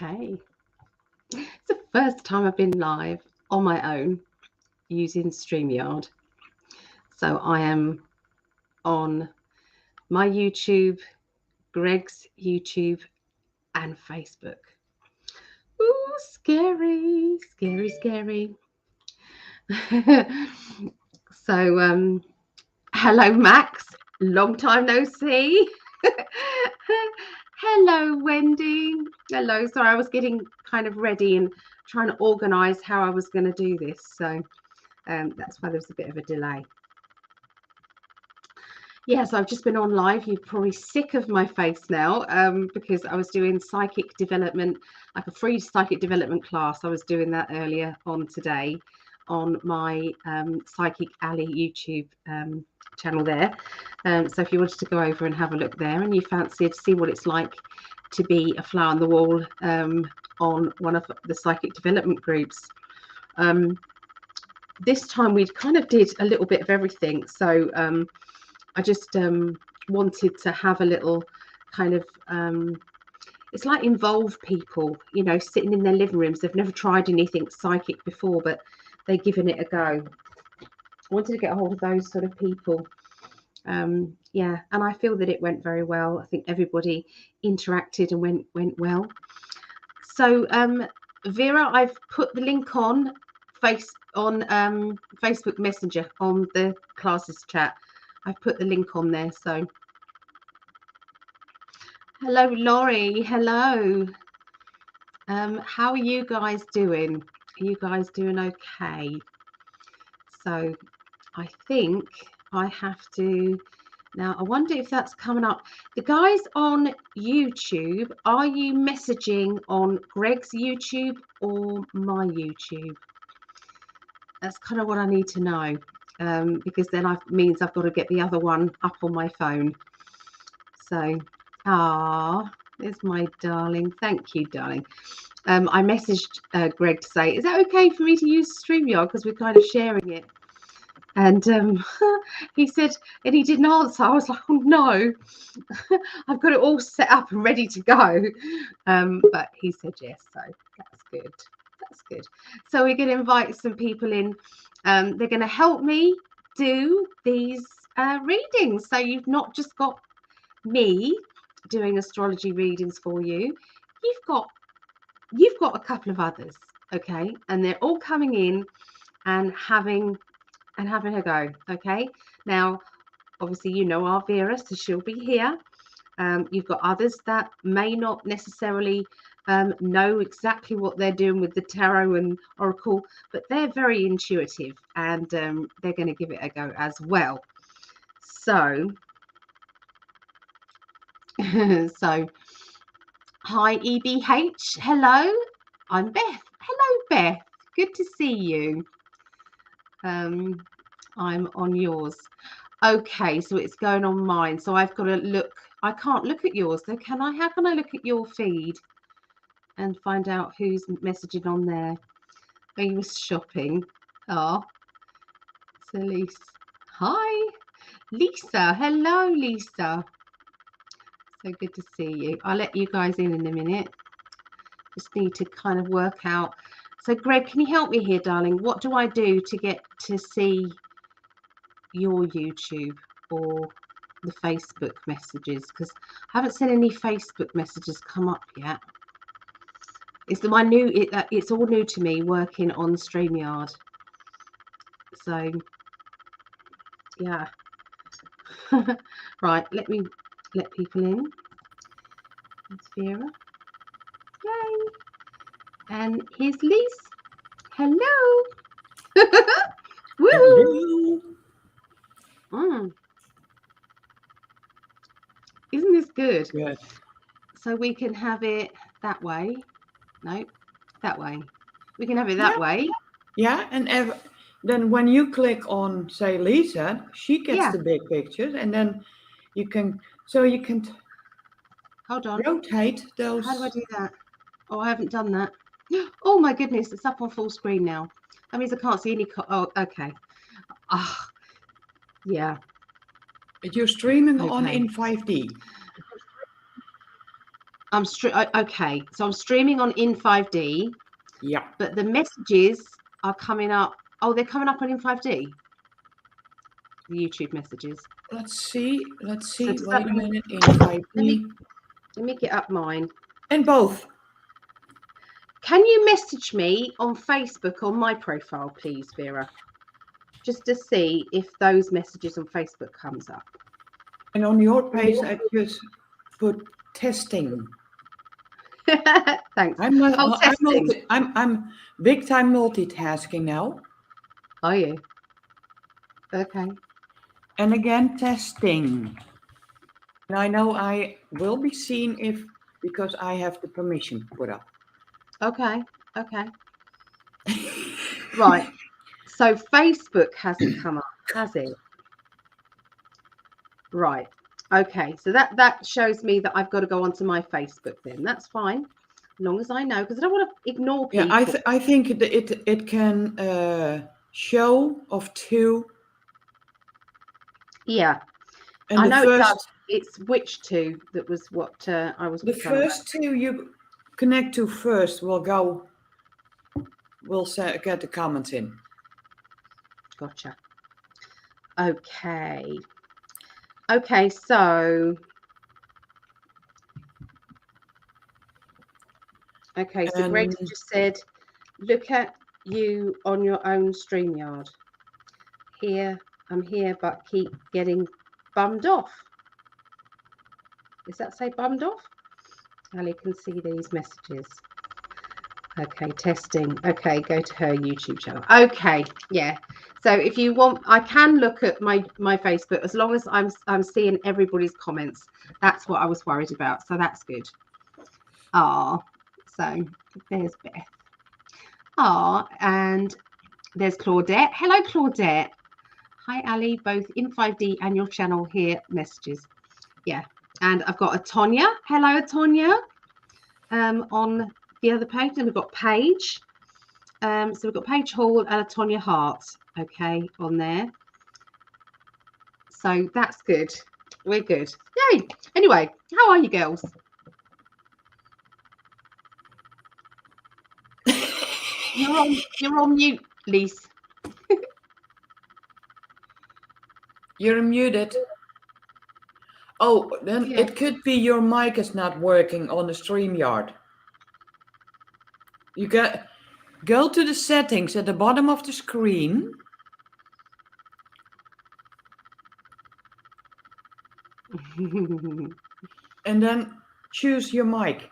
Okay. It's the first time I've been live on my own using StreamYard. So I am on my YouTube, Greg's YouTube, and Facebook. Ooh, scary, scary, scary. So, hello, Max. Long time no see. Hello, Wendy. Hello. Sorry, I was getting kind of ready and trying to organise how I was going to do this. So that's why there's a bit of a delay. Yes, I've just been on live. You're probably sick of my face now because I was doing psychic development, like a free psychic development class. I was doing that earlier on today on my PsychicAlly YouTube channel there. So if you wanted to go over and have a look there and you fancied to see what it's like to be a fly on the wall on one of the psychic development groups. This time we kind of did a little bit of everything. So I just wanted to have a little kind of, it's like involve people, you know, sitting in their living rooms. They've never tried anything psychic before, but they're giving it a go. I wanted to get a hold of those sort of people. Yeah, and I feel that it went very well. I think everybody interacted and went well. So Vera, I've put the link on Facebook Messenger on the classes chat. I've put the link on there. So hello, Laurie. Hello. How are you guys doing? Are you guys doing okay? So I think I have to now. I wonder if that's coming up. The guys on YouTube, are you messaging on Greg's YouTube or my YouTube? That's kind of what I need to know, because then means I've got to get the other one up on my phone. So, there's my darling. Thank you, darling. I messaged Greg to say, is that okay for me to use StreamYard because we're kind of sharing it? And he said, and he didn't answer. I was like, oh no, I've got it all set up and ready to go. But he said yes, so that's good. That's good. So we're going to invite some people in. They're going to help me do these readings. So you've not just got me doing astrology readings for you. You've got a couple of others, okay? And they're all coming in and having a go, okay? Now, obviously, you know our Vera, so she'll be here. You've got others that may not necessarily know exactly what they're doing with the tarot and oracle, but they're very intuitive and they're going to give it a go as well. So, so hi EBH, hello, I'm Beth. Hello, Beth. Good to see you. I'm on yours. Okay, so it's going on mine. So I've got to look. I can't look at yours, though, can I? How can I look at your feed and find out who's messaging on there? Are you shopping? Oh, it's Elise. Hi, Lisa. Hello, Lisa. So good to see you. I'll let you guys in a minute. Just need to kind of work out. So, Greg, can you help me here, darling? What do I do to get to see your YouTube or the Facebook messages? Because I haven't seen any Facebook messages come up yet. It's it's all new to me working on StreamYard. So, yeah. Right, let me let people in. It's Vera. Yay. And here's Lise. Hello. Woo! Isn't this good? Good. So we can have it that way. No, that way. We can have it that way. Yeah, and then when you click on, say, Lisa, she gets the big pictures, and then you can, hold on, rotate those. How do I do that? Oh, I haven't done that. Oh my goodness, it's up on full screen now. That means I can't see any. Oh, okay. Ah, yeah. But you're streaming on in 5D. Okay, so I'm streaming on in 5D. Yeah. But the messages are coming up. Oh, they're coming up on in 5D. The YouTube messages. Let's see. So Wait a minute. In 5D. Let me get up mine. And both. Can you message me on Facebook on my profile, please, Vera? Just to see if those messages on Facebook comes up. And on your page, I just put testing. Thanks. I'm big time multitasking now. Are you? Okay. And again, testing. And I know I will be seen because I have the permission put up. Okay. Right. So Facebook hasn't come up, has it? Right. Okay. So that shows me that I've got to go onto my Facebook then. That's fine. As long as I know, because I don't want to ignore people. Yeah, I think it can show of two. Yeah. And I know it does. It's which two that was what I was. The first two you connect to first will get the comments in. Gotcha. Okay. So. Okay, so Greg just said, look at you on your own StreamYard. I'm here, but keep getting bummed off. Does that say bummed off? Ali can see these messages. Okay, testing. Okay, go to her YouTube channel. Okay, yeah. So if you want, I can look at my Facebook as long as I'm seeing everybody's comments. That's what I was worried about. So that's good. So there's Beth. And there's Claudette. Hello, Claudette. Hi, Ali. Both in 5D and your channel here. Messages. Yeah. And I've got a Tonya. Hello, Tonya. On the other page, and we've got Paige. So we've got Paige Hall and a Tonya Hart. Okay, on there. So that's good. We're good. Yay. Anyway, how are you girls? You're on mute, Lise. You're muted. Oh, then it could be your mic is not working on the StreamYard. You go to the settings at the bottom of the screen. And then choose your mic.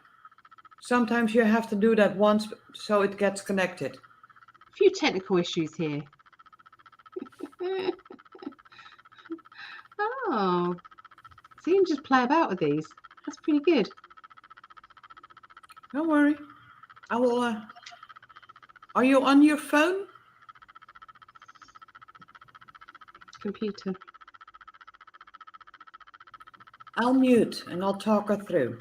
Sometimes you have to do that once so it gets connected. A few technical issues here. Oh, so you can just play about with these. That's pretty good. Don't worry. I will. Are you on your phone? Computer. I'll mute and I'll talk her through.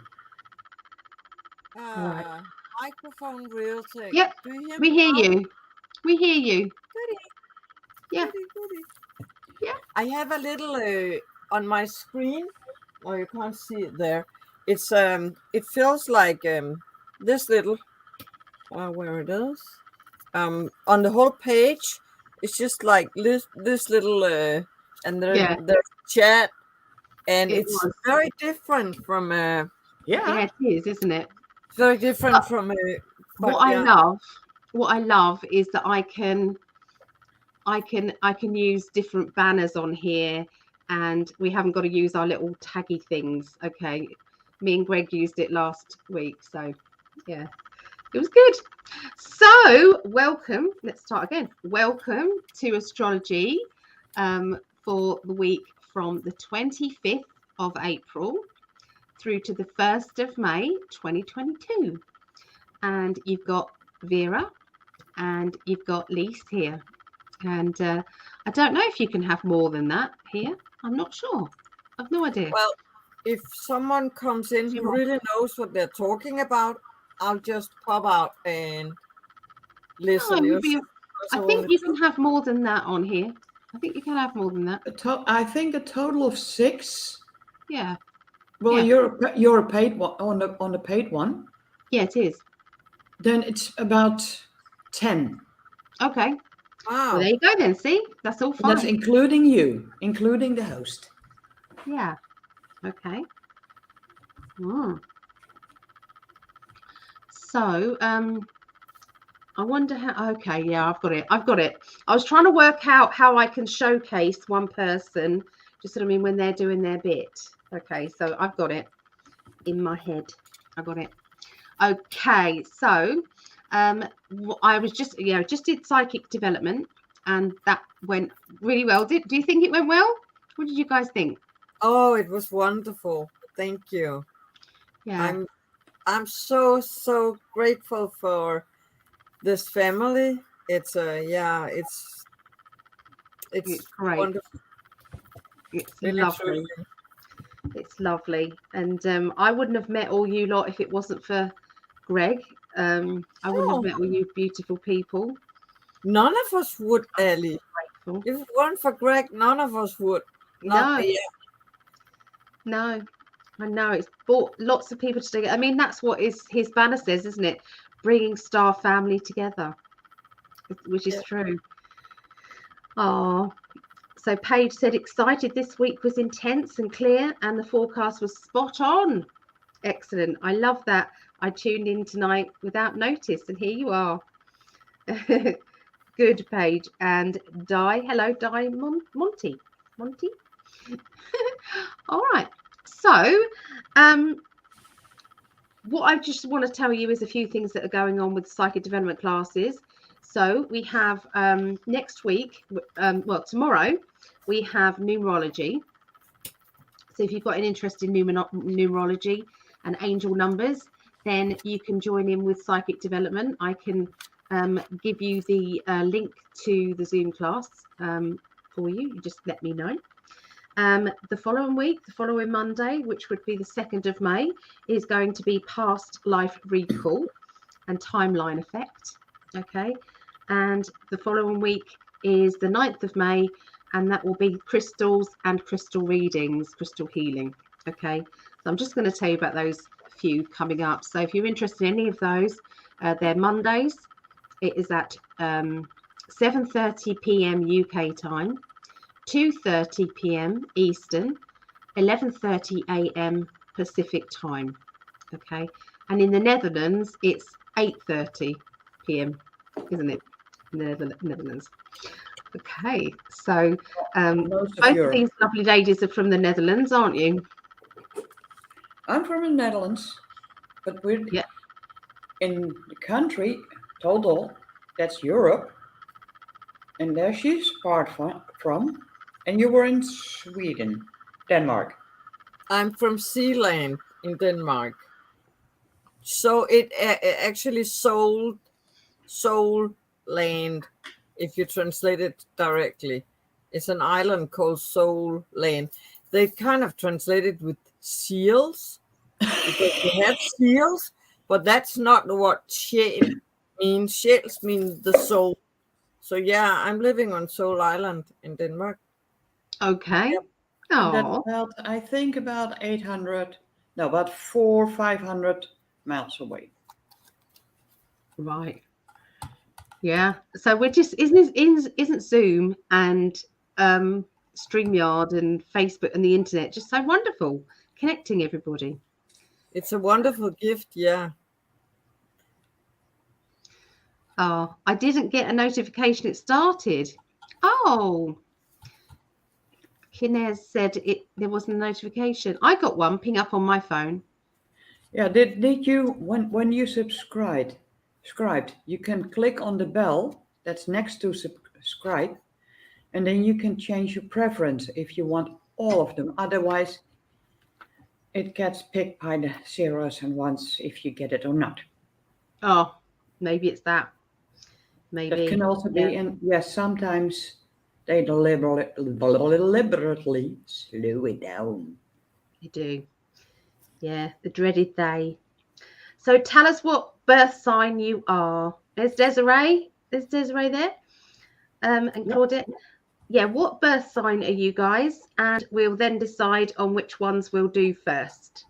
Right. Microphone real quick. Yep. Do you hear we me hear now? you. We hear you. Goody. Yeah. Goody. Yeah. I have a little on my screen. Oh, you can't see it there. It's it feels like this little where it is. On the whole page, it's just like this little and there's chat, and it's very different from yeah, it is, isn't it? Very different from what I love is that I can use different banners on here, and we haven't got to use our little taggy things. Okay, me and Greg used it last week, so yeah, it was good. So welcome. Let's start again. Welcome to Astrology for the week from the 25th of April through to the 1st of May 2022. And you've got Vera and you've got Lise here. And I don't know if you can have more than that here. I'm not sure. I've no idea. Well, if someone comes in who really knows what they're talking about, I'll just pop out and listen. I think you can have more than that on here. I think you can have more than that. I think a total of 6. Yeah. Well, Yeah. you're a paid one on the paid one. Yeah, it is. Then it's about 10. Okay. Well, Wow. there you go then. See, that's all And that's fine. including you, including the host. Yeah. Okay. Mm. So, I wonder how. Okay, yeah, I've got it. I've got it. I was trying to work out how I can showcase one person, just what I mean, when they're doing their bit. Okay, so I've got it in my head. I got it. Okay, so I was just did psychic development, and that went really well. Do you think it went well? What did you guys think? Oh, it was wonderful. Thank you. Yeah. I'm so grateful for this family. It's it's great. wonderful. It's Really, lovely. truly. It's lovely, and I wouldn't have met all you lot if it wasn't for Greg. I wouldn't have met all you beautiful people. None of us would, Ellie. Grateful. If it weren't for Greg, none of us would. No, I know it's brought lots of people together. I mean, that's what his banner says, isn't it? Bringing star family together, which is true. Oh, so Paige said excited this week was intense and clear, and the forecast was spot on. Excellent. I love that. I tuned in tonight without notice, and here you are. Good, Paige. And Di, hello, Di Monty. All right. So, what I just want to tell you is a few things that are going on with psychic development classes. So we have next week, well, tomorrow, we have numerology. So if you've got an interest in numerology and angel numbers, then you can join in with psychic development. I can give you the link to the Zoom class for you. You just let me know. The following week, the following Monday, which would be the 2nd of May, is going to be past life recall and timeline effect. Okay. And the following week is the 9th of May, and that will be crystals and crystal readings, crystal healing. Okay. So I'm just going to tell you about those few coming up. So if you're interested in any of those, they're Mondays. It is at 7:30 p.m. UK time, 2:30 p.m. Eastern, 11:30 a.m. Pacific time. Okay. And in the Netherlands, it's 8:30 p.m., isn't it? In the Netherlands. Okay. So both of these lovely ladies are from the Netherlands, aren't you? I'm from the Netherlands, but we're in the country, Tidal, that's Europe. And there she's part from. And you were in Sweden, Denmark. I'm from Zealand in Denmark. So it actually soul land, if you translate it directly. It's an island called Soul Land. They kind of translated with seals because they had seals, but that's not what shell means. Shells mean the soul. So yeah, I'm living on Soul Island in Denmark. Okay. Yep. That's about, I think, about 500 miles away. Right. Yeah. So we're just isn't Zoom and StreamYard and Facebook and the internet just so wonderful, connecting everybody? It's a wonderful gift, yeah. Oh, I didn't get a notification it started. Oh, Kinez said there wasn't a notification. I got one ping up on my phone. Yeah, did you when you subscribed, you can click on the bell that's next to subscribe, and then you can change your preference if you want all of them. Otherwise, it gets picked by the zeros and ones if you get it or not. Oh, maybe it's that. Maybe that can also be, and yes, sometimes they deliberately slow it down. They do. Yeah, the dreaded they. So tell us what birth sign you are. There's Desiree. There's Desiree there. And Claudette. yeah, what birth sign are you guys? And we'll then decide on which ones we'll do first.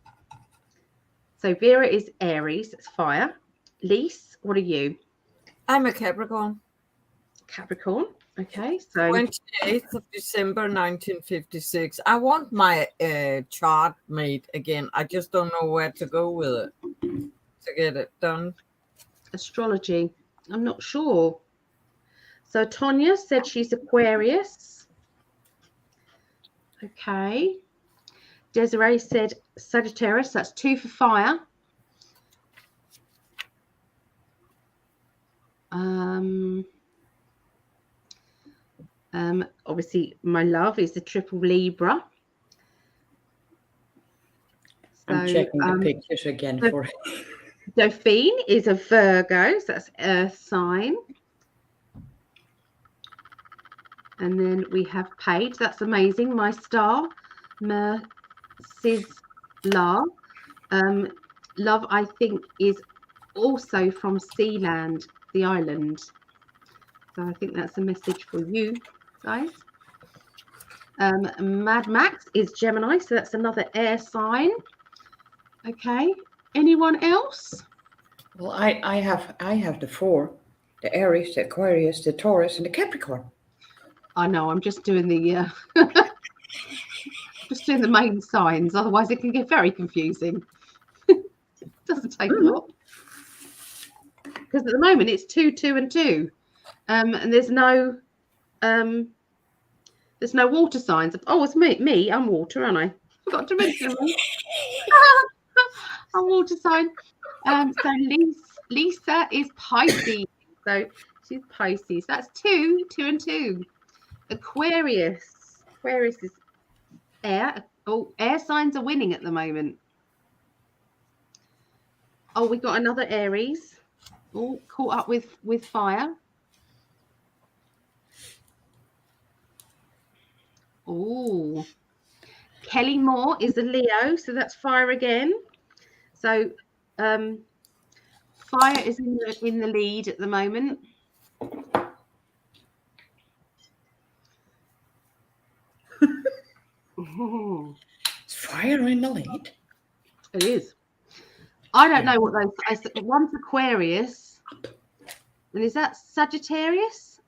So Vera is Aries, it's fire. Lise, what are you? I'm a Capricorn. Capricorn. Okay, so 28th of December 1956. I want my chart made again. I just don't know where to go with it to get it done. astrology, I'm not sure. So Tonya said she's Aquarius. Okay. Desiree said Sagittarius. That's 2 for fire. Obviously, my love is the triple Libra. So, I'm checking the pictures again for Dauphine is a Virgo, so that's earth sign. And then we have Paige, that's amazing. My star, Mercedes Love, I think, is also from Sealand, the island. So I think that's a message for you guys. Mad Max is Gemini, so that's another air sign. Okay, anyone else? Well, I have the 4, the Aries, the Aquarius, the Taurus, and the Capricorn. I know, I'm just doing the just doing the main signs, otherwise it can get very confusing. Doesn't take a lot, because at the moment it's 2, 2, and 2, and there's no water signs. Oh, it's me. I'm water, aren't I? Forgot to mention me. I'm water sign. So Lisa is Pisces. So she's Pisces. That's 2, 2, and 2. Aquarius is air. Oh, air signs are winning at the moment. Oh, we got another Aries. Oh, caught up with fire. Oh, Kelly Moore is a Leo, so that's fire again. So fire is in the lead at the moment. It's fire in the lead. It is. I don't know what those. One's Aquarius, and is that Sagittarius?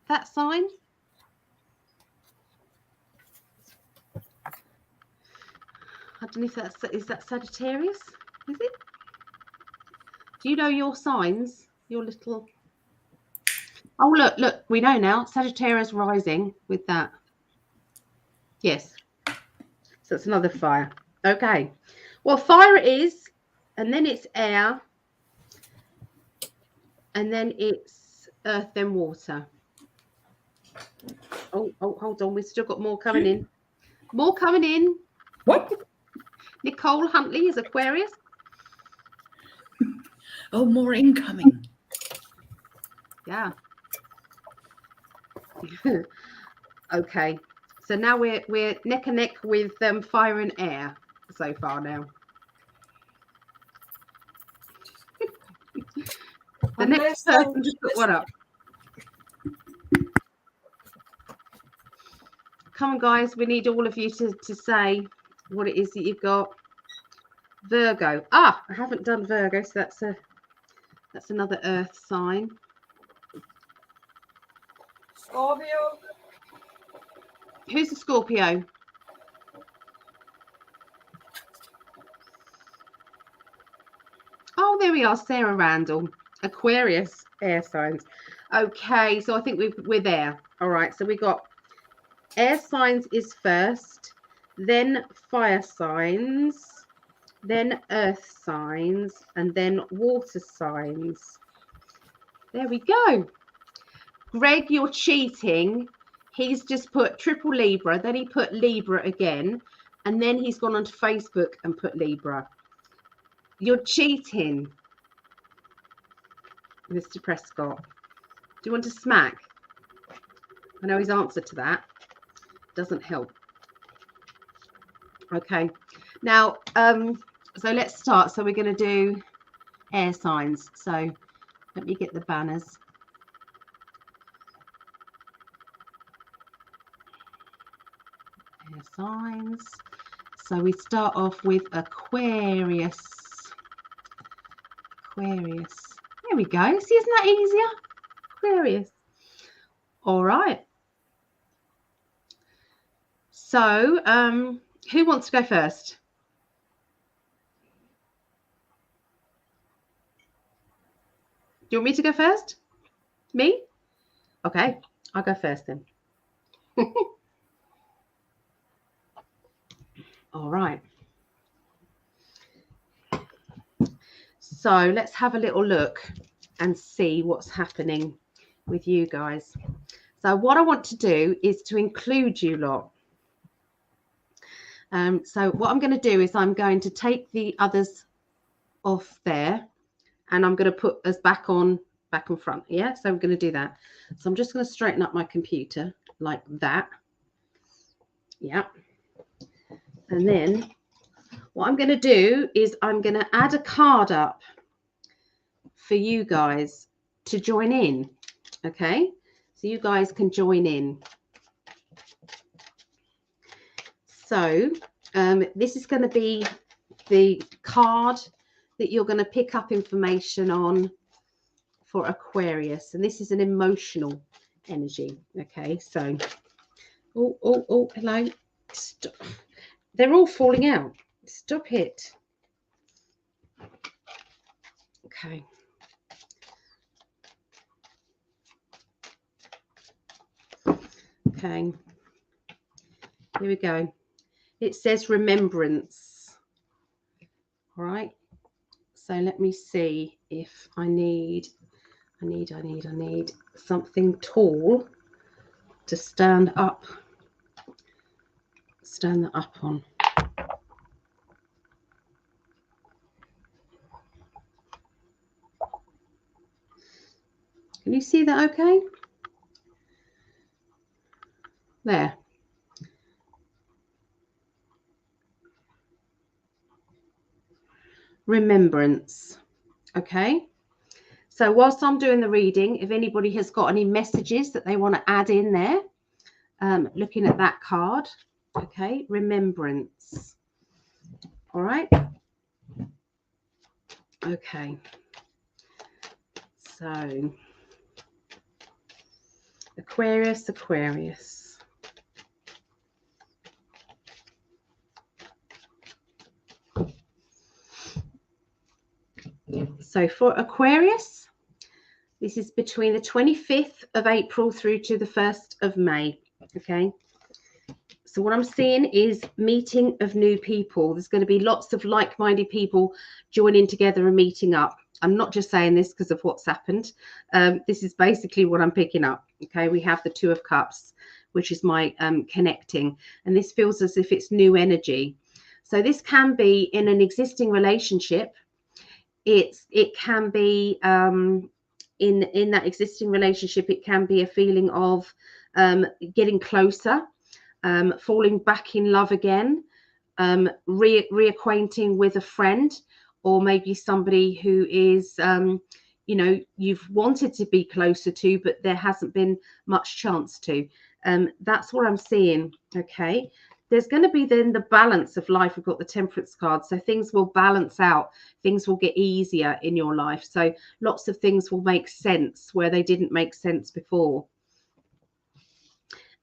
That sign? I don't know if is that Sagittarius? Is it? Do you know your signs? Your little. Oh, look, we know now. Sagittarius rising with that. Yes. So it's another fire. Okay. Well, fire it is, and then it's air, and then it's earth, then water. Oh, hold on. We've still got more coming in. More coming in. What? Nicole Huntley is Aquarius. Oh, more incoming. Yeah. Okay. So now we're neck and neck with fire and air so far now. The next person just put one up. Come on, guys. We need all of you to say what it is that you've got. Virgo. I haven't done Virgo, so that's another earth sign. Scorpio. Who's the Scorpio? Oh, there we are. Sarah Randall. Aquarius air signs. Okay, so I think we're there. All right, so we got air signs is first, then fire signs, then earth signs, and then water signs. There we go. Greg, you're cheating. He's just put triple Libra, then he put Libra again, and then he's gone onto Facebook and put Libra. You're cheating, Mr. Prescott. Do you want to smack? I know his answer to that doesn't help. Okay, now so let's start. So we're going to do air signs. So let me get the banners. air signs. So we start off with Aquarius. Aquarius. There we go. See, isn't that easier? Aquarius. All right. So, who wants to go first? Do you want me to go first? Me? Okay, I'll go first then. All right. So let's have a little look and see what's happening with you guys. So what I want to do is to include you lot. So what I'm going to do is I'm going to take the others off there and I'm going to put us back in front. Yeah, so I'm going to do that. So I'm just going to straighten up my computer like that. Yeah. And then what I'm going to do is I'm going to add a card up for you guys to join in. Okay, so you guys can join in. So this is going to be the card that you're going to pick up information on for Aquarius, and this is an emotional energy. Okay, so oh hello, stop. They're all falling out. Stop it. Okay. Okay, here we go. It says remembrance. All right, so let me see if I need something tall to stand that up on. Can you see that okay? There. Remembrance. Okay. So whilst I'm doing the reading, if anybody has got any messages that they want to add in there, looking at that card, okay, remembrance. All right. Okay. So Aquarius. So for Aquarius, this is between the 25th of April through to the 1st of May. Okay. So what I'm seeing is meeting of new people. There's going to be lots of like-minded people joining together and meeting up. I'm not just saying this because of what's happened. This is basically what I'm picking up. Okay. We have the Two of Cups, which is my connecting. And this feels as if it's new energy. So this can be in an existing relationship. It can be in that existing relationship. It can be a feeling of getting closer, falling back in love again, reacquainting with a friend, or maybe somebody who is you know, you've wanted to be closer to, but there hasn't been much chance to. That's what I'm seeing. Okay. There's going to be then the balance of life. We've got the Temperance card. So things will balance out. Things will get easier in your life. So lots of things will make sense where they didn't make sense before.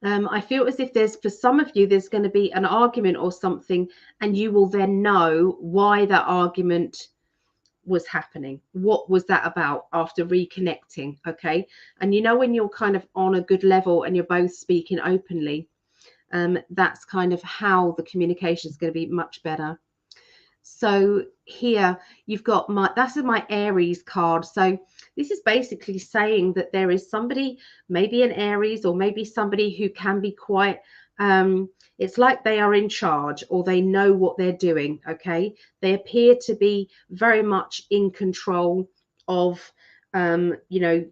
I feel as if there's, for some of you, there's going to be an argument or something, and you will then know why that argument was happening. What was that about after reconnecting? Okay. And you know, when you're kind of on a good level and you're both speaking openly, that's kind of how the communication is going to be much better. So here you've got that's my Aries card. So this is basically saying that there is somebody, maybe an Aries, or maybe somebody who can be quite, it's like they are in charge, or they know what they're doing. Okay. They appear to be very much in control of, you know,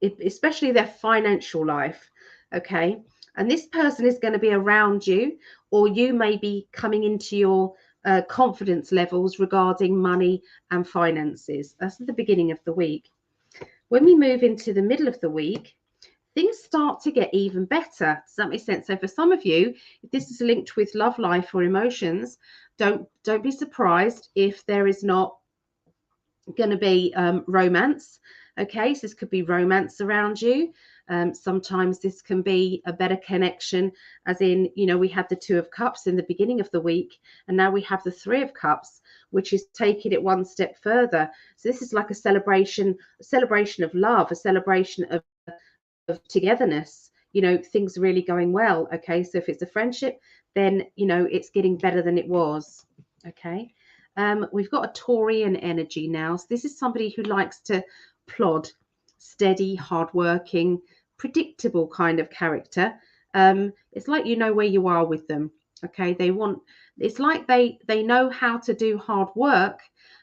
especially their financial life. Okay. And this person is going to be around you, or you may be coming into your confidence levels regarding money and finances. That's at the beginning of the week. When we move into the middle of the week, things start to get even better. Does that make sense? So for some of you, if this is linked with love life or emotions, don't be surprised if there is not going to be romance. Okay, so this could be romance around you. Sometimes this can be a better connection, as in, you know, we had the Two of Cups in the beginning of the week, and now we have the Three of Cups, which is taking it one step further. So this is like a celebration of love, a celebration of togetherness, you know, things really going well. Okay, so if it's a friendship, then, you know, it's getting better than it was. Okay. We've got a Taurian energy now. So this is somebody who likes to plod, steady, hardworking, predictable kind of character. It's like you know where you are with them. Okay, it's like they know how to do hard work,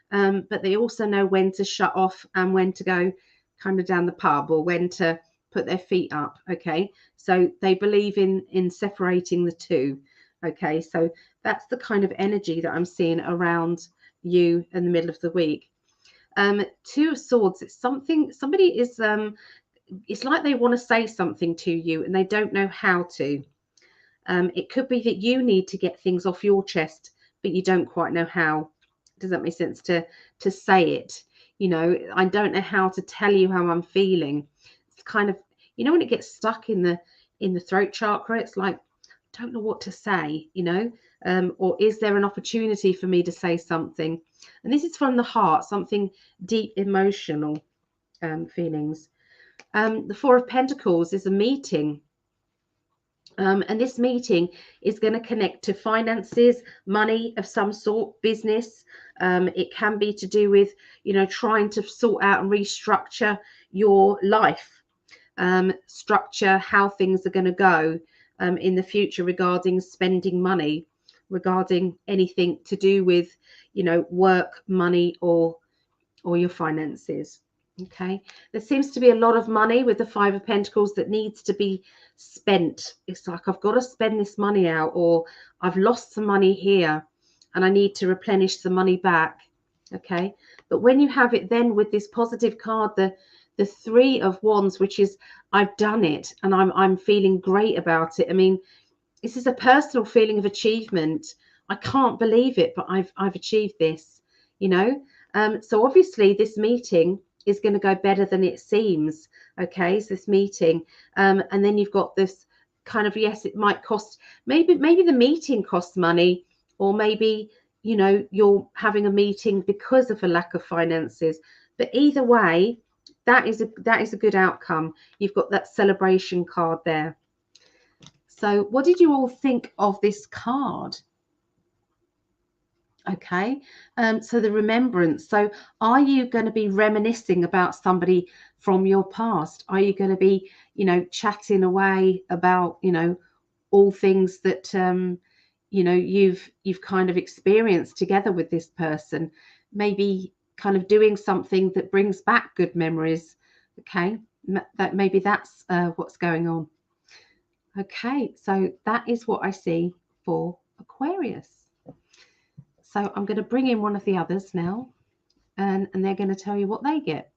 but they also know when to shut off and when to go kind of down the pub, or when to put their feet up. Okay, so they believe in separating the two. Okay, so that's the kind of energy that I'm seeing around you in the middle of the week. Two of Swords, it's somebody is it's like they want to say something to you and they don't know how to. It could be that you need to get things off your chest, but you don't quite know how. Does that make sense to say it? You know, I don't know how to tell you how I'm feeling. It's kind of, you know, when it gets stuck in the throat chakra, it's like, don't know what to say, you know, or is there an opportunity for me to say something? And this is from the heart, something deep emotional feelings. The Four of Pentacles is a meeting. And this meeting is going to connect to finances, money of some sort, business. It can be to do with, you know, trying to sort out and restructure your life, structure how things are going to go in the future regarding spending money, regarding anything to do with, you know, work, money, or your finances. Okay, there seems to be a lot of money with the Five of Pentacles that needs to be spent. It's like, I've got to spend this money out, or I've lost some money here and I need to replenish the money back. Okay, but when you have it then with this positive card, the Three of Wands, which is, I've done it and I'm feeling great about it. I mean, this is a personal feeling of achievement. I can't believe it, but I've achieved this, you know. So obviously this meeting is going to go better than it seems. Okay, so this meeting, and then you've got this kind of, yes, it might cost, maybe the meeting costs money, or maybe, you know, you're having a meeting because of a lack of finances. But either way, that is a good outcome. You've got that celebration card there. So what did you all think of this card? Okay, so the remembrance. So are you going to be reminiscing about somebody from your past? Are you going to be, you know, chatting away about, you know, all things that, you know, you've kind of experienced together with this person? Maybe kind of doing something that brings back good memories. Okay, that maybe that's what's going on. Okay, so that is what I see for Aquarius. So I'm going to bring in one of the others now, and they're going to tell you what they get.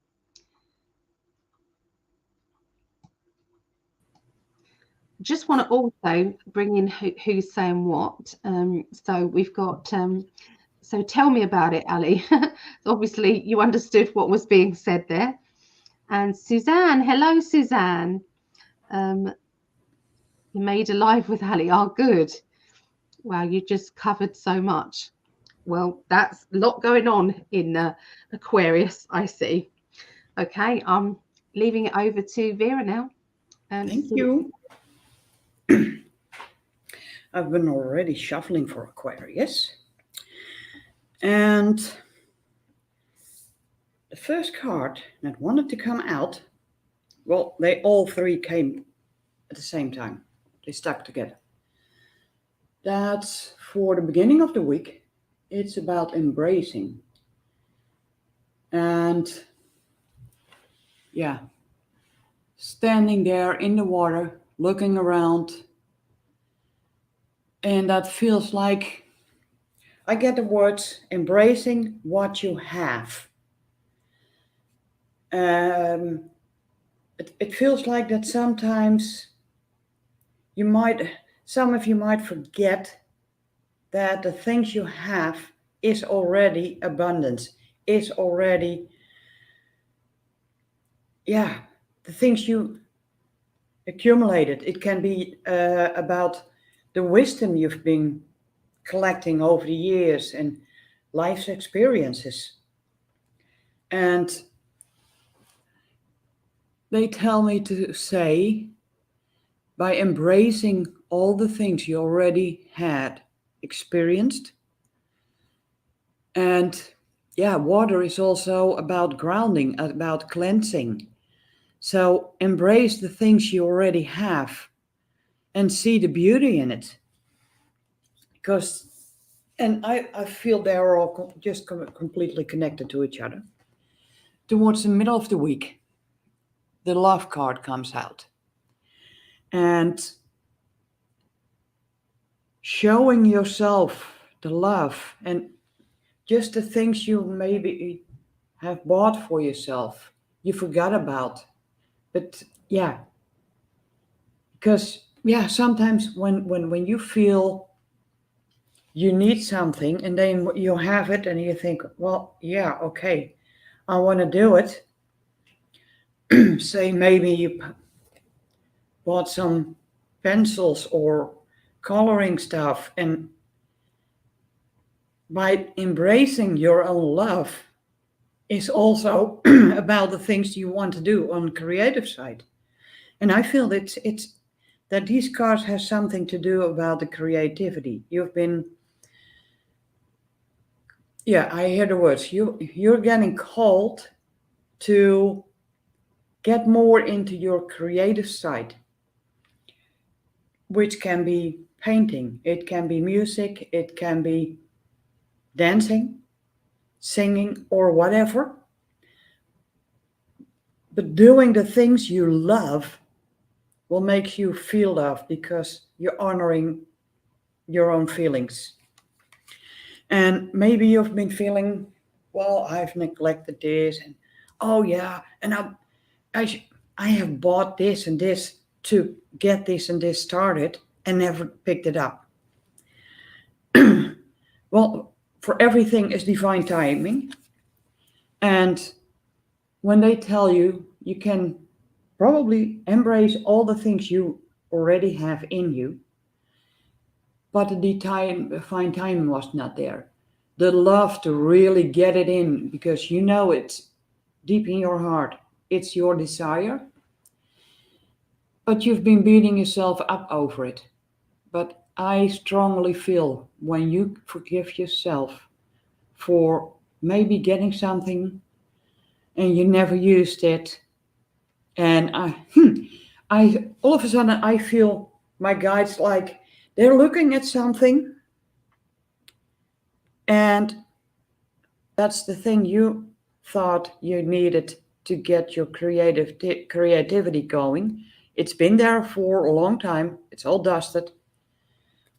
Just want to also bring in who's saying what. So we've got, so tell me about it, Ali. Obviously, you understood what was being said there. And Suzanne, hello, Suzanne. You made a live with Ali. Oh, good. Wow, you just covered so much. Well, that's a lot going on in Aquarius, I see. Okay, I'm leaving it over to Vera now. Thank you. I've been already shuffling for Aquarius. And the first card that wanted to come out, well, they all three came at the same time. They stuck together. That's for the beginning of the week. It's about embracing. And yeah, standing there in the water, looking around. And that feels like, I get the words, embracing what you have. it feels like that sometimes some of you might forget that the things you have is already abundance, is already, the things you accumulated. It can be about the wisdom you've been collecting over the years and life's experiences. And they tell me to say, by embracing all the things you already had experienced, and water is also about grounding, about cleansing. So embrace the things you already have and see the beauty in it. Because, and I feel they're all just completely connected to each other. Towards the middle of the week, the love card comes out. And showing yourself the love and just the things you maybe have bought for yourself, you forgot about. But because sometimes when you feel you need something and then you have it and you think, well, okay, I want to do it. Say maybe you bought some pencils or coloring stuff, and by embracing your own love is also about the things you want to do on the creative side. And I feel it's that these cards have something to do about the creativity. You've been, I hear the words, you're getting called to get more into your creative side, which can be painting, it can be music, it can be dancing, singing, or whatever. But doing the things you love will make you feel love because you're honoring your own feelings. And maybe you've been feeling, well, I've neglected this, and and I have bought this and this to get this and this started and never picked it up. Well, for everything is divine timing. And when they tell you, you can probably embrace all the things you already have in you, but the divine timing was not there. The love to really get it in, because you know it's deep in your heart. It's your desire, but you've been beating yourself up over it. But I strongly feel when you forgive yourself for maybe getting something and you never used it, and I all of a sudden I feel my guides like they're looking at something, and that's the thing you thought you needed to get your creativity going. It's been there for a long time. It's all dusted.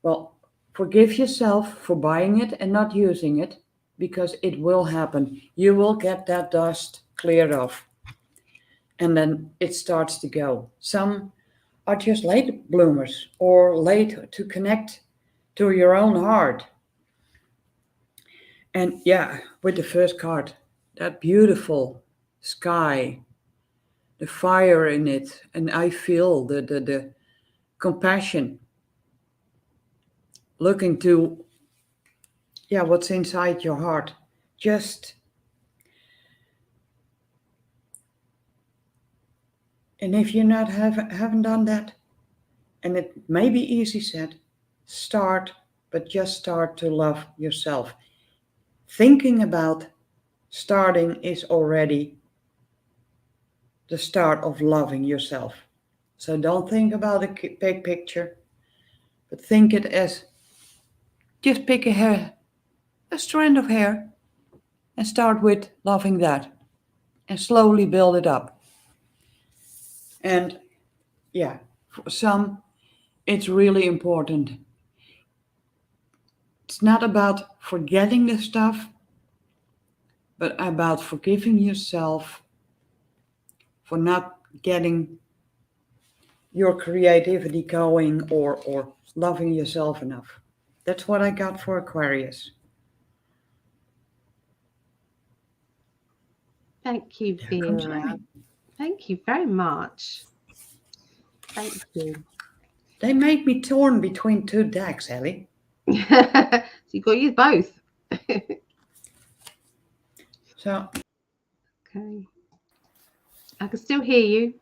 Well, forgive yourself for buying it and not using it, because it will happen. You will get that dust cleared off, and then it starts to go. Some are just late bloomers or late to connect to your own heart. And with the first card, that beautiful sky, the fire in it, and I feel the compassion, looking to what's inside your heart. And if you haven't done that, and it may be easy said, start, but just start to love yourself. Thinking about starting is already the start of loving yourself. So don't think about a big picture, but think it as just pick a strand of hair, and start with loving that, and slowly build it up. And for some, it's really important. It's not about forgetting the stuff, but about forgiving yourself for not getting your creativity going or loving yourself enough. That's what I got for Aquarius. Thank you, Here comes Vera. Amy. Thank you very much. Thank you. They make me torn between two decks, Ellie. So you've got to use both. So, Okay. I can still hear you.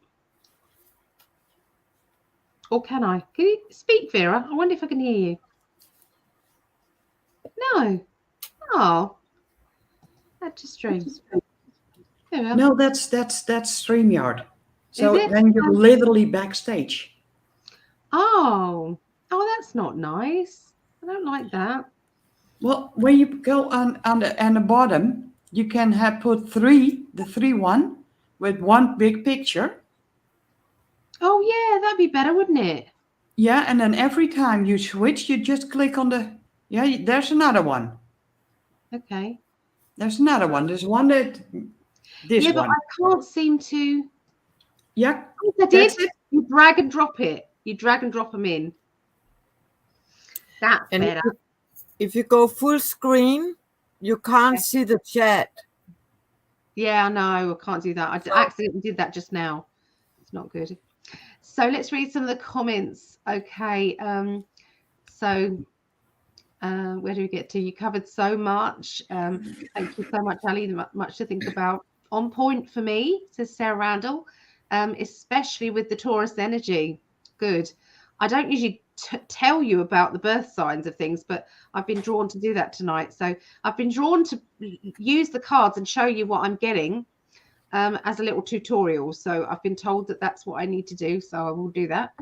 Or can I? Can you speak, Vera? I wonder if I can hear you. No. Oh. That's just strange. Yeah. no, that's StreamYard. So Is it? then you're literally backstage. Oh. Oh, that's not nice. I don't like that. Well, when you go on the bottom, you can have put the 3-1 with one big picture. Oh, yeah, that'd be better, wouldn't it? Yeah, and then every time you switch, you just click on the, yeah, there's another one. Okay. There's another one. There's one that, this Yeah, one. but I can't seem to. Yeah. Oh, I did. That's it. You drag and drop it. You drag and drop them in. That's And better. if you go full screen, you can't see the chat. Yeah, no, I can't do that. I accidentally did that just now. It's not good. So let's read some of the comments. Okay. So where do we get to? You covered so much. Thank you so much, Ali. Much to think about. On point for me, says Sarah Randall, especially with the Taurus energy. Good. I don't usually tell you about the birth signs of things, but I've been drawn to do that tonight. So I've been drawn to use the cards and show you what I'm getting as a little tutorial. So I've been told that that's what I need to do. So I will do that.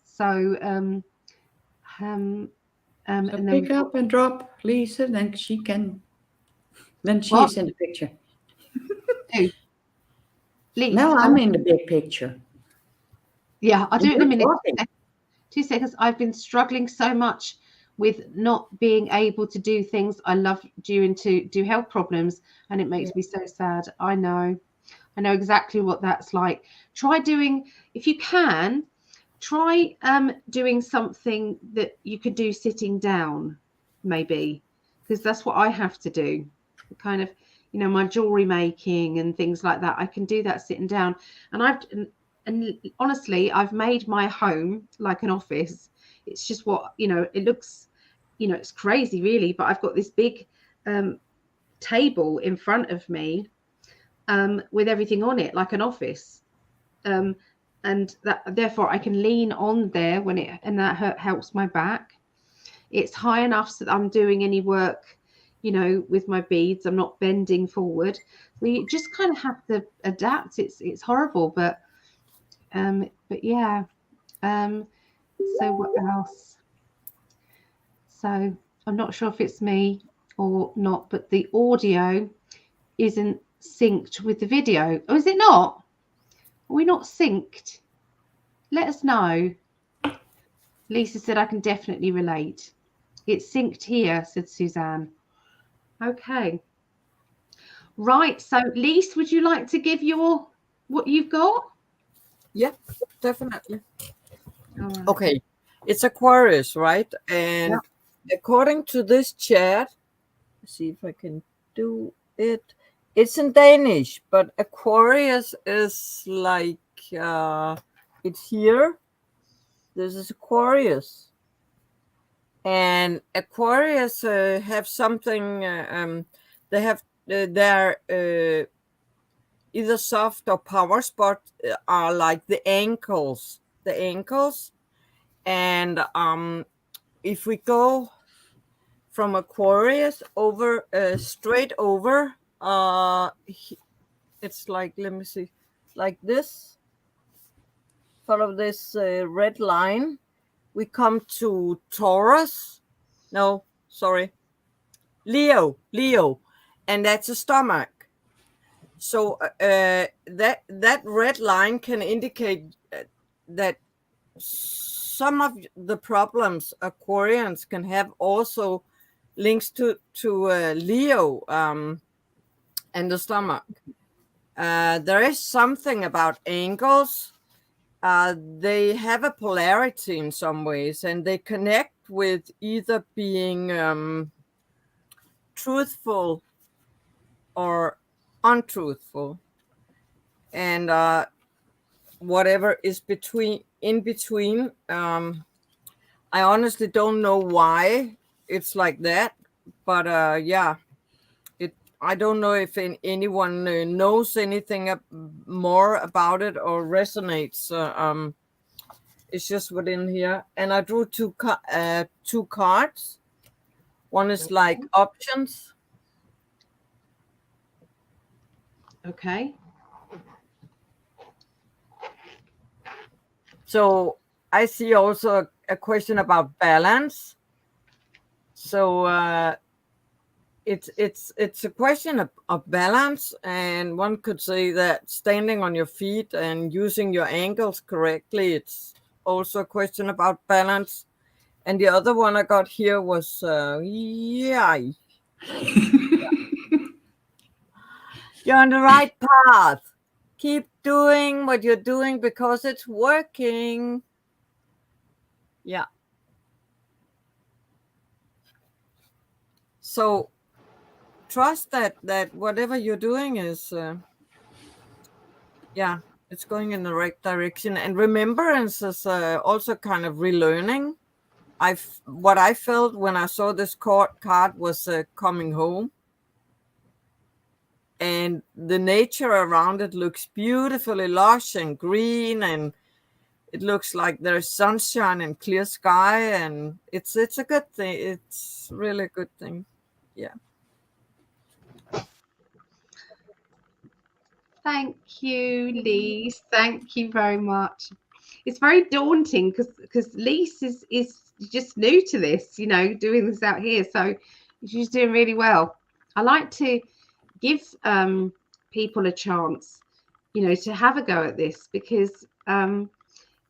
So and then pick up and drop Lisa, then she can, then she What? is in the picture. Lisa, Now I'm in the big picture. Yeah, I'll do it in a minute. Talking. 2 seconds. I've been struggling so much with not being able to do things I love due to health problems, and it makes me so sad. I know exactly what that's like. Try doing, if you can, try doing something that you could do sitting down, maybe, because that's what I have to do. Kind of, my jewelry making and things like that. I can do that sitting down, and honestly, I've made my home like an office. It's just what, it looks, it's crazy really, but I've got this big table in front of me with everything on it, like an office. And that therefore I can lean on there and that helps my back. It's high enough so that I'm doing any work, with my beads. I'm not bending forward. So you just kind of have to adapt. It's horrible, but yeah. So what else? So I'm not sure if it's me or not, but the audio isn't synced with the video. Oh, is it not? Are we not synced? Let us know. Lisa said I can definitely relate. It's synced here, said Suzanne. Okay. Right. So, Lise, would you like to give what you've got? Yeah, definitely. Right. Okay, it's Aquarius, right? And according to this chat, let's see if I can do it. It's in Danish, but Aquarius is like it's here. This is Aquarius, and Aquarius have something. They have their either soft or power spot are like the ankles. And if we go from Aquarius over straight over, it's like, let me see, like this. Follow this red line. We come to Taurus. No, sorry, Leo, and that's a stomach. So that red line can indicate that some of the problems Aquarians can have also links to Leo and the stomach. there is something about angles. They have a polarity in some ways, and they connect with either being truthful or untruthful, and whatever is in between. I honestly don't know why it's like that, but yeah, I don't know if anyone knows anything more about it or resonates. It's just within here, and I drew two cards. One is like options. Okay. So I see also a question about balance. So it's a question of balance, and one could say that standing on your feet and using your ankles correctly, it's also a question about balance. And the other one I got here was yeah, you're on the right path. Keep doing what you're doing because it's working. Yeah. So trust that whatever you're doing is yeah, it's going in the right direction. And remembrance is also kind of relearning. What I felt when I saw this card was coming home, and the nature around it looks beautifully lush and green, and it looks like there's sunshine and clear sky, and it's a good thing. It's really a good thing. Yeah. Thank you, Lise. Thank you very much. It's very daunting because Lise is just new to this, you know, doing this out here. So she's doing really well. I like to give people a chance, you know, to have a go at this, because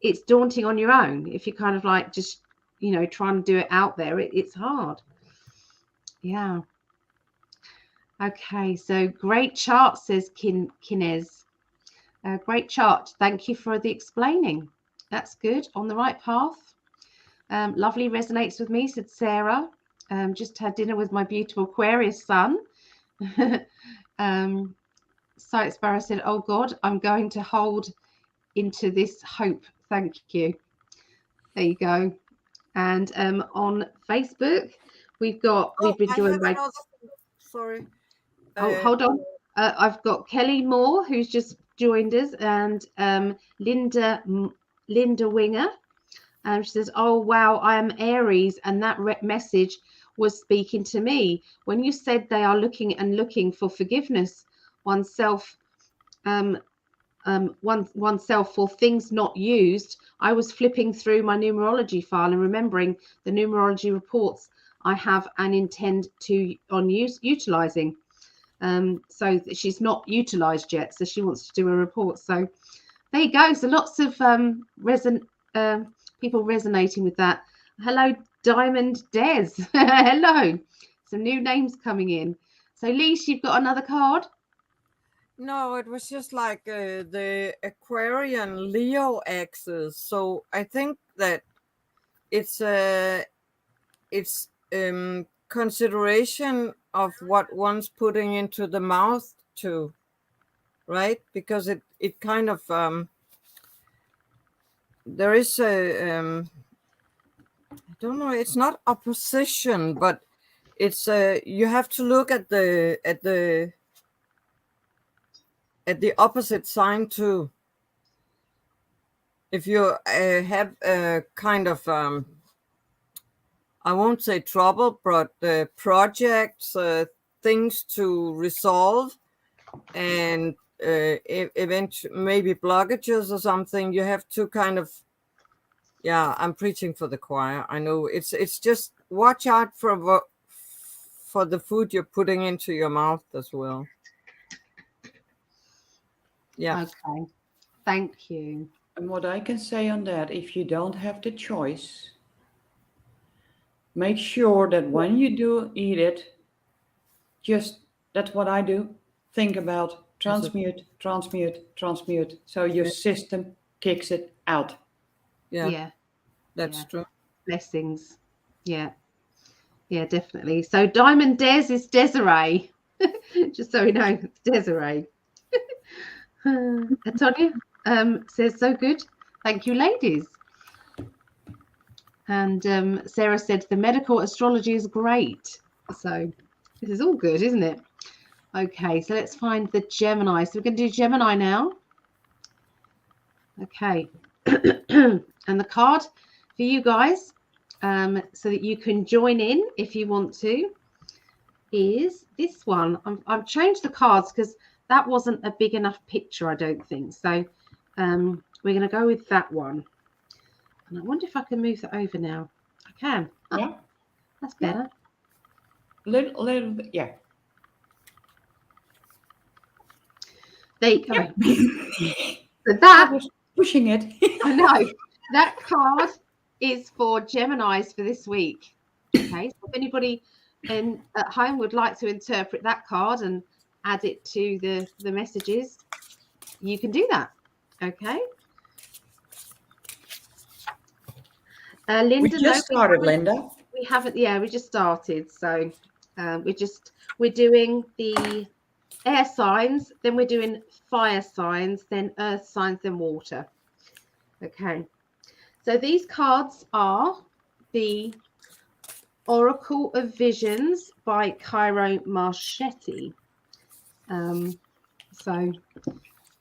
it's daunting on your own. If you kind of like just, you know, trying to do it out there, it's hard. Yeah. Okay, so great chart, says Kinez. Great chart. Thank you for the explaining. That's good. On the right path. Lovely, resonates with me, said Sarah. Just had dinner with my beautiful Aquarius son. Sight Sparrow said, oh God, I'm going to hold into this hope. Thank you. There you go. And on Facebook, we've been joined by... Sorry. Oh, hold on. I've got Kelly Moore, who's just joined us, and Linda Winger. She says, oh, wow, I am Aries, and that message was speaking to me. When you said they are looking for forgiveness oneself, oneself for things not used, I was flipping through my numerology file and remembering the numerology reports I have and intend to utilizing. So she's not utilized yet, so she wants to do a report. So there you go. So lots of people resonating with that. Hello, Diamond Des. Hello. Some new names coming in. So Lise, you've got another card? No, it was just like the Aquarian Leo axis. So I think that it's consideration of what one's putting into the mouth too, right? Because it kind of there is a I don't know, it's not opposition, but it's you have to look at the opposite sign too. If you have a kind of I won't say trouble, but projects, things to resolve, and eventually maybe blockages or something, you have to kind of, yeah, I'm preaching for the choir. I know it's just watch out for the food you're putting into your mouth as well. Yeah. Okay. Thank you. And what I can say on that, if you don't have the choice, make sure that when you do eat it, just, that's what I do. think about transmute, transmute, transmute. So your system kicks it out. Yeah, that's true. Blessings. Yeah, definitely. So Diamond Des is Desiree. Just so we know, it's Desiree. Antonia says, so good. Thank you, ladies. And Sarah said, the medical astrology is great. So this is all good, isn't it? Okay, so let's find the Gemini. So we're going to do Gemini now. Okay. And the card for you guys, so that you can join in if you want to, is this one. I've changed the cards because that wasn't a big enough picture, I don't think. So we're going to go with that one. And I wonder if I can move that over now. I can. Yeah. That's better. Little bit, yeah. There you go. Yeah. So that I was pushing it. I know. That card is for Geminis for this week. Okay. So if anybody at home would like to interpret that card and add it to the messages, you can do that. Okay. Linda, We just started, Linda. We haven't. Yeah, we just started. So we're doing the air signs, then we're doing fire signs, then earth signs, then water. Okay. So these cards are the Oracle of Visions by Cairo Marchetti. So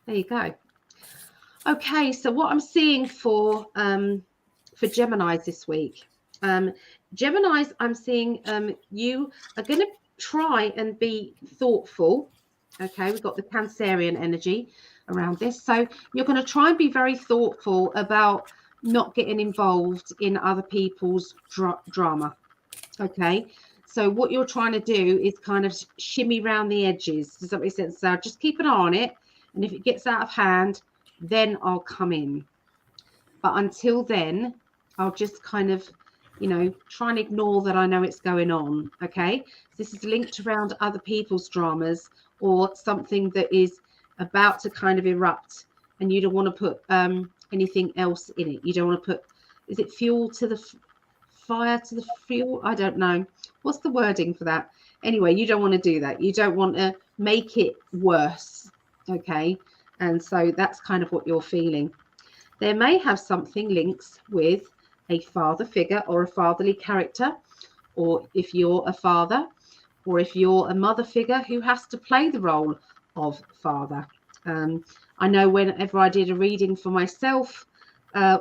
there you go. Okay, so what I'm seeing for Geminis this week. Geminis, I'm seeing you are going to try and be thoughtful. Okay, we've got the Cancerian energy around this. So you're going to try and be very thoughtful about not getting involved in other people's drama. Okay, so what you're trying to do is kind of shimmy around the edges. Does that make sense? So just keep an eye on it. And if it gets out of hand, then I'll come in. But until then, I'll just kind of, try and ignore that I know it's going on. Okay, this is linked around other people's dramas or something that is about to kind of erupt, and you don't want to put anything else in it. You don't want to put, is it fuel to the fire to the fuel? I don't know. What's the wording for that? Anyway, you don't want to do that. You don't want to make it worse. Okay, and so that's kind of what you're feeling. There may have something links with a father figure or a fatherly character, or if you're a father, or if you're a mother figure who has to play the role of father. I know whenever I did a reading for myself,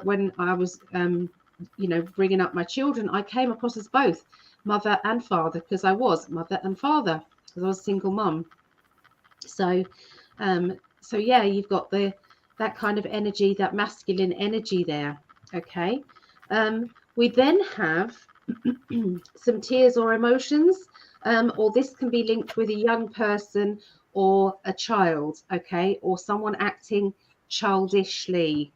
when I was, bringing up my children, I came across as both mother and father, because I was mother and father, because I was a single mum. So yeah, you've got that kind of energy, that masculine energy there. Okay. We then have some tears or emotions, or this can be linked with a young person or a child, okay, or someone acting childishly.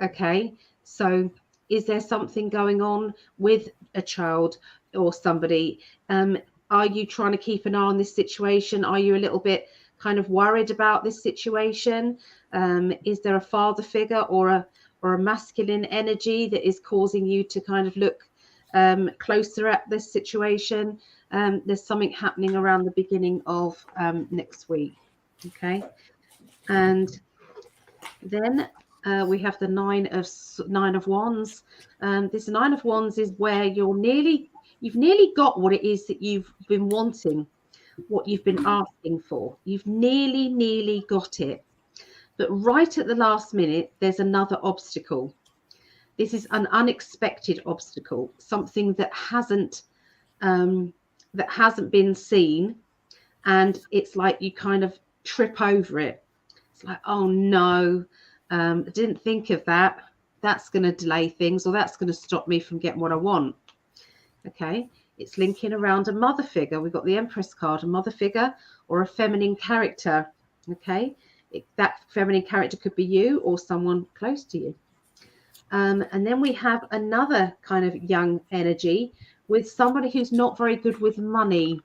Okay, so is there something going on with a child or somebody? Are you trying to keep an eye on this situation? Are you a little bit kind of worried about this situation? Is there a father figure or a masculine energy that is causing you to kind of look closer at this situation? There's something happening around the beginning of next week. Okay, and then we have the Nine of Wands. This Nine of Wands is where you've nearly got what it is that you've been wanting, what you've been asking for. You've nearly got it. But right at the last minute, there's another obstacle. This is an unexpected obstacle, something that hasn't been seen, and it's like you kind of trip over it. It's like, oh no, I didn't think of that. That's going to delay things, or that's going to stop me from getting what I want. Okay, it's linking around a mother figure. We've got the Empress card, a mother figure or a feminine character. Okay, that feminine character could be you or someone close to you. And then we have another kind of young energy with somebody who's not very good with money.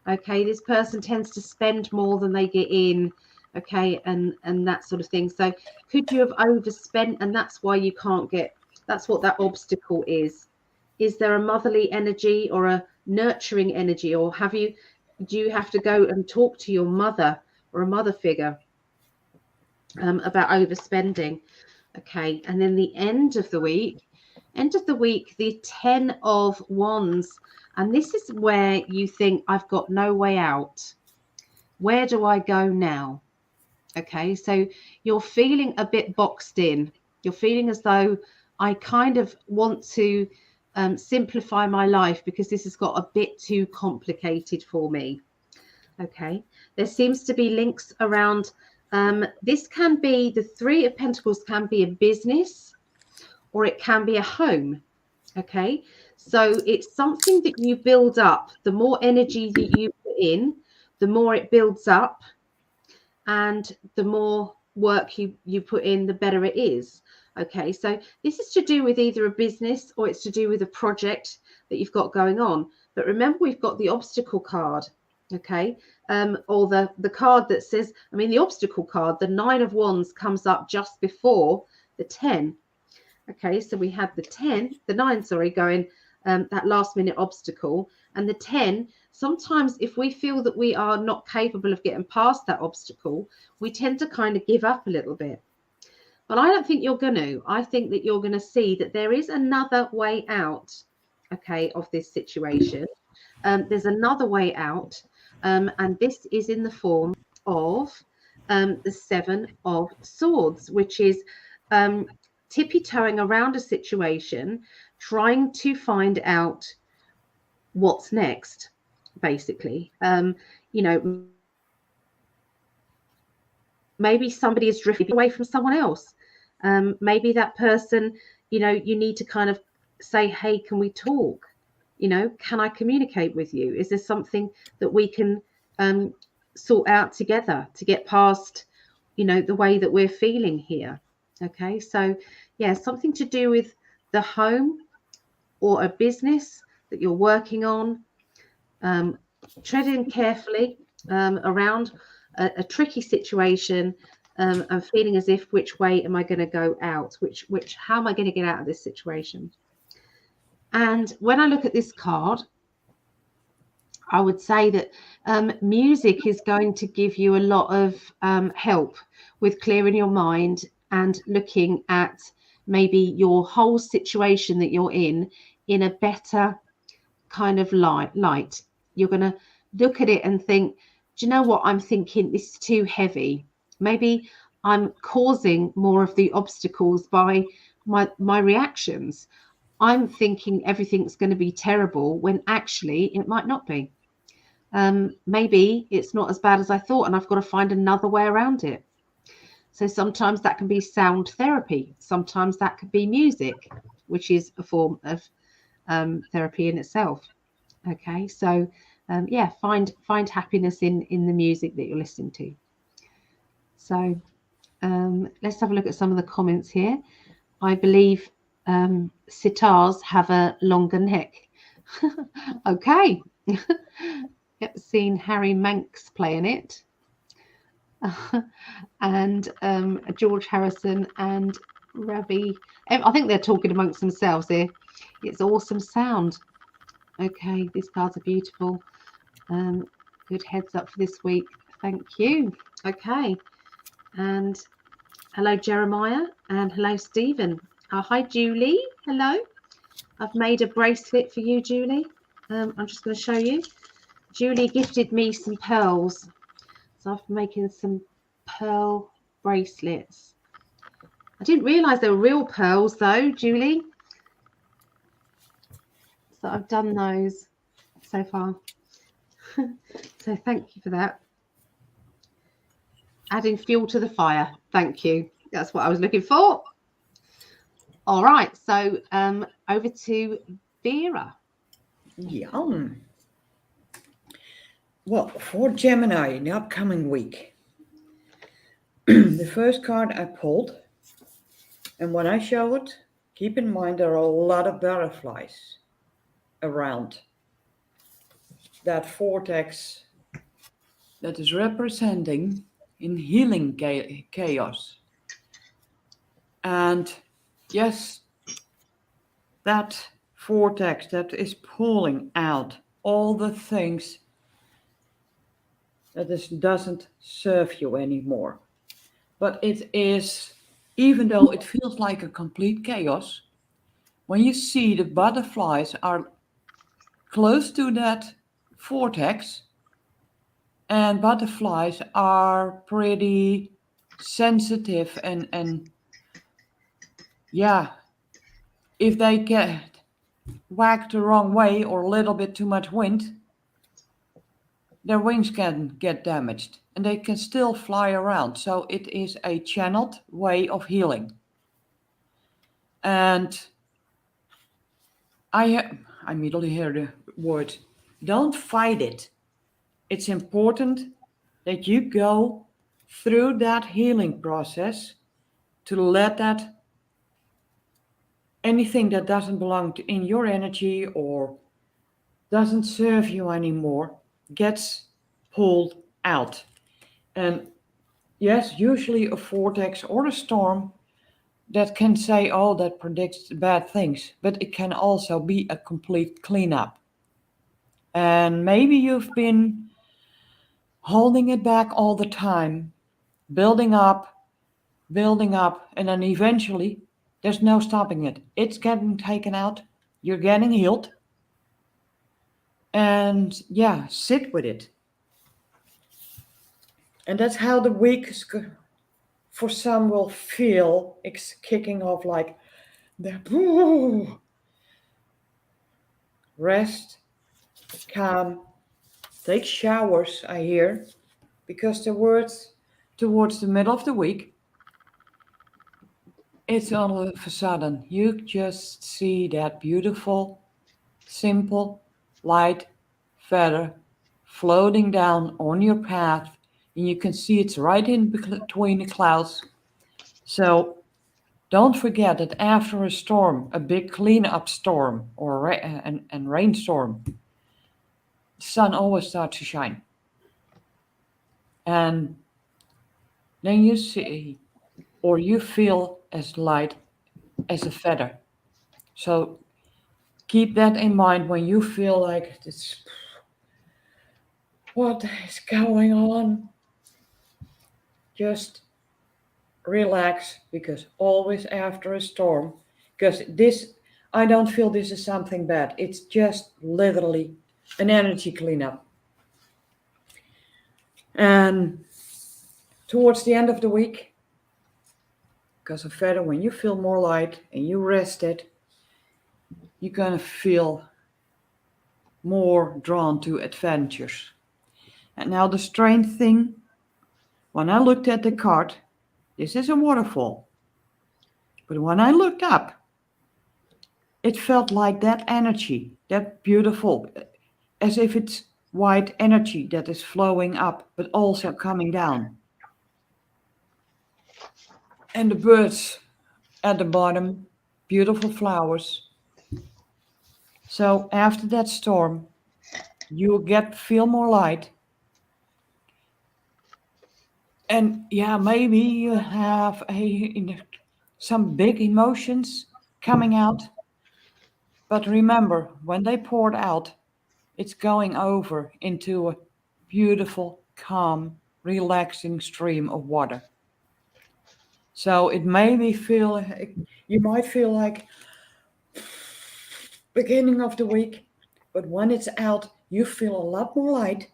Okay, this person tends to spend more than they get in. Okay, and that sort of thing. So could you have overspent, and that's why you can't get, that's what that obstacle is. Is there a motherly energy or a nurturing energy, or do you have to go and talk to your mother or a mother figure about overspending? Okay, and then the end of the week, the 10 of Wands. And this is where you think, I've got no way out. Where do I go now? Okay, so you're feeling a bit boxed in. You're feeling as though I kind of want to simplify my life because this has got a bit too complicated for me. Okay, there seems to be links around. This can be, the Three of Pentacles can be a business or it can be a home. Okay, so it's something that you build up. The more energy that you put in, the more it builds up, and the more work you put in, the better it is. Okay, so this is to do with either a business or it's to do with a project that you've got going on. But remember, we've got the obstacle card. Okay, or the card that says, I mean, the obstacle card, the 9 of Wands comes up just before the 10. Okay, so we have the 9, sorry, going that last minute obstacle, and the 10. Sometimes if we feel that we are not capable of getting past that obstacle, we tend to kind of give up a little bit. But I don't think you're going to. I think that you're going to see that there is another way out, okay, of this situation. There's another way out, and this is in the form of the 7 of Swords, which is tippy-toeing around a situation, trying to find out what's next, basically. You know, maybe somebody is drifting away from someone else. Maybe that person, you know, you need to kind of say, hey, can we talk? You know, can I communicate with you? Is there something that we can sort out together to get past, you know, the way that we're feeling here? Okay, so yeah, something to do with the home or a business that you're working on, treading carefully around a tricky situation, and feeling as if, which way am I going to go out? How am I going to get out of this situation? And when I look at this card, I would say that music is going to give you a lot of help with clearing your mind and looking at maybe your whole situation that you're in a better kind of light. You're going to look at it and think, do you know what? I'm thinking this is too heavy. Maybe I'm causing more of the obstacles by my reactions. I'm thinking everything's going to be terrible when actually it might not be. Maybe it's not as bad as I thought, and I've got to find another way around it. So sometimes that can be sound therapy. Sometimes that could be music, which is a form of therapy in itself. Okay, so yeah, find happiness in the music that you're listening to. So let's have a look at some of the comments here. I believe sitars have a longer neck. Okay. Yep, seen Harry Manx playing it. And George Harrison and Ravi. I think they're talking amongst themselves here. It's awesome sound. Okay, these cards are beautiful. Good heads up for this week. Thank you. Okay. And hello, Jeremiah. And hello, Stephen. Hi, Julie. Hello. I've made a bracelet for you, Julie. I'm just going to show you. Julie gifted me some pearls. So I'm making some pearl bracelets. I didn't realise they were real pearls though, Julie. So I've done those so far. So thank you for that. Adding fuel to the fire. Thank you. That's what I was looking for. All right. So over to Vera. Yeah. Well, for Gemini in the upcoming week, the first card I pulled, and when I show it, keep in mind there are a lot of butterflies around. that vortex that is representing in healing chaos. And yes, that vortex that is pulling out all the things that doesn't serve you anymore. But it is, even though it feels like a complete chaos, when you see the butterflies are close to that vortex, and butterflies are pretty sensitive and yeah, if they get whacked the wrong way or a little bit too much wind, their wings can get damaged and they can still fly around. So it is a channeled way of healing. And I immediately hear the word, don't fight it. It's important that you go through that healing process to let that anything that doesn't belong in your energy or doesn't serve you anymore gets pulled out. And yes, usually a vortex or a storm that can say, oh, that predicts bad things, but it can also be a complete cleanup. And maybe you've been holding it back all the time, building up, and then eventually there's no stopping it. It's getting taken out, you're getting healed. And yeah, sit with it. And that's how the week for some will feel. It's kicking off like the rest, calm, take showers, I hear, because towards the middle of the week, it's all of a sudden, you just see that beautiful, simple, light feather floating down on your path, and you can see it's right in between the clouds. So don't forget that after a storm, a big cleanup storm or and rainstorm, the sun always starts to shine. And then you see or you feel as light as a feather. So keep that in mind when you feel like this, what is going on? Just relax, because always after a storm, because this, I don't feel this is something bad. It's just literally an energy cleanup. And towards the end of the week, because of feather, when you feel more light and you rested, you're gonna feel more drawn to adventures. And now the strange thing, when I looked at the card, this is a waterfall. But when I looked up, it felt like that energy, that beautiful, as if it's white energy that is flowing up, but also coming down. And the birds at the bottom, beautiful flowers. So after that storm, you feel more light. And yeah, maybe you have some big emotions coming out. But remember, when they poured out, it's going over into a beautiful, calm, relaxing stream of water. So it maybe you might feel like beginning of the week, but when it's out, you feel a lot more light.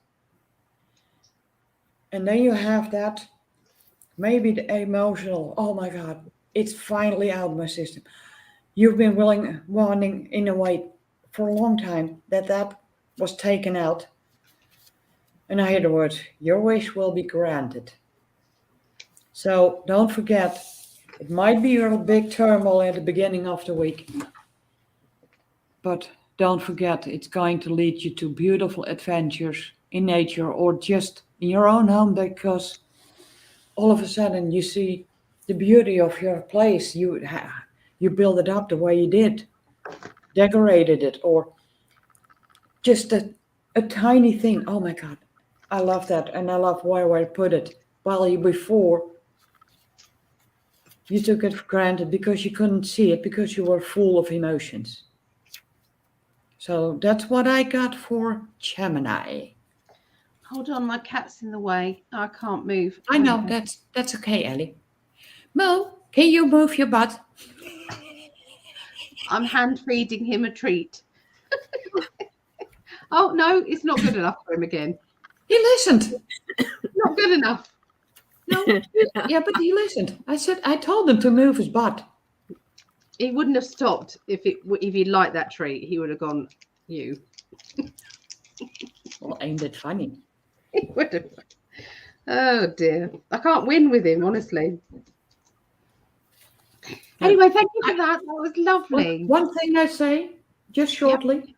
And then you have that, maybe the emotional, oh my God, it's finally out of my system. You've been wanting in a way for a long time that was taken out. And I hear the words, your wish will be granted. So don't forget, it might be a big turmoil at the beginning of the week, but don't forget, it's going to lead you to beautiful adventures in nature or just in your own home, because all of a sudden you see the beauty of your place. You build it up the way you did, decorated it, or just a a tiny thing. Oh my God, I love that. And I love where I put it. While before, you took it for granted because you couldn't see it because you were full of emotions. So that's what I got for Gemini. Hold on, my cat's in the way. I can't move. I know, that's okay, Ellie. Mo, can you move your butt? I'm hand feeding him a treat. Oh, no, it's not good enough for him again. He listened. Not good enough. No, yeah, but he listened. I told him to move his butt. He wouldn't have stopped if he liked that treat. He would have gone, you. Well, ain't it funny? He would have. Oh, dear. I can't win with him, honestly. Anyway, thank you for that. That was lovely. One thing I say, just shortly,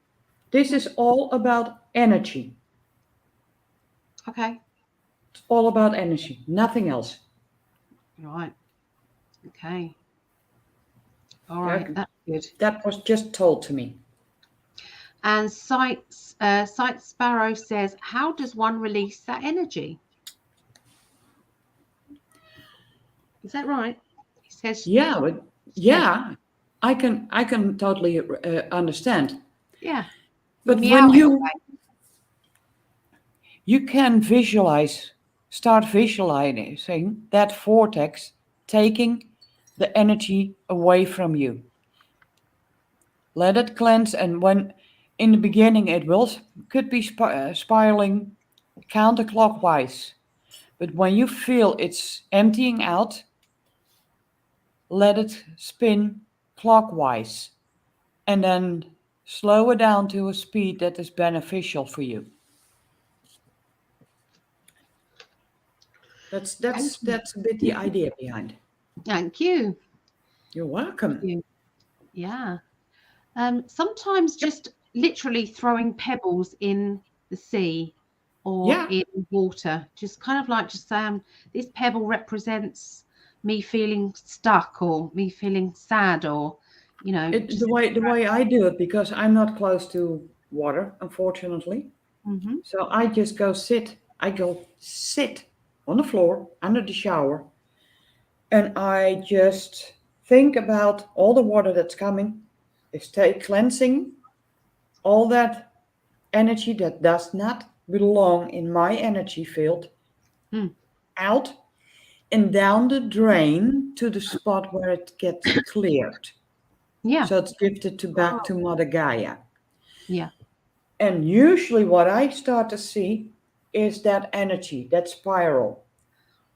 this is all about energy. Okay. It's all about energy, nothing else. Right. Okay. All right. That's good. That was just told to me. And Sight Sparrow says, how does one release that energy? Is that right? He says, Yeah, but yeah, I can totally understand. yeah. But Meow when anyway. you can start visualizing that vortex taking the energy away from you. Let it cleanse, and when in the beginning it could be spiraling counterclockwise, but when you feel it's emptying out, let it spin clockwise, and then slow it down to a speed that is beneficial for you. That's a bit the idea behind. Thank you. You're welcome. Thank you. Yeah. Sometimes just literally throwing pebbles in the sea or in water, just kind of like just saying, this pebble represents me feeling stuck or me feeling sad, or The way I do it, because I'm not close to water, unfortunately. Mm-hmm. So I just go sit. I go sit on the floor under the shower, and I just think about all the water that's coming. Stay cleansing all that energy that does not belong in my energy field out and down the drain to the spot where it gets cleared. Yeah. So it's gifted back to Mother Gaia. Yeah. And usually what I start to see is that energy, that spiral.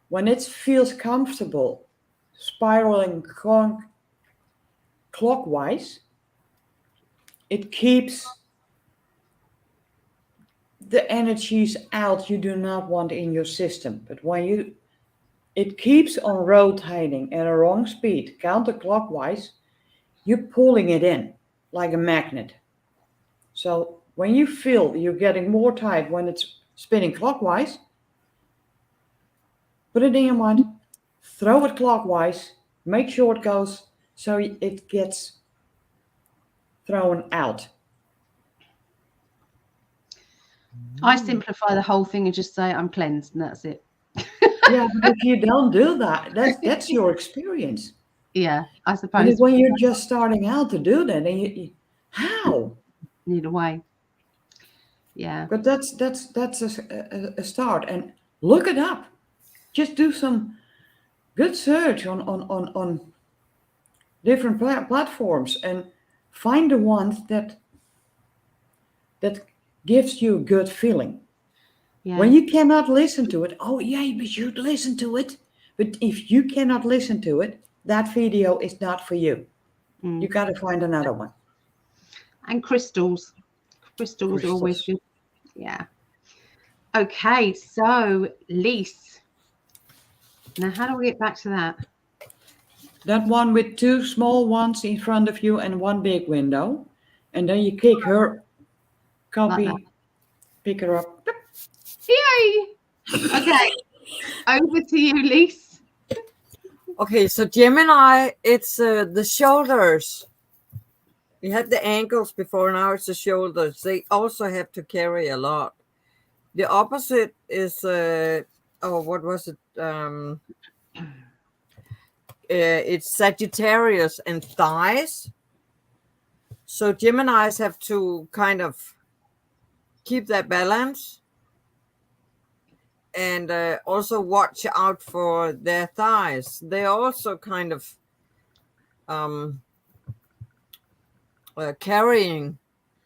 When it feels comfortable spiraling clockwise, it keeps the energies out you do not want in your system. But when it keeps on rotating at a wrong speed, counterclockwise, you're pulling it in like a magnet. So when you feel you're getting more tired when it's spinning clockwise, put it in your mind, throw it clockwise, make sure it goes so it gets thrown out. I simplify the whole thing and just say I'm cleansed, and that's it. Yeah, but if you don't do that, that's your experience. Yeah, I suppose. And when you're just starting out to do that, and how? Need a way. Yeah. But that's a start, and look it up. Just do some good search on different platforms and find the ones that gives you a good feeling. Yeah. When you cannot listen to it, oh yeah, you should listen to it. But if you cannot listen to it, that video is not for you. You got to find another one. And crystals. Crystals are always good. Yeah. Okay, so Lise. Now, how do we get back to that? That one with two small ones in front of you and one big window. And then you kick her copy, Like pick her up. Yay! Okay, over to you, Lise. Okay, so Gemini, it's the shoulders. We had the ankles before, now it's the shoulders. They also have to carry a lot. The opposite is, what was it? It's Sagittarius and thighs. So Geminis have to kind of keep that balance and also watch out for their thighs. They also kind of carrying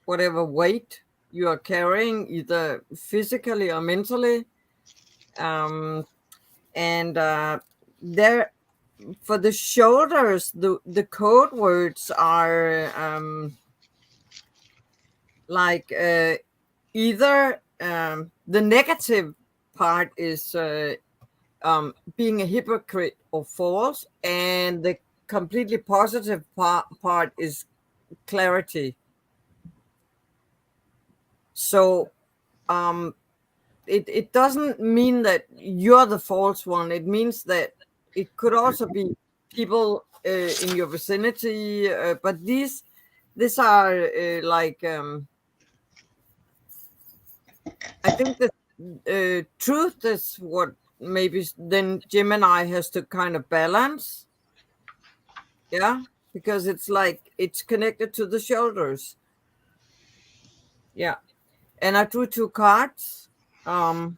whatever weight you are carrying, either physically or mentally. There, for the shoulders, the code words are like either the negative part is being a hypocrite or false, and the completely positive part is clarity. So it doesn't mean that you're the false one. It means that it could also be people in your vicinity, but these are like I think the truth is what maybe then Gemini has to kind of balance. Yeah, because it's like it's connected to the shoulders. Yeah, and I drew 2 cards. One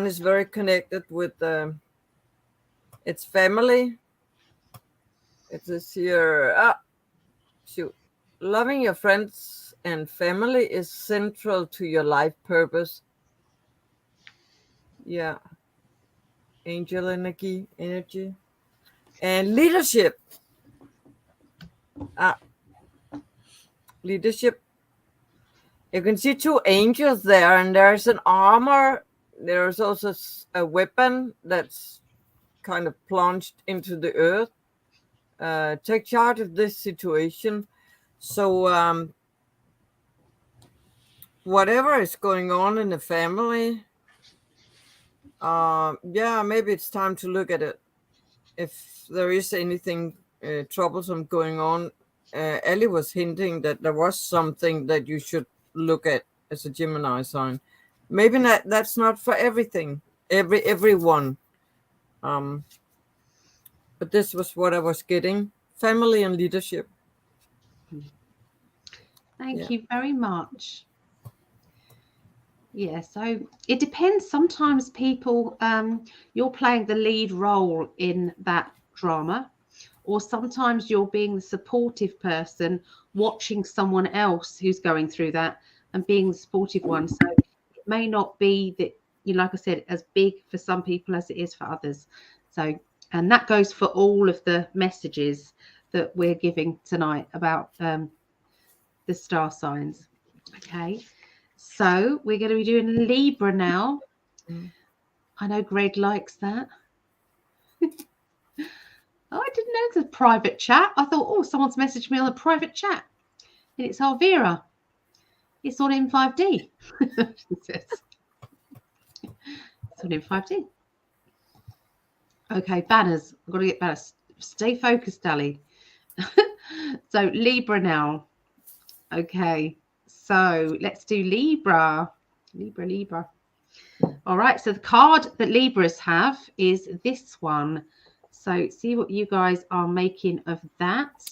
is very connected with its family. It is here. Shoot. Loving your friends and family is central to your life purpose. Yeah. Angel energy. And leadership. Leadership. You can see 2 angels there, and there's an armor. There's also a weapon that's kind of plunged into the earth. Take charge of this situation. So whatever is going on in the family, maybe it's time to look at it. If there is anything troublesome going on, Ellie was hinting that there was something that you should look at as a Gemini sign. Maybe that's not for everything, everyone. But this was what I was getting: family and leadership. Thank you very much. Yeah, so it depends. Sometimes people, you're playing the lead role in that drama, or sometimes you're being the supportive person watching someone else who's going through that and being the supportive one. So it may not be that, like I said, as big for some people as it is for others. So, and that goes for all of the messages that we're giving tonight about the star signs. Okay, so we're going to be doing Libra now. I know Greg likes that. Oh, I didn't know it's a private chat. I thought, oh, someone's messaged me on a private chat. And it's Alvira. It's on M5D. It's on M5D. Okay, banners. I've got to get banners. Stay focused, Dally. So Libra now. Okay, so let's do Libra. Libra. All right, so the card that Libras have is this one. So see what you guys are making of that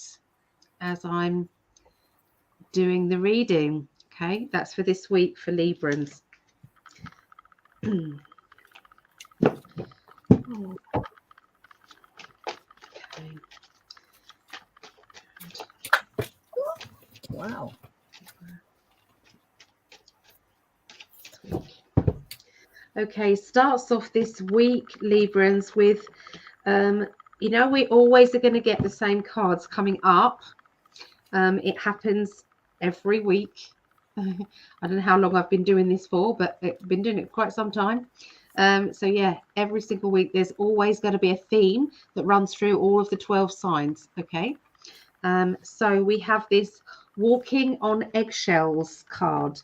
as I'm doing the reading. Okay, that's for this week for Librans. Okay. Wow. Okay, starts off this week, Librans, with we always are going to get the same cards coming up. It happens every week. I don't know how long I've been doing this for, but I've been doing it quite some time. So yeah, every single week there's always going to be a theme that runs through all of the 12 signs. Okay, so we have this walking on eggshells card,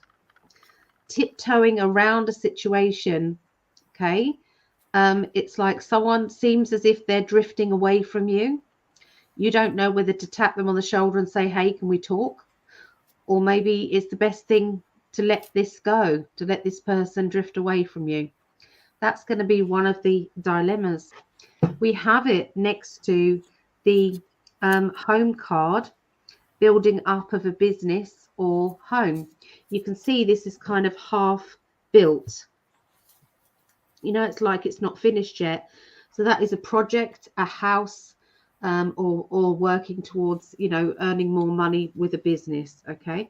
tiptoeing around a situation. Okay, it's like someone seems as if they're drifting away from you. You don't know whether to tap them on the shoulder and say, hey, can we talk? Or maybe it's the best thing to let this go, to let this person drift away from you. That's going to be one of the dilemmas. We have it next to the home card, building up of a business or home. You can see this is kind of half built. You know, it's like it's not finished yet. So that is a project, a house, or working towards, you know, earning more money with a business. Okay.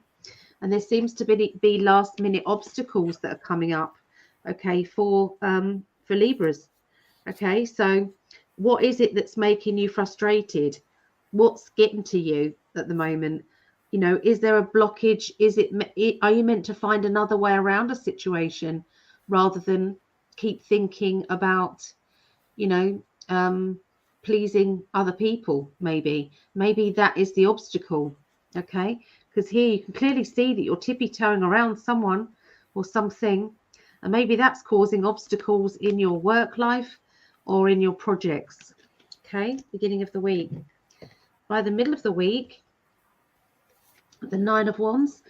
And there seems to be last minute obstacles that are coming up. Okay. For Libras. Okay. So what is it that's making you frustrated? What's getting to you at the moment? You know, is there a blockage? Are you meant to find another way around a situation rather than keep thinking about, you know, pleasing other people? Maybe that is the obstacle. Okay, because here you can clearly see that you're tippy-toeing around someone or something, and maybe that's causing obstacles in your work life or in your projects. Okay, beginning of the week. By the middle of the week, the 9 of Wands,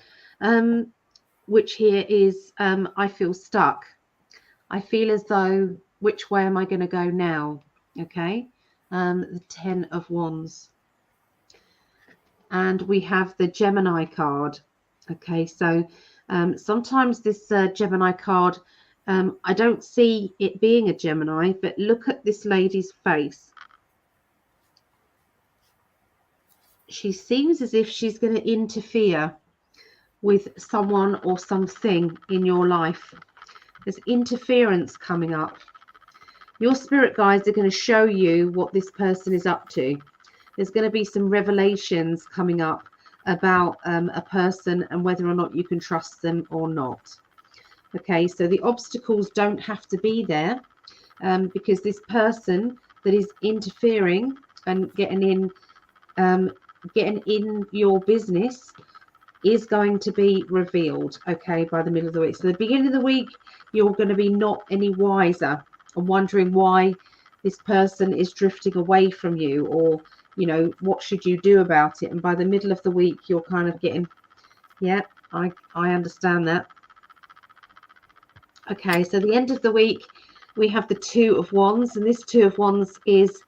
which here is, I feel stuck. I feel as though, which way am I going to go now? Okay, the 10 of Wands. And we have the Gemini card. Okay, so sometimes this Gemini card, I don't see it being a Gemini, but look at this lady's face. She seems as if she's going to interfere with someone or something in your life. There's interference coming up. Your spirit guides are going to show you what this person is up to. There's going to be some revelations coming up about a person and whether or not you can trust them or not. Okay, so the obstacles don't have to be there, because this person that is interfering and getting in your business is going to be revealed, okay, by the middle of the week. So the beginning of the week, you're going to be not any wiser and wondering why this person is drifting away from you, or, you know, what should you do about it? And by the middle of the week, you're kind of getting, yeah, I understand that. Okay, so the end of the week, we have the 2 of Wands, and this 2 of Wands is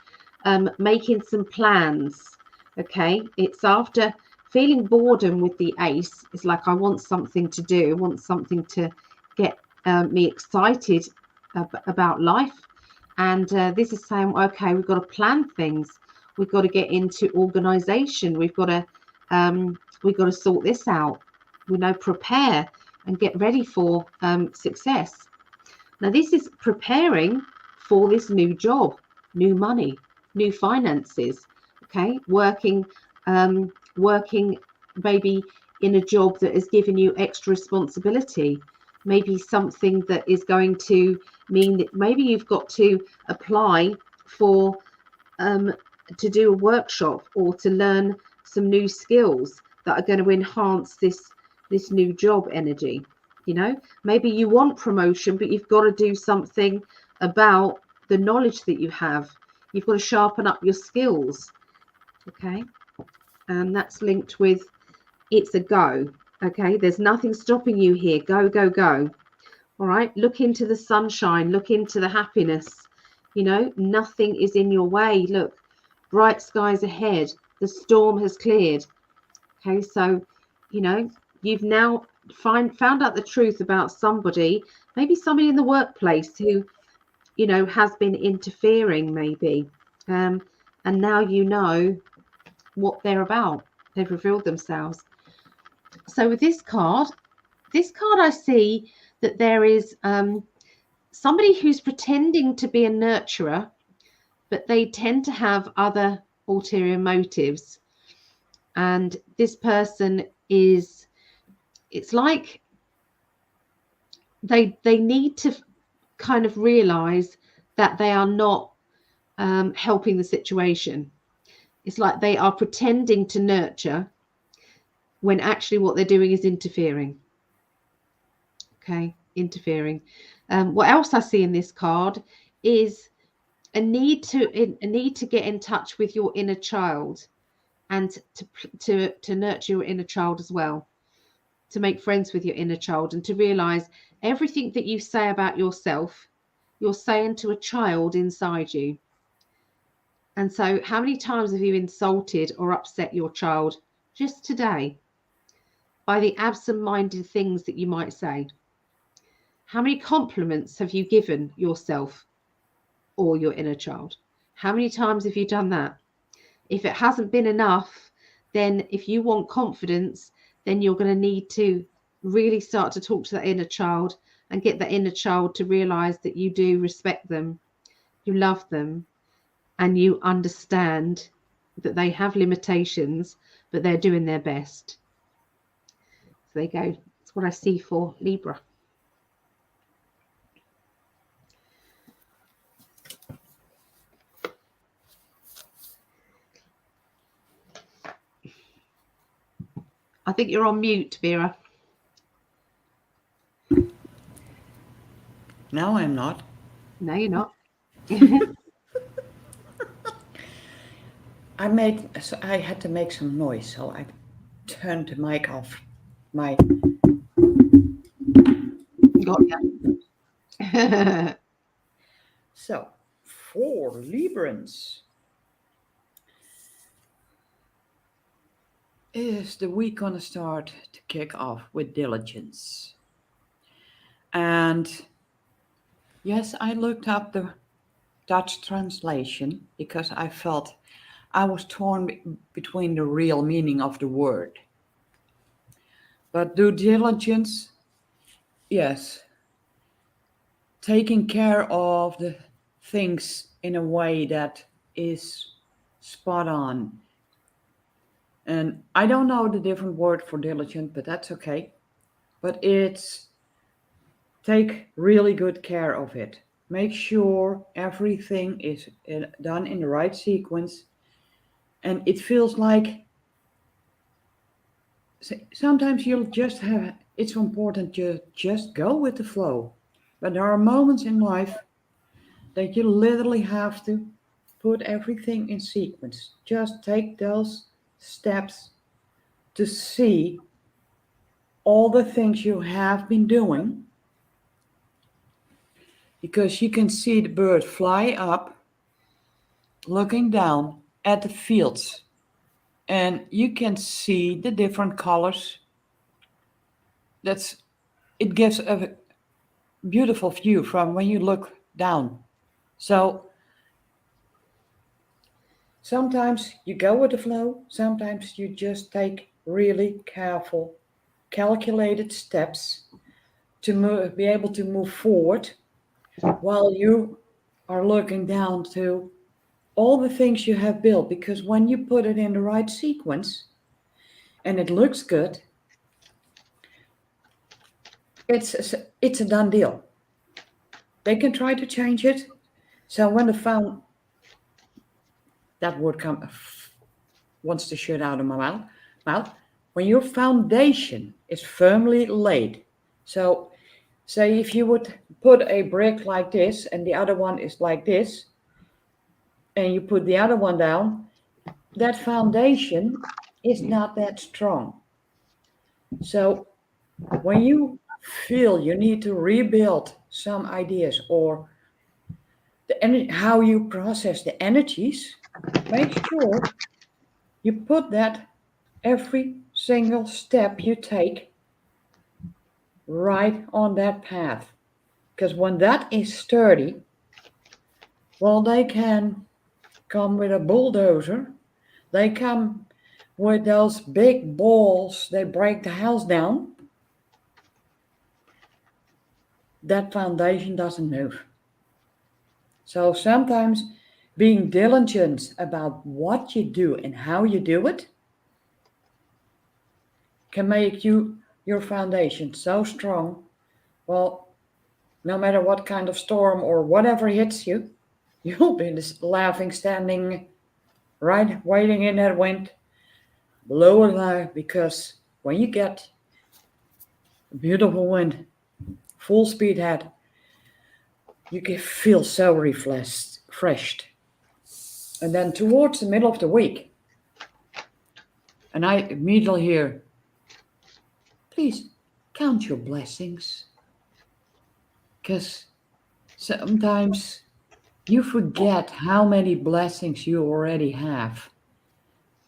making some plans. Okay, it's after feeling boredom with the Ace. It's like, I want something to do, I want something to get me excited about life. And this is saying, okay, we've got to plan things. We've got to get into organization. We've got to sort this out. We know, prepare and get ready for success. Now, this is preparing for this new job, new money, new finances. Okay, working maybe in a job that is giving you extra responsibility. Maybe something that is going to mean that maybe you've got to apply for to do a workshop or to learn some new skills that are going to enhance this new job energy. You know, maybe you want promotion, but you've got to do something about the knowledge that you have. You've got to sharpen up your skills. Okay, and that's linked with, it's a go. Okay, there's nothing stopping you here. Go, go, go. All right, look into the sunshine, look into the happiness. You know, nothing is in your way. Look, bright skies ahead. The storm has cleared. Okay, so, you know, you've now found out the truth about somebody, maybe somebody in the workplace who, you know, has been interfering maybe. And now you know what they're about. They've revealed themselves. So with this card I see that there is somebody who's pretending to be a nurturer, but they tend to have other ulterior motives. And this person is, it's like they need to kind of realize that they are not helping the situation. It's like they are pretending to nurture when actually what they're doing is interfering. Okay, interfering. What else I see in this card is a need to get in touch with your inner child, and to nurture your inner child as well, to make friends with your inner child, and to realize everything that you say about yourself, you're saying to a child inside you. And so how many times have you insulted or upset your child just today by the absent-minded things that you might say? How many compliments have you given yourself or your inner child? How many times have you done that? If it hasn't been enough, then if you want confidence, then you're going to need to really start to talk to that inner child and get that inner child to realize that you do respect them, you love them, and you understand that they have limitations, but they're doing their best. So there you go. That's what I see for Libra. I think you're on mute, Vera. No, I'm not. No, you're not. I had to make some noise, so I turned the mic off. Got ya. So, for Librans, is the week gonna start to kick off with diligence? And yes, I looked up the Dutch translation because I felt I was torn between the real meaning of the word. But due diligence, yes, taking care of the things in a way that is spot on. And I don't know the different word for diligent, but that's okay. But it's take really good care of it. Make sure everything is done in the right sequence. And it feels like sometimes you'll just have, it's important to just go with the flow. But there are moments in life that you literally have to put everything in sequence. Just take those steps to see all the things you have been doing, because you can see the bird fly up, looking down at the fields, and you can see the different colors. It gives a beautiful view from when you look down. So sometimes you go with the flow, sometimes you just take really careful, calculated steps to be able to move forward while you are looking down to all the things you have built. Because when you put it in the right sequence and it looks good, it's a done deal. They can try to change it. So when that word wants to shoot out of my mouth. When your foundation is firmly laid, so say if you would put a brick like this and the other one is like this, and you put the other one down, that foundation is not that strong. So when you feel you need to rebuild some ideas or how you process the energies, make sure you put that every single step you take right on that path. Because when that is sturdy, well, they can come with a bulldozer. They come with those big balls. They break the house down. That foundation doesn't move. So sometimes being diligent about what you do and how you do it can make your foundation so strong. Well, no matter what kind of storm or whatever hits you, you'll be laughing, standing right, waiting in that wind, blow it out, because when you get a beautiful wind, full speed ahead, you can feel so refreshed, refreshed. And then towards the middle of the week, and I immediately hear, please count your blessings. Because sometimes you forget how many blessings you already have.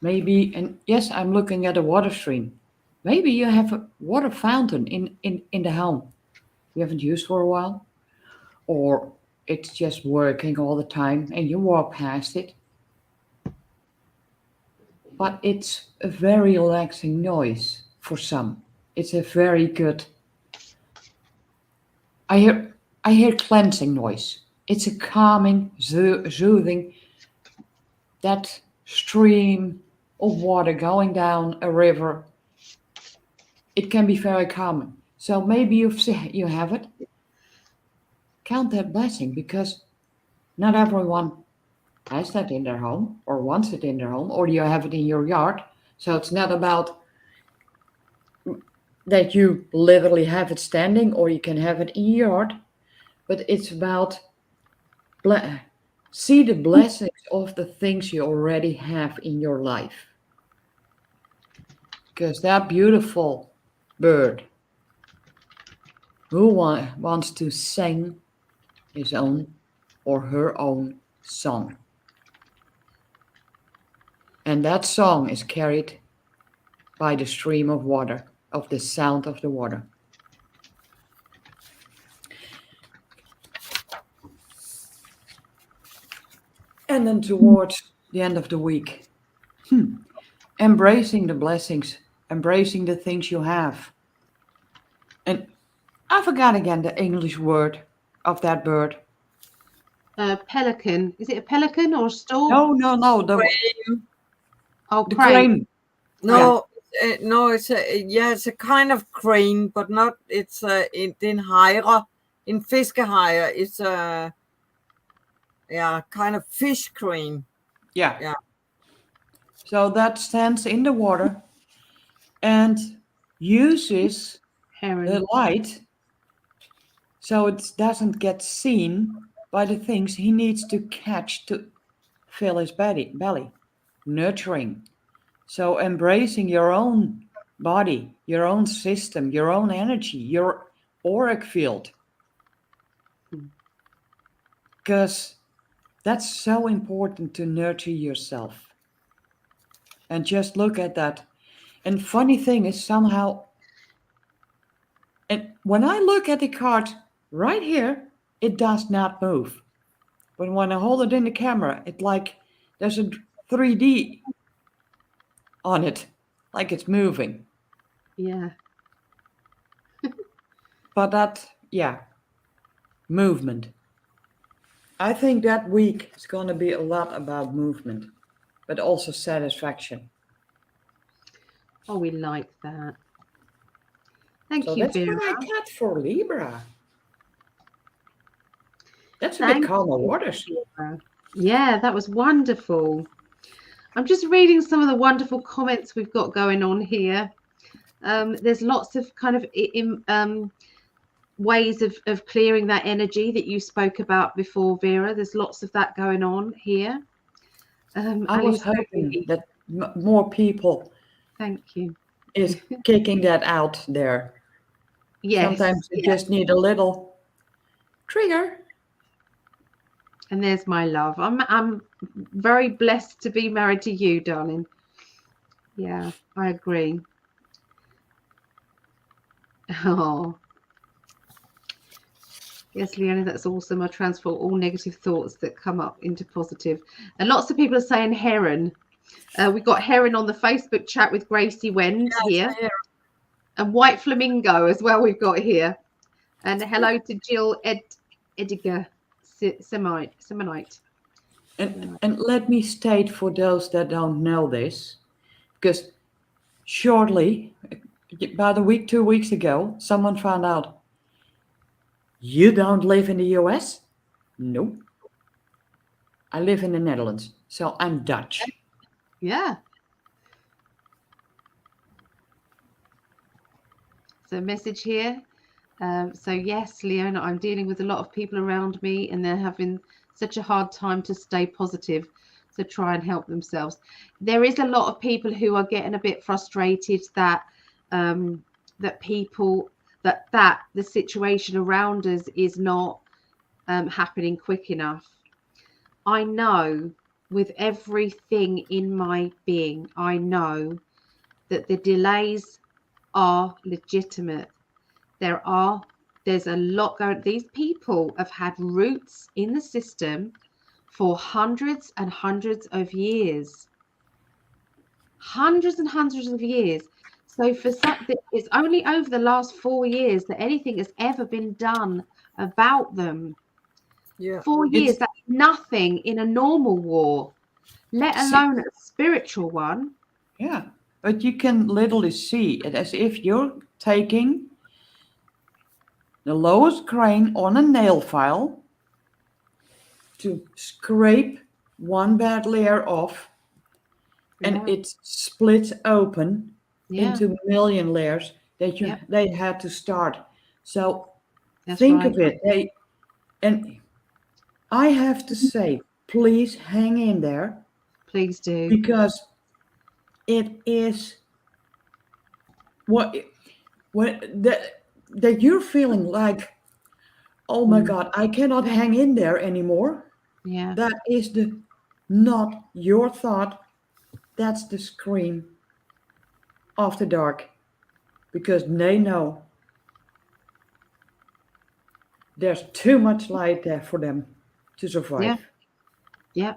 Maybe, and yes, I'm looking at a water stream. Maybe you have a water fountain in the home you haven't used for a while, or it's just working all the time and you walk past it. But it's a very relaxing noise for some. It's a very good. I hear cleansing noise. It's a calming, soothing. That stream of water going down a river. It can be very calming. So maybe you have it. Count that blessing, because not everyone has that in their home or wants it in their home, or you have it in your yard. So it's not about that you literally have it standing or you can have it in your yard, but it's about see the blessings of the things you already have in your life. Because that beautiful bird who wants to sing his own or her own song. And that song is carried by the stream of water, of the sound of the water. And then towards the end of the week, embracing the blessings, embracing the things you have. And I forgot again the English word of that bird. Pelican. Is it a pelican or a stork? No. The crane. No, no, it's a kind of crane, but not. It's in hejre, in fiskehejre. It's a kind of fish crane. Yeah. So that stands in the water and uses the light so it doesn't get seen by the things he needs to catch to fill his belly. Nurturing. So embracing your own body, your own system, your own energy, your auric field. Because that's so important to nurture yourself. And just look at that. And funny thing is somehow, and when I look at the card right here, it does not move. But when I hold it in the camera, it's like there's a 3D on it, like it's moving. Yeah. But that, movement. I think that week is going to be a lot about movement, but also satisfaction. Oh, we like that. Thank So you, that's Vera. what I got for Libra. That's a bit calmer waters. Yeah, that was wonderful. I'm just reading some of the wonderful comments we've got going on here. There's lots of kind of ways of clearing that energy that you spoke about before, Vera. There's lots of that going on here. I was hoping that more people thank you is kicking that out there. Yes. Sometimes you just need a little trigger. And there's my love. I'm very blessed to be married to you, darling. Yeah, I agree. Oh. Yes, Leonie, that's awesome. I transfer all negative thoughts that come up into positive. And lots of people are saying heron. We've got heron on the Facebook chat with Gracie Wend here. And white flamingo as well we've got here. And hello to Jill Ediger Semonite. And let me state for those that don't know this, because shortly, about a week, 2 weeks ago, someone found out, you don't live in the US? Nope. I live in the Netherlands, so I'm Dutch. Yeah. So message here. So yes, Leona, I'm dealing with a lot of people around me, and they're having such a hard time to stay positive, to try and help themselves. There is a lot of people who are getting a bit frustrated that that the situation around us is not happening quick enough. I know with everything in my being, I know that the delays are legitimate. There's a lot going. These people have had roots in the system for hundreds and hundreds of years. Hundreds and hundreds of years. So for something, it's only over the last 4 years that anything has ever been done about them. Yeah. 4 years, that's nothing in a normal war, let alone a spiritual one. Yeah, but you can literally see it as if you're taking the lowest grain on a nail file to scrape one bad layer off, and Yeah. it splits open Yeah, into a million layers that Yep. they had to start. So that's think right. of it. And I have to say, please hang in there, Please do. because it is what that you're feeling like, oh my God, I cannot hang in there anymore. Yeah. That is not your thought. That's the scream of the dark, because they know there's too much light there for them to survive. Yeah. Yeah.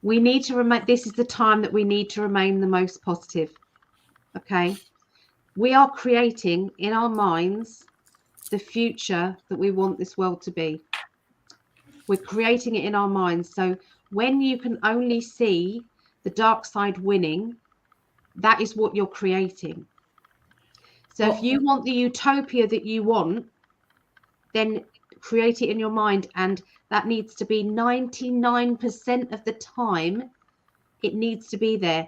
We need to remain, this is the time that we need to remain the most positive. Okay. We are creating in our minds the future that we want this world to be. We're creating it in our minds. So when you can only see the dark side winning, that is what you're creating. So if you want the utopia that you want, then create it in your mind, and that needs to be 99% of the time. It needs to be there.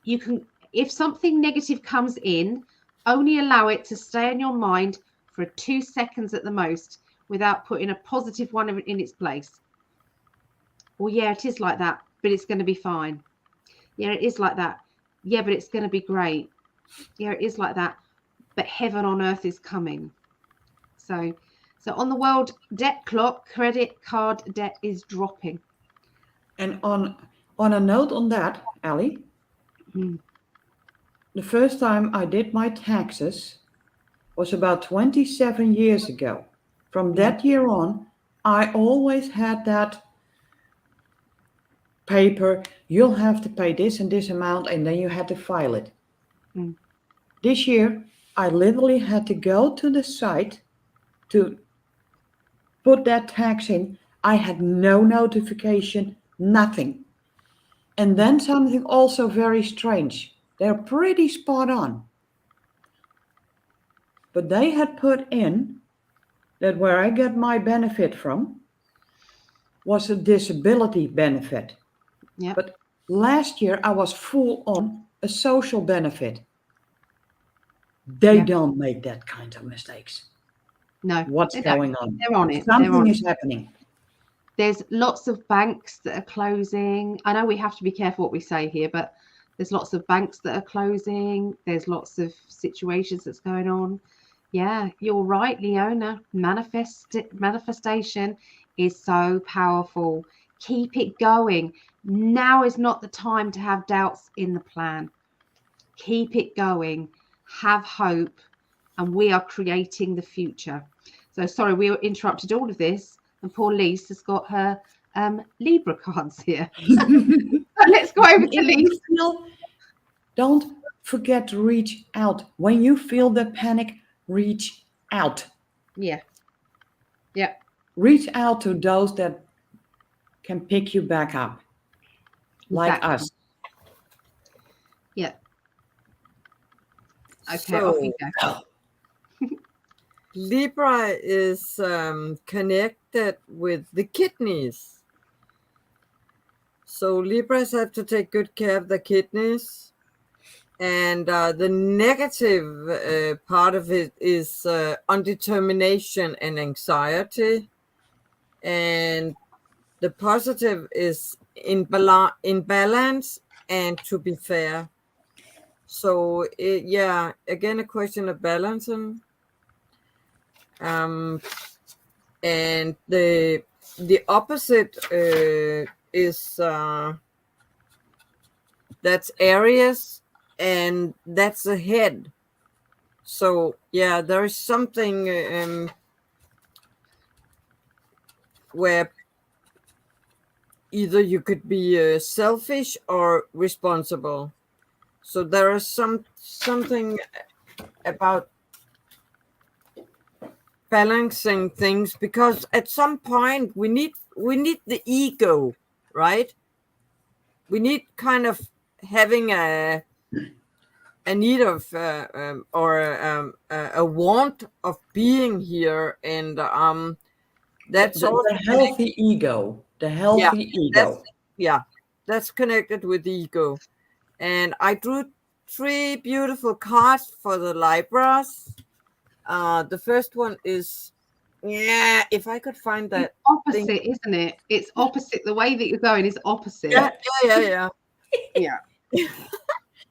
You can, if something negative comes in, only allow it to stay in your mind for 2 seconds at the most, without putting a positive one in its place. Well, yeah, it is like that, but it's going to be fine. Yeah, it is like that. Yeah, but it's going to be great. Yeah, it is like that, but heaven on earth is coming. So on the world debt clock, credit card debt is dropping. And on a note on that, Ali, the first time I did my taxes was about 27 years ago. From that year on, I always had that paper, you'll have to pay this and this amount, and then you had to file it. This year, I literally had to go to the site to put that tax in. I had no notification, nothing. And then something also very strange. They're pretty spot on. But they had put in that where I get my benefit from was a disability benefit. Yep. But last year I was full on a social benefit. They don't make that kind of mistakes. No. What's going on? They're on it. Something is happening. There's lots of banks that are closing. I know we have to be careful what we say here, but there's lots of banks that are closing. There's lots of situations that's going on. Yeah, you're right, Leona. Manifestation is so powerful. Keep it going. Now is not the time to have doubts in the plan. Keep it going. Have hope. And we are creating the future. So sorry, we interrupted all of this. And poor Lise has got her Libra cards here. Let's go over to Lise. Don't forget to reach out. When you feel the panic, reach out. Yeah. Yeah. Reach out to those that can pick you back up. Like us. Yeah. Okay, So, off you go. Libra is connected with the kidneys. So Libras have to take good care of the kidneys. And the negative part of it is undetermination and anxiety. And the positive is in balance and to be fair. So yeah, again, a question of balancing. And the opposite is that's Aries, and that's the head. So yeah, there is something where either you could be selfish or responsible. So there is something about balancing things, because at some point we need the ego, right? We need kind of having a need of a want of being here, and that's also The healthy ego. The healthy ego. That's connected with the ego. And I drew 3 beautiful cards for the LIBRAs. The first one is, if I could find that. It's opposite, isn't it? It's opposite. The way that you're going is opposite. Yeah. Yeah. I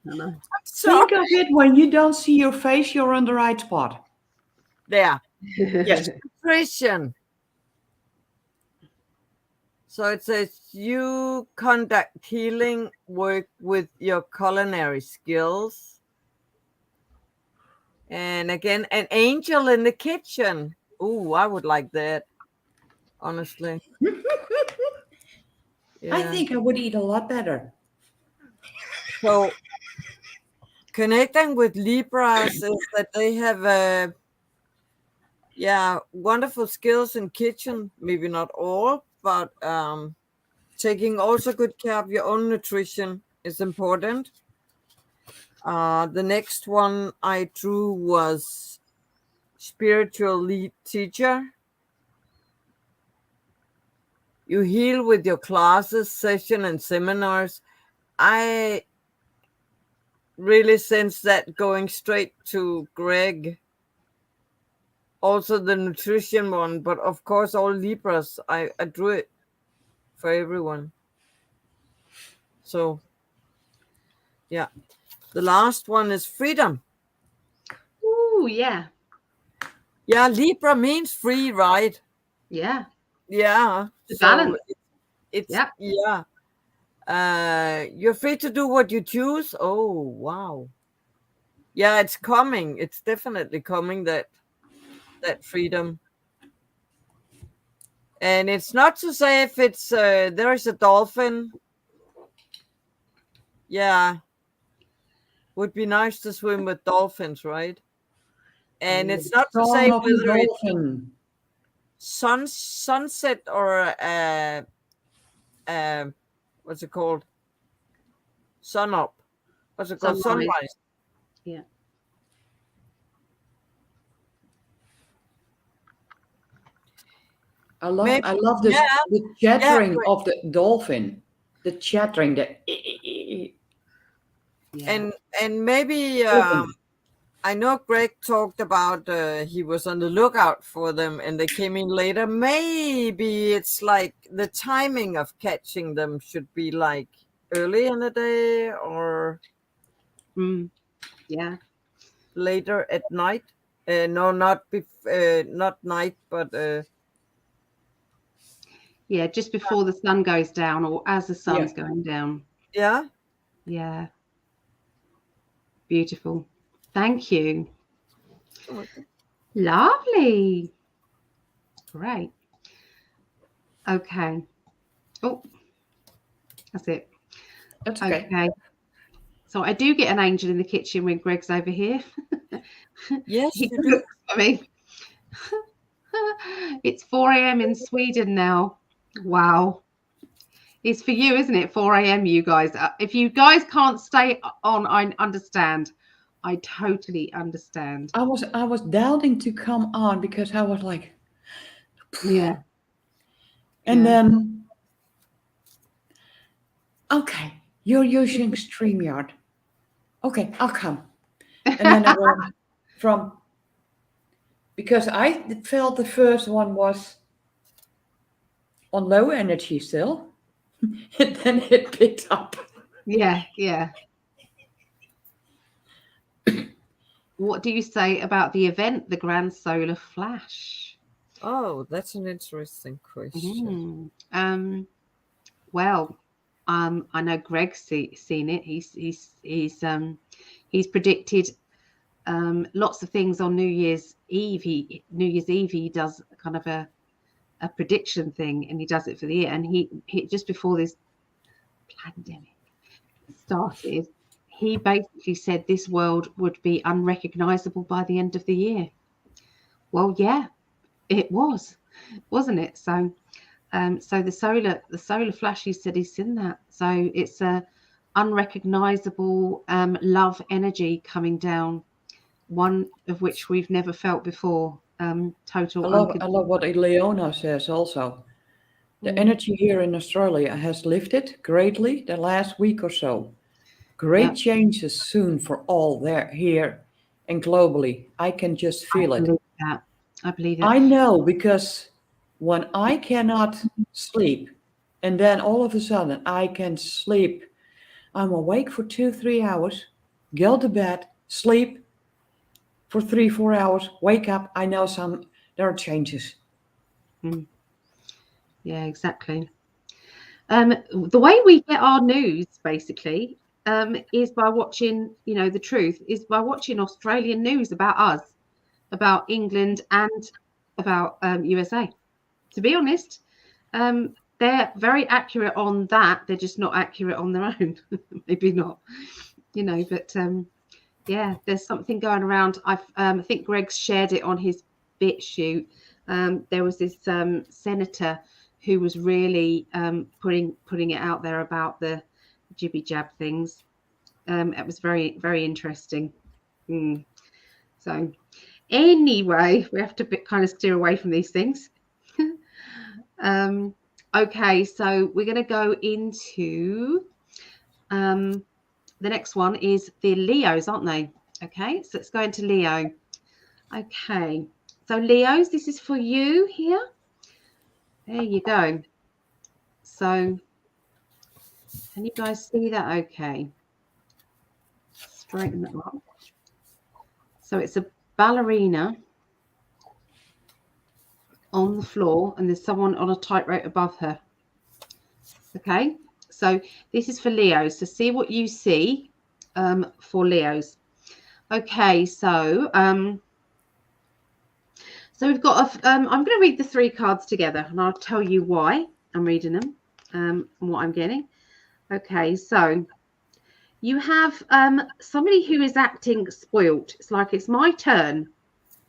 know. Think of it, when you don't see your face, you're on the right spot. There. Yes. Christian. So it says you conduct healing work with your culinary skills. And again, an angel in the kitchen. Ooh, I would like that, honestly. I think I would eat a lot better. So connecting with Libras is that they have wonderful skills in kitchen. Maybe not all, but taking also good care of your own nutrition is important. The next one I drew was spiritual lead teacher. You heal with your classes, session, and seminars. I really sense that going straight to Greg. Also the nutrition one, but of course all Libras, I drew it for everyone. So yeah, the last one is freedom. Ooh, yeah. Yeah, Libra means free, right? Yeah. Yeah. The So balance. it's you're free to do what you choose. Oh wow. Yeah, it's coming. It's definitely coming, that freedom. And it's not to say if it's there is a dolphin. Yeah. Would be nice to swim with dolphins, right? And it's not to say Song of the whether it's dolphin. sunset or what's it called? Sun up. What's it called? Sunrise. Sunrise. Yeah. I love this, the chattering of the dolphin. The chattering, And maybe I know Greg talked about he was on the lookout for them and they came in later. Maybe it's like the timing of catching them should be like early in the day or later at night. No, not night, but yeah, just before the sun goes down or as the sun's going down. Yeah. Yeah. Beautiful. Thank you. Lovely. Great. Okay. Oh, that's it. That's okay. So I do get an angel in the kitchen when Greg's over here. Yes, he you do. cooks for me. It's 4 a.m. in Sweden now. Wow. It's for you, isn't it? 4 a.m. you guys. If you guys can't stay on, I understand. I totally understand. I was doubting to come on because I was like, yeah. And then, okay, you're using StreamYard. Okay, I'll come. And then I went from, because I felt the first one was on low energy still, and then it picked up. Yeah, yeah. What do you say about the event, the Grand Solar Flash? Oh, that's an interesting question. Well, I know Greg's seen it. He's predicted lots of things on New Year's Eve. He does kind of a prediction thing, and he does it for the year. And he just before this pandemic started, he basically said this world would be unrecognizable by the end of the year. Well, yeah, it was, wasn't it? So the solar flash, he said he's seen that. So it's a unrecognizable love energy coming down, one of which we've never felt before. Total. I love what Leona says also. The energy here in Australia has lifted greatly the last week or so. Great changes soon for all there here and globally. I can just feel it. I believe it. I know, because when I cannot sleep and then all of a sudden I can sleep, I'm awake for 2-3 hours, go to bed, sleep for 3-4 hours, wake up, I know there are changes. Yeah, exactly. The way we get our news basically is by watching, the truth is by watching Australian news about us, about England, and about USA. To be honest, they're very accurate on that. They're just not accurate on their own. Maybe not, but yeah, there's something going around. I think Greg's shared it on his BitChute. There was this senator who was really putting it out there about the jibby jab things. It was very, very interesting. So anyway, we have to kind of steer away from these things. Okay, so we're going to go into the next one is the Leos, aren't they? Okay, so let's go into Leo. Okay, so Leos, this is for you here. There you go. So can you guys see that? Okay, straighten that up. So it's a ballerina on the floor, and there's someone on a tightrope above her. Okay, so this is for Leos. So see what you see for Leos. Okay, so we've got I'm going to read the 3 cards together, and I'll tell you why I'm reading them and what I'm getting. Okay, so you have somebody who is acting spoilt. It's like, it's my turn.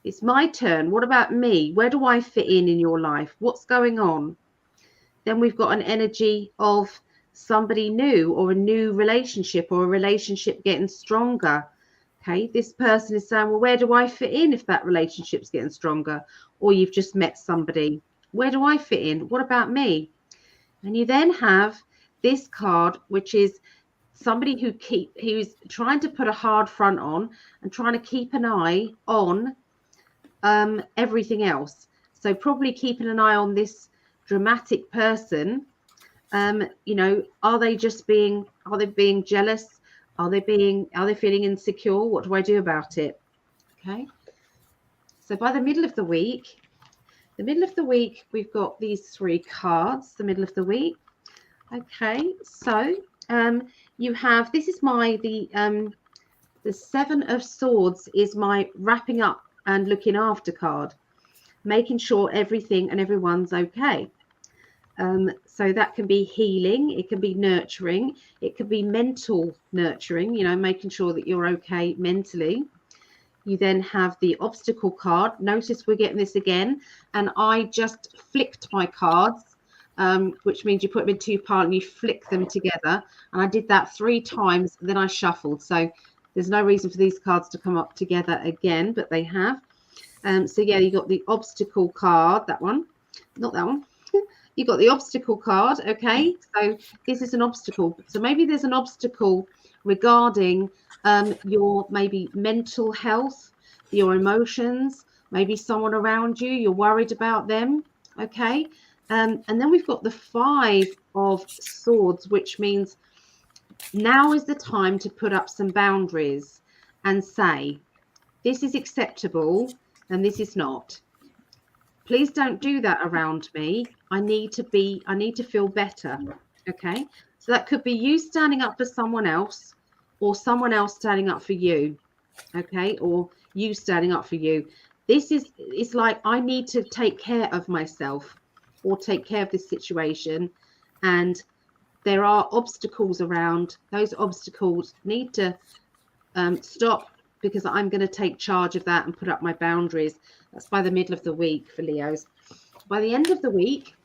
It's my turn. What about me? Where do I fit in your life? What's going on? Then we've got an energy of somebody new, or a new relationship, or a relationship getting stronger. Okay, this person is saying, well, where do I fit in if that relationship's getting stronger? Or you've just met somebody. Where do I fit in? What about me? And you then have this card, which is somebody who's trying to put a hard front on and trying to keep an eye on everything else. So probably keeping an eye on this dramatic person. Are they being jealous? Are they feeling insecure? What do I do about it? Okay. So by the middle of the week, we've got these 3 cards, the middle of the week. Okay. So you have, this is the 7 of Swords is my wrapping up and looking after card, making sure everything and everyone's okay. So that can be healing, it can be nurturing, it can be mental nurturing, making sure that you're okay mentally. You then have the obstacle card. Notice we're getting this again, and I just flicked my cards, which means you put them in 2 piles and you flick them together, and I did that 3 times, then I shuffled. So there's no reason for these cards to come up together again, but they have. So yeah, you got the obstacle card, that one, not that one. You got the obstacle card. Okay, so this is an obstacle. So maybe there's an obstacle regarding your maybe mental health, your emotions, maybe someone around you, you're worried about them. Okay. And then we've got the 5 of Swords, which means now is the time to put up some boundaries and say, this is acceptable and this is not. Please don't do that around me. I need to feel better. Okay. So that could be you standing up for someone else, or someone else standing up for you. Okay. Or you standing up for you. It's like, I need to take care of myself, or take care of this situation. And there are obstacles around. Those obstacles need to stop, because I'm going to take charge of that and put up my boundaries. That's by the middle of the week for Leos. By the end of the week,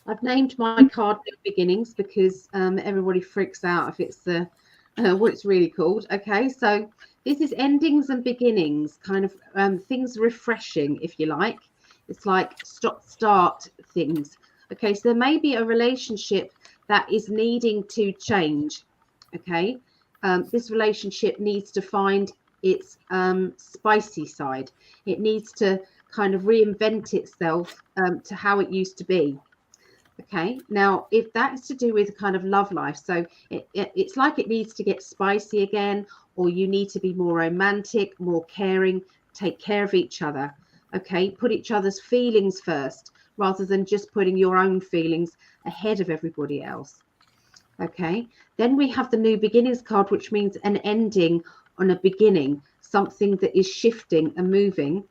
I've named my card New Beginnings, because everybody freaks out if it's the what it's really called. Okay, so this is endings and beginnings, kind of things refreshing, if you like. It's like start things. Okay, so there may be a relationship that is needing to change. Okay, this relationship needs to find its spicy side. It needs to kind of reinvent itself to how it used to be. Okay, now if that's to do with kind of love life, so it's like it needs to get spicy again, or you need to be more romantic, more caring, take care of each other. Okay, put each other's feelings first, rather than just putting your own feelings ahead of everybody else. Okay, then we have the New Beginnings card, which means an ending on a beginning, something that is shifting and moving.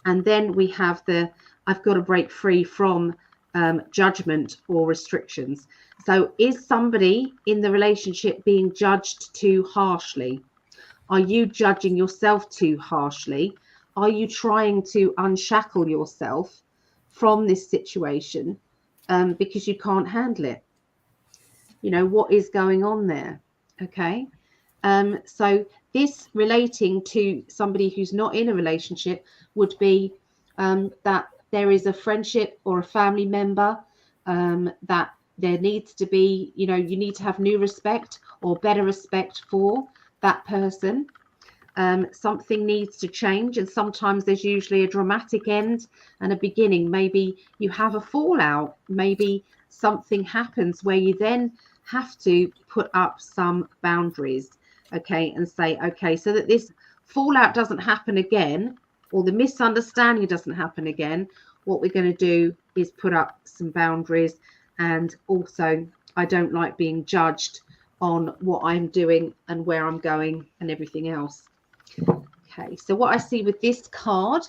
And then we have the I've got to break free from judgment or restrictions. So is somebody in the relationship being judged too harshly? Are you judging yourself too harshly? Are you trying to unshackle yourself from this situation because you can't handle it? You know, what is going on there? Okay. So this relating to somebody who's not in a relationship would be that there is a friendship or a family member that there needs to be, you know, you need to have new respect or better respect for that person. Something needs to change, and sometimes there's usually a dramatic end and a beginning. Maybe you have a fallout, maybe something happens where you then have to put up some boundaries, okay, and say, okay, so that this fallout doesn't happen again, or the misunderstanding doesn't happen again, what we're going to do is put up some boundaries. And also, I don't like being judged on what I'm doing and where I'm going and everything else. Okay, so what I see with this card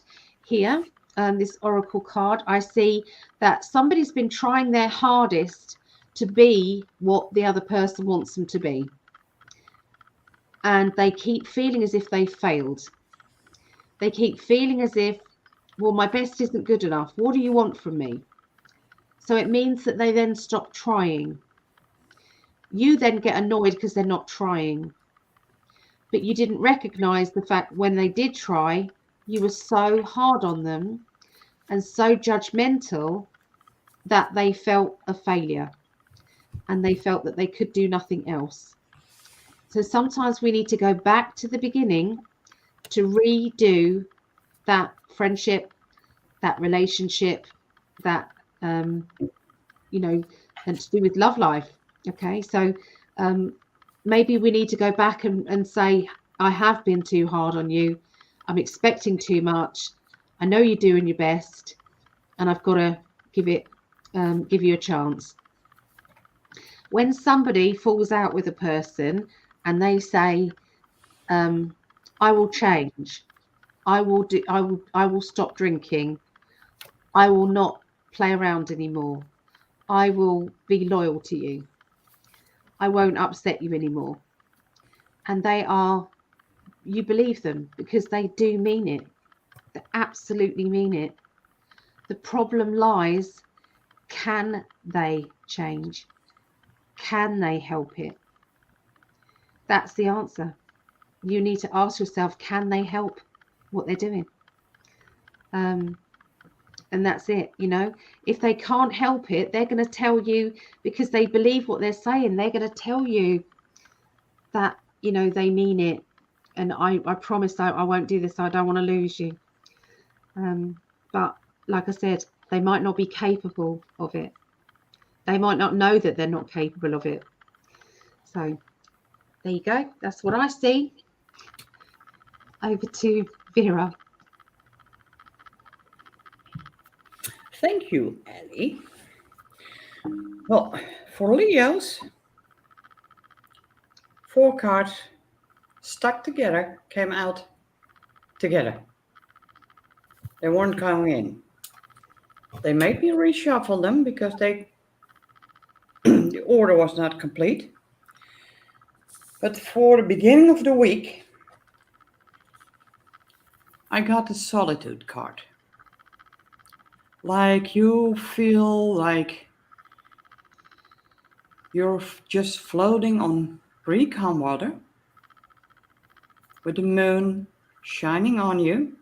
here, this oracle card, I see that somebody's been trying their hardest to be what the other person wants them to be, and they keep feeling as if they failed. They keep feeling as if, well, my best isn't good enough. What do you want from me? So it means that they then stop trying. You then get annoyed because they're not trying. But you didn't recognize the fact when they did try, you were so hard on them and so judgmental that they felt a failure and they felt that they could do nothing else. So sometimes we need to go back to the beginning to redo that friendship, that relationship, that, you know, and to do with love life. Okay, so maybe we need to go back and say, I have been too hard on you. I'm expecting too much. I know you're doing your best, and I've got to give you a chance. When somebody falls out with a person and they say, I will change, I will stop drinking, I will not play around anymore, I will be loyal to you, I won't upset you anymore. And you believe them because they do mean it. They absolutely mean it. The problem lies, can they change? Can they help it? That's the answer. You need to ask yourself, can they help what they're doing? And that's it. You know, if they can't help it, they're going to tell you, because they believe what they're saying, they're going to tell you, that, you know, they mean it. And I promise I won't do this. I don't want to lose you. But like I said, they might not be capable of it. They might not know that they're not capable of it. So there you go. That's what I see. Over to Vera. Thank you, Ellie. Well, for Leos, 4 cards stuck together came out together. They weren't coming in. They made me reshuffle them because the order was not complete. But for the beginning of the week, I got the Solitude card. Like you feel like you're just floating on pretty calm water with the moon shining on you.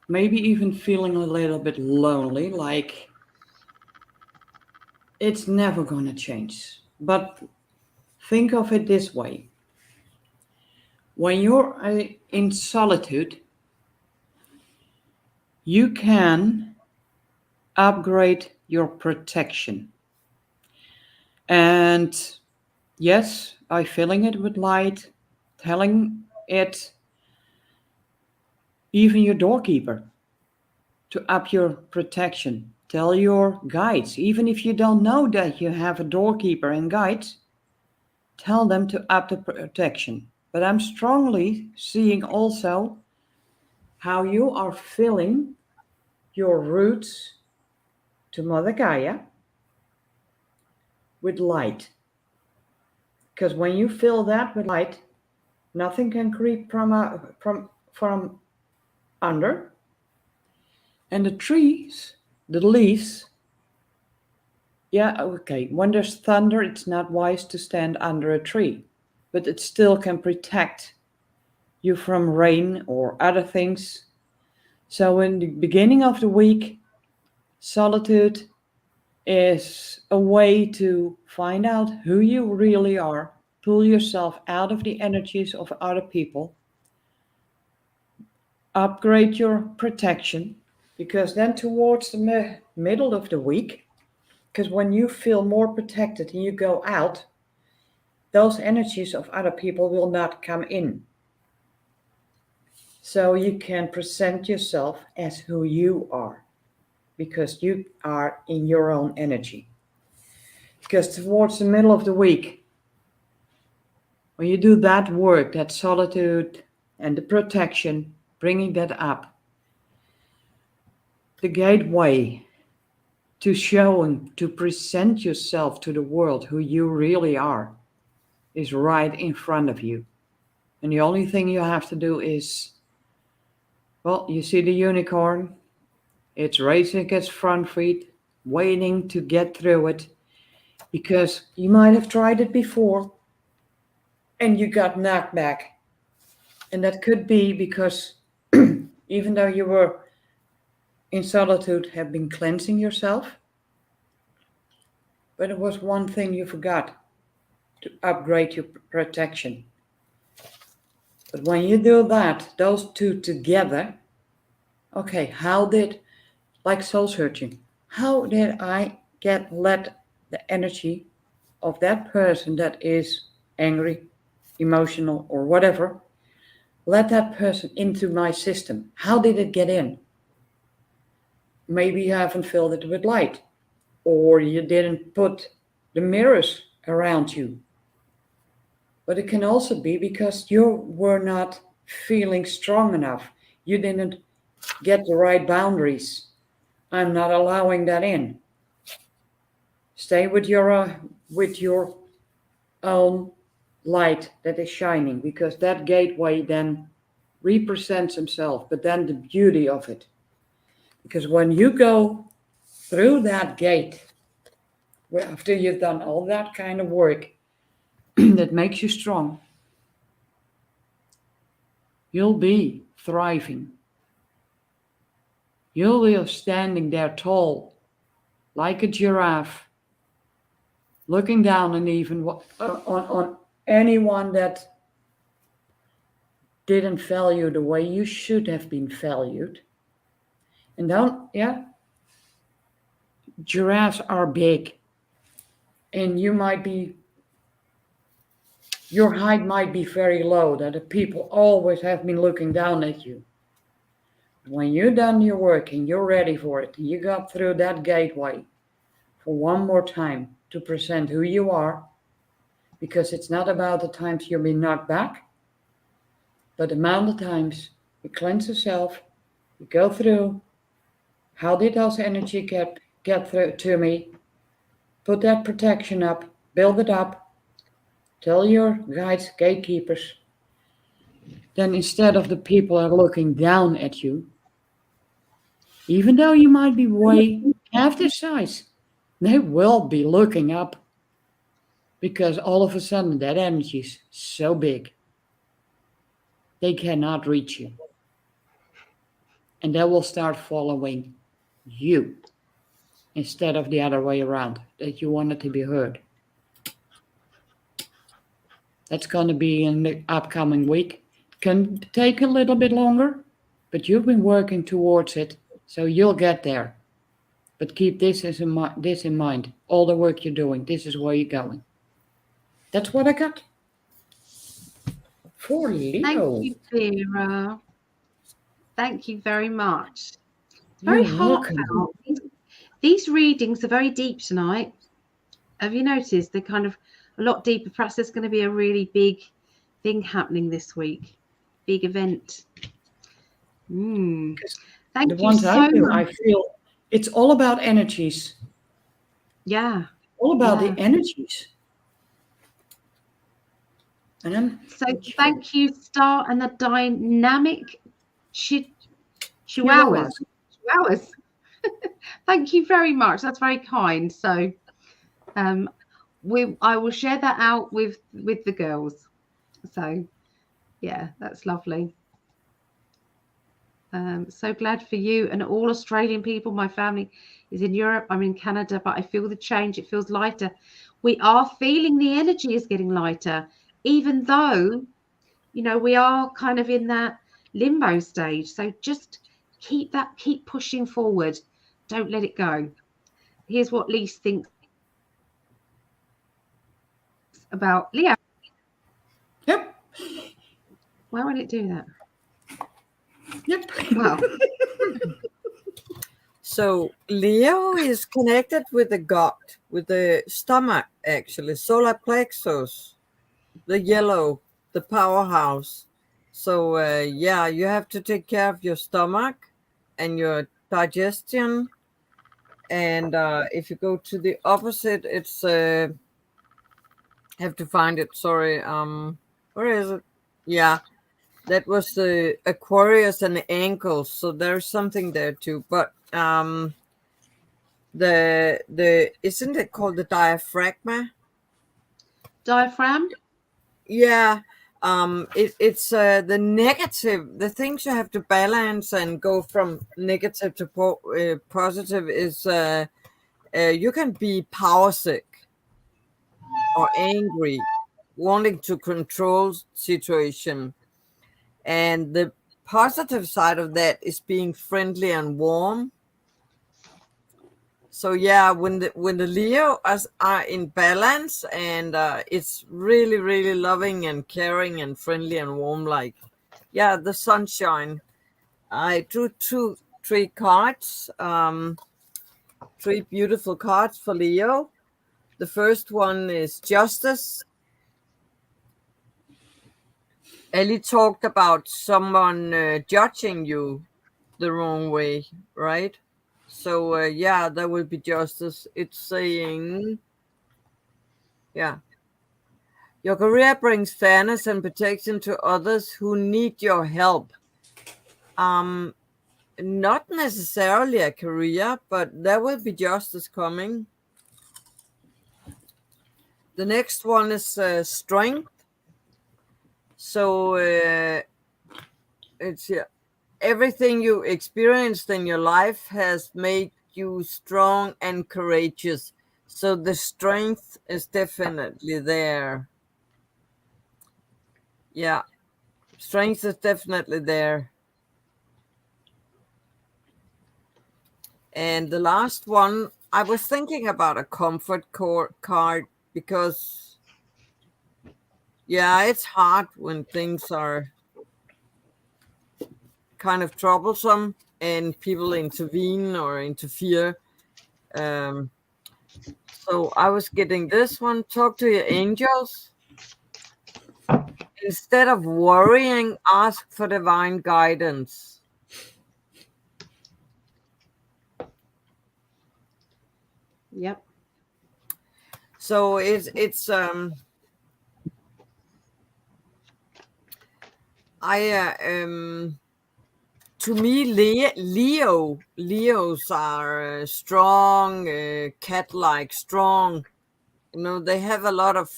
Maybe even feeling a little bit lonely, like it's never gonna change. But think of it this way. When you're in solitude, you can upgrade your protection. And yes, by filling it with light, telling it, even your doorkeeper, to up your protection. Tell your guides, even if you don't know that you have a doorkeeper and guides, tell them to up the protection. But I'm strongly seeing also how you are filling your roots to Mother Gaia with light. Because when you fill that with light, nothing can creep from under. And the trees, the leaves, yeah, okay, when there's thunder, it's not wise to stand under a tree, but it still can protect you from rain or other things. So in the beginning of the week, solitude is a way to find out who you really are, pull yourself out of the energies of other people, upgrade your protection, because then towards the middle of the week, because when you feel more protected and you go out, those energies of other people will not come in. So you can present yourself as who you are, because you are in your own energy. Because towards the middle of the week, when you do that work, that solitude and the protection, bringing that up, the gateway to showing, to present yourself to the world who you really are, is right in front of you. And the only thing you have to do is, well, you see the unicorn, it's raising its front feet, waiting to get through it, because you might have tried it before and you got knocked back. And that could be because even though you were in solitude, have been cleansing yourself, but it was one thing you forgot, to upgrade your protection. But when you do that, those two together, okay, how did, like soul searching, how did I let the energy of that person that is angry, emotional, or whatever, let that person into my system? How did it get in? Maybe you haven't filled it with light, or you didn't put the mirrors around you. But it can also be because you were not feeling strong enough. You didn't get the right boundaries. I'm not allowing that in. Stay with your own light that is shining, because that gateway then represents himself, but then the beauty of it. Because when you go through that gate, after you've done all that kind of work that makes you strong, you'll be thriving. You'll be standing there tall, like a giraffe, looking down, and even on anyone that didn't value the way you should have been valued. And giraffes are big, and your height might be very low, that the people always have been looking down at you. When you're done your work and you're ready for it, you got through that gateway for one more time to present who you are, because it's not about the times you've been knocked back, but the amount of times you cleanse yourself, you go through, how did those energy get through to me? Put that protection up, build it up, tell your guides, gatekeepers. Then instead of the people are looking down at you, even though you might be way half their size, they will be looking up, because all of a sudden that energy is so big, they cannot reach you. And they will start following you instead of the other way around, that you wanted to be heard. That's going to be in the upcoming week. Can take a little bit longer, but you've been working towards it, so you'll get there. But keep this in mind. All the work you're doing, this is where you're going. That's what I got for Leo. Thank you, Vera. Thank you very much. It's very heartfelt. These readings are very deep tonight. Have you noticed they're kind of a lot deeper? Perhaps there's going to be a really big thing happening this week. Big event. Thank you so much. I feel it's all about energies. Yeah. All about the energies. And so thank you, Star and the dynamic chihuahuas. Thank you very much. That's very kind. So I will share that out with the girls. So yeah, that's lovely. So glad for you and all Australian people. My family is in Europe. I'm in Canada, but I feel the change. It feels lighter. We are feeling the energy is getting lighter, even though, you know, we are kind of in that limbo stage. So just keep pushing forward. Don't let it go. Here's what Lise thinks about Leo. Yep. Why won't it do that? Yep. Wow. So Leo is connected with the gut, with the stomach, actually, solar plexus, the yellow, the powerhouse. So yeah, you have to take care of your stomach and your digestion. And if you go to the opposite, it's have to find it. Sorry, where is it? Yeah, that was the Aquarius and the ankles. So there's something there too. But the isn't it called the diaphragm? Diaphragm? Yeah. It's the negative, the things you have to balance and go from negative to positive is you can be power sick or angry, wanting to control situation, and the positive side of that is being friendly and warm. So yeah, when the Leo are in balance, and it's really, really loving and caring and friendly and warm, like, yeah, the sunshine. I drew three cards, three beautiful cards for Leo. The first one is Justice. Ellie talked about someone judging you the wrong way, right? So yeah, there will be justice. It's saying, yeah, your career brings fairness and protection to others who need your help. Not necessarily a career, but there will be justice coming. The next one is strength. So it's everything you experienced in your life has made you strong and courageous. So the strength is definitely there. Yeah, strength is definitely there. And the last one, I was thinking about a comfort card because, yeah, it's hard when things are kind of troublesome and people intervene or interfere. So I was getting this one, talk to your angels. Instead of worrying, ask for divine guidance. Yep. So it's to me, Leos are strong, cat-like, strong. You know, they have a lot of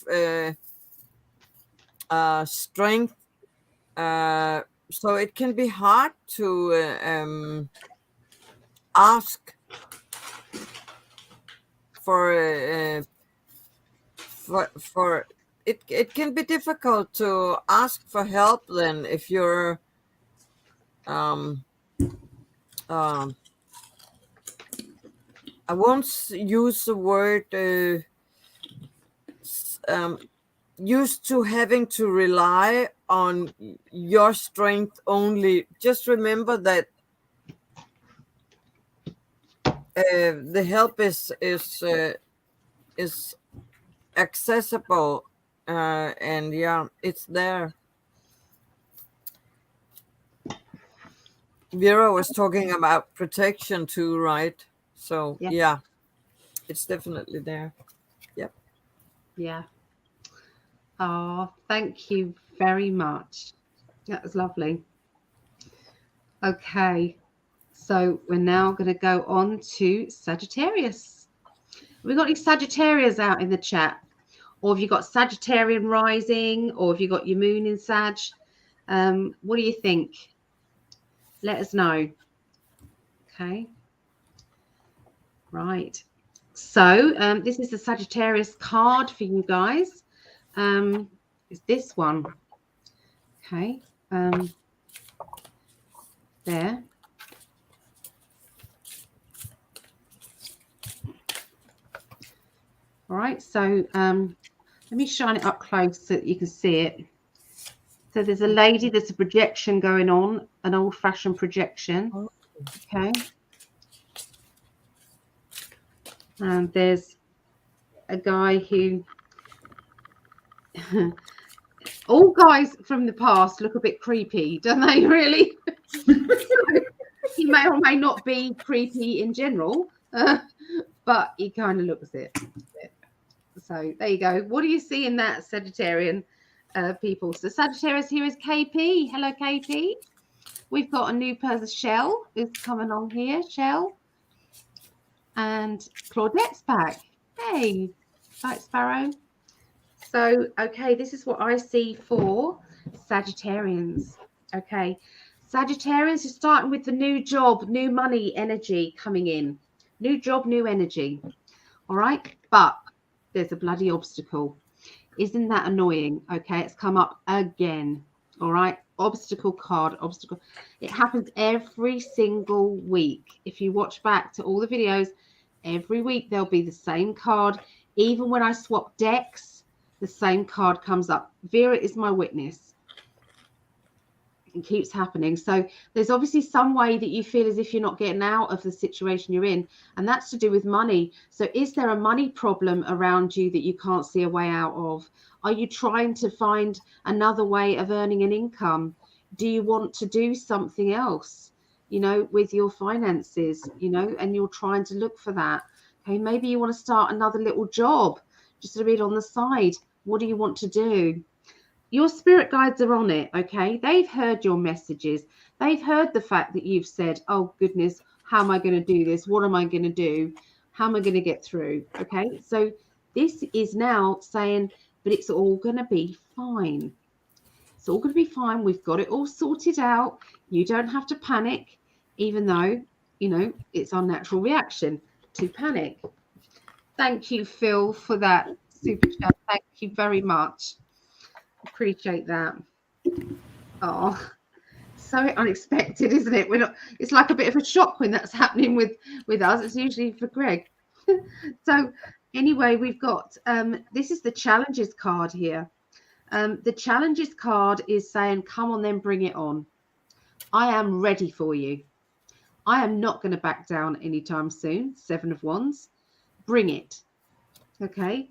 strength. So it can be hard to ask for it can be difficult to ask for help then if you're I won't use the word used to having to rely on your strength only. Just remember that the help is accessible, and yeah, it's there. Vera was talking about protection too, right? So yeah, it's definitely there. Yep. Yeah. Oh, thank you very much. That was lovely. Okay, so we're now going to go on to Sagittarius. Have we got any Sagittarius out in the chat? Or have you got Sagittarian rising? Or have you got your moon in Sag? What do you think? Let us know. Okay. Right. So this is the Sagittarius card for you guys. It's this one. Okay. There. All right. So let me shine it up close so that you can see it. So there's a lady, there's a projection going on, an old-fashioned projection. Okay. And there's a guy who all guys from the past look a bit creepy, don't they, really? He may or may not be creepy in general, but he kind of looks it. So there you go. What do you see in that, Sagittarian people? So Sagittarius here is KP. Hello, KP. We've got a new person, Shell, who's coming on here. Shell. And Claudette's back. Hey, Light Sparrow. So, okay, this is what I see for Sagittarians. Okay, Sagittarians, you're starting with the new job, new money energy coming in. New job, new energy. All right, but there's a bloody obstacle. Isn't that annoying? Okay, it's come up again. All right, obstacle card, obstacle. It happens every single week. If you watch back to all the videos, every week there'll be the same card. Even when I swap decks, the same card comes up. Vera is my witness. It keeps happening. So there's obviously some way that you feel as if you're not getting out of the situation you're in, and that's to do with money. So is there a money problem around you that you can't see a way out of? Are you trying to find another way of earning an income? Do you want to do something else, you know, with your finances, you know, and you're trying to look for that? Okay, maybe you want to start another little job just a bit on the side. What do you want to do? Your spirit guides are on it, okay? They've heard your messages. They've heard the fact that you've said, oh, goodness, how am I going to do this? What am I going to do? How am I going to get through? Okay, so this is now saying, but it's all going to be fine. It's all going to be fine. We've got it all sorted out. You don't have to panic, even though, you know, it's our natural reaction to panic. Thank you, Phil, for that super chat. Thank you very much. Appreciate that. Oh, so unexpected, isn't it? We're not. It's like a bit of a shock when that's happening with us. It's usually for Greg. So anyway, we've got this is the challenges card here. The challenges card is saying, come on, then bring it on. I am ready for you. I am not going to back down anytime soon. 7 of Wands. Bring it. Okay.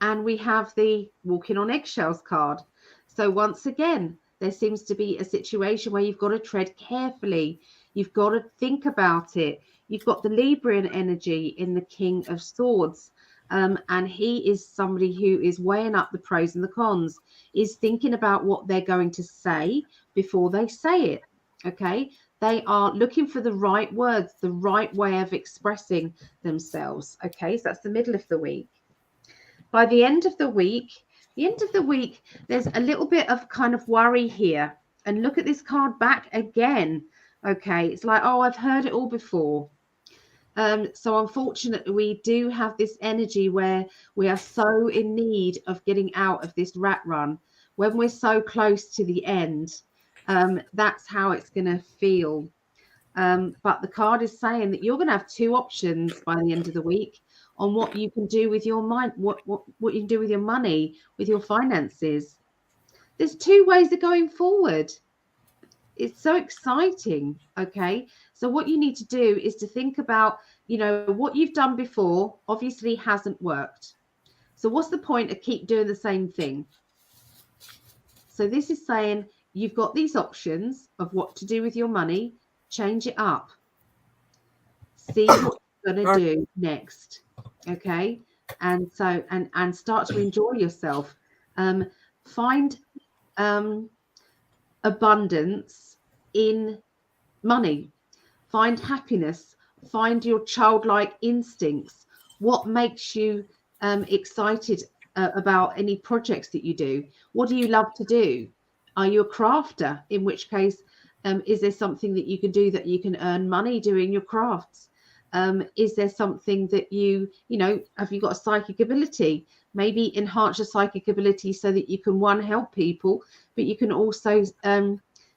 And we have the walking on eggshells card. So once again, there seems to be a situation where you've got to tread carefully. You've got to think about it. You've got the Librian energy in the King of Swords. And he is somebody who is weighing up the pros and the cons, is thinking about what they're going to say before they say it. Okay. They are looking for the right words, the right way of expressing themselves. Okay. So that's the middle of the week. By the end of the week, there's a little bit of kind of worry here. And look at this card back again. Okay. It's like, oh, I've heard it all before. So unfortunately, we do have this energy where we are so in need of getting out of this rat run. When we're so close to the end, that's how it's going to feel. But the card is saying that you're going to have 2 options by the end of the week on what you can do with your mind, what you can do with your money, with your finances. There's 2 ways of going forward. It's so exciting. Okay. So what you need to do is to think about, you know, what you've done before obviously hasn't worked. So what's the point of keep doing the same thing? So this is saying you've got these options of what to do with your money. Change it up. See what you're going to do next. Okay. And so, and start to enjoy yourself. Find abundance in money. Find happiness. Find your childlike instincts. What makes you excited about any projects that you do? What do you love to do? Are you a crafter? In which case, is there something that you can do that you can earn money doing your crafts? Is there something that you know, have you got a psychic ability? Maybe enhance your psychic ability so that you can, one, help people, but you can also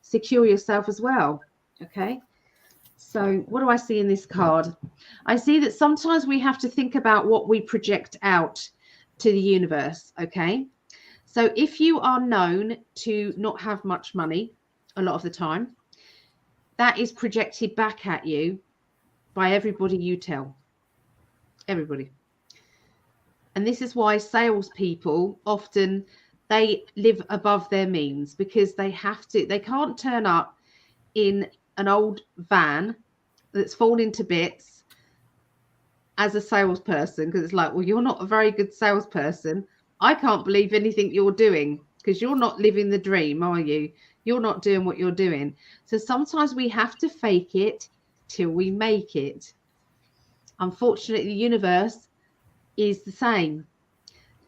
secure yourself as well. Okay. So what do I see in this card? I see that sometimes we have to think about what we project out to the universe. Okay. So if you are known to not have much money a lot of the time, that is projected back at you by everybody you tell. Everybody. And this is why salespeople often, they live above their means, because they can't turn up in an old van that's fallen to bits as a salesperson, because it's like, well, you're not a very good salesperson. I can't believe anything you're doing, because you're not living the dream, are you? You're not doing what you're doing. So sometimes we have to fake it till we make it. Unfortunately, the universe is the same.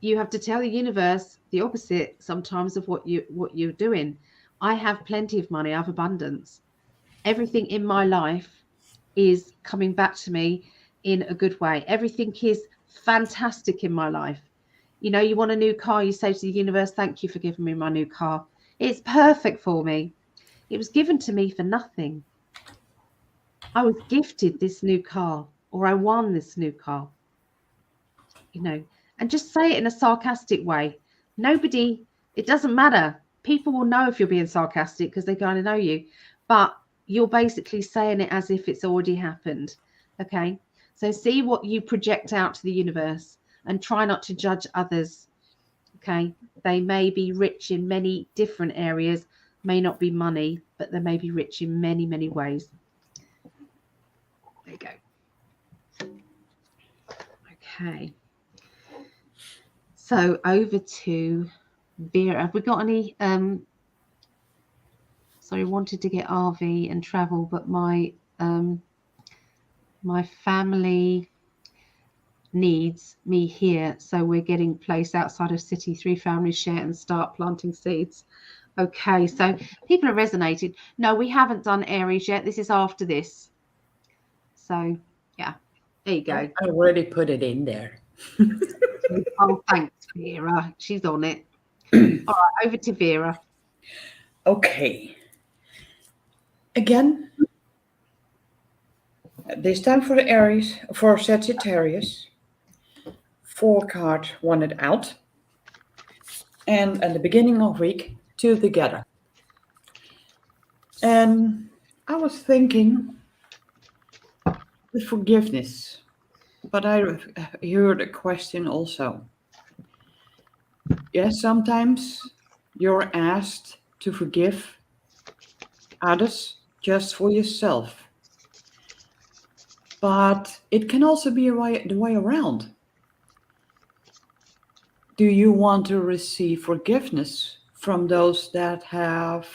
You have to tell the universe the opposite sometimes of what you're doing. I have plenty of money. I have abundance. Everything in my life is coming back to me in a good way. Everything is fantastic in my life. You know, you want a new car, you say to the universe, thank you for giving me my new car. It's perfect for me. It was given to me for nothing. I was gifted this new car, or I won this new car. You know, and just say it in a sarcastic way. Nobody, it doesn't matter. People will know if you're being sarcastic because they kind of know you, but you're basically saying it as if it's already happened. Okay. So see what you project out to the universe and try not to judge others. Okay. They may be rich in many different areas, may not be money, but they may be rich in many, many ways. There you go. Okay. So over to Vera. Have we got any? Sorry, wanted to get RV and travel, but my my family needs me here, so we're getting place outside of city. 3 families share and start planting seeds. Okay, so people are resonated. No, we haven't done Aries yet. This is after this. So yeah. There you go. I already put it in there. Oh, thanks, Vera. She's on it. All right, over to Vera. Okay. Again, this time for the Aries, for Sagittarius. 4 cards wanted out. And at the beginning of week, 2 together. And I was thinking the forgiveness, but I heard a question also. Yes, sometimes you're asked to forgive others just for yourself. But it can also be the way around. Do you want to receive forgiveness from those that have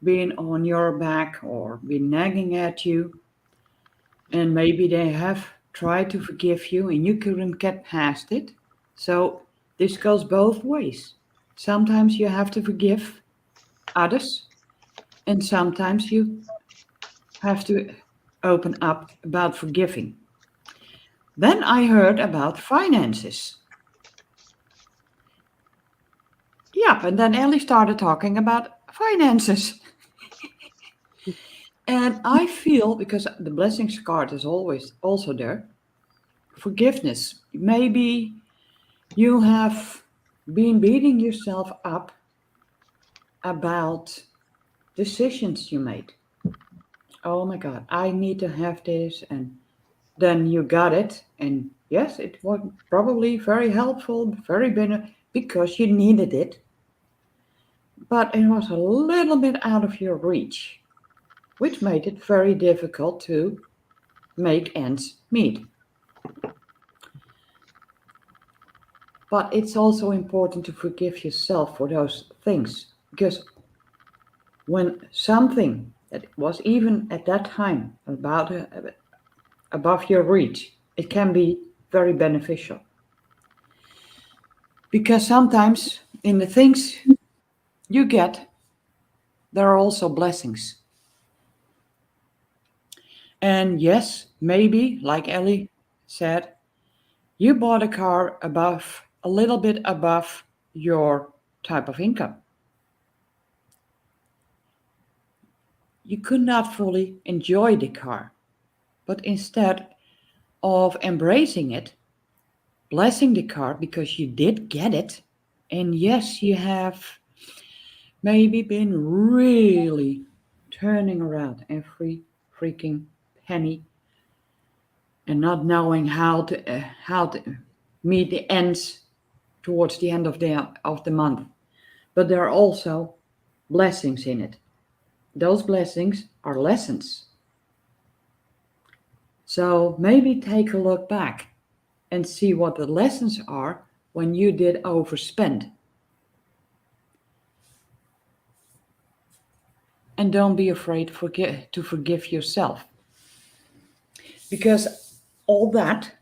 been on your back or been nagging at you, and maybe they have tried to forgive you and you couldn't get past it? So this goes both ways. Sometimes you have to forgive others, and sometimes you have to open up about forgiving. Then I heard about finances. Yep, and then Ellie started talking about finances. And I feel, because the blessings card is always also there, forgiveness. Maybe you have been beating yourself up about decisions you made. Oh my God, I need to have this, and then you got it, and yes, it was probably very helpful, very beneficial because you needed it, but it was a little bit out of your reach, which made it very difficult to make ends meet. But it's also important to forgive yourself for those things, because when something that was even at that time about above your reach, it can be very beneficial. Because sometimes in the things you get, there are also blessings. And yes, maybe, like Ellie said, you bought a car a little bit above your type of income. You could not fully enjoy the car, but instead of embracing it, blessing the car because you did get it, and yes, you have maybe been really turning around every freaking penny and not knowing how to meet the ends towards the end of the month. But there are also blessings in it. Those blessings are lessons. So maybe take a look back and see what the lessons are when you did overspend. And don't be afraid to forgive yourself. Because all that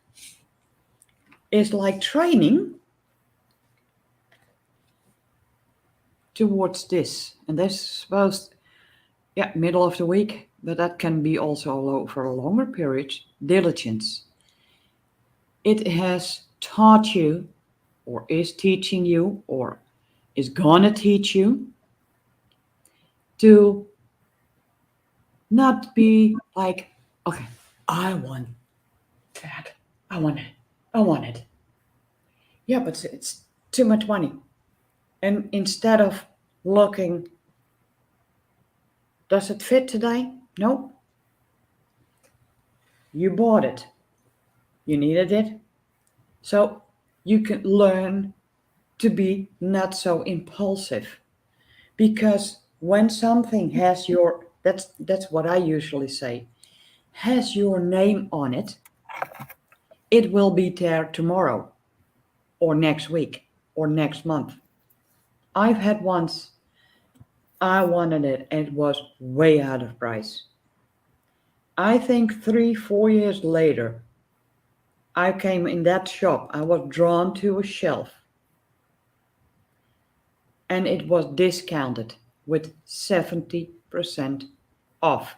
is like training towards this. And that's supposed, middle of the week, but that can be also for a longer period, diligence. It has taught you, or is teaching you, or is gonna teach you to not be like, okay, I want that. I want it. Yeah, but it's too much money. And instead of looking, does it fit today? No. You bought it. You needed it. So you can learn to be not so impulsive. Because when something has that's what I usually say, has your name on it, it will be there tomorrow or next week or next month. I've had once, I wanted it and it was way out of price. I think 3-4 years later, I came in that shop, I was drawn to a shelf and it was discounted with 70% off.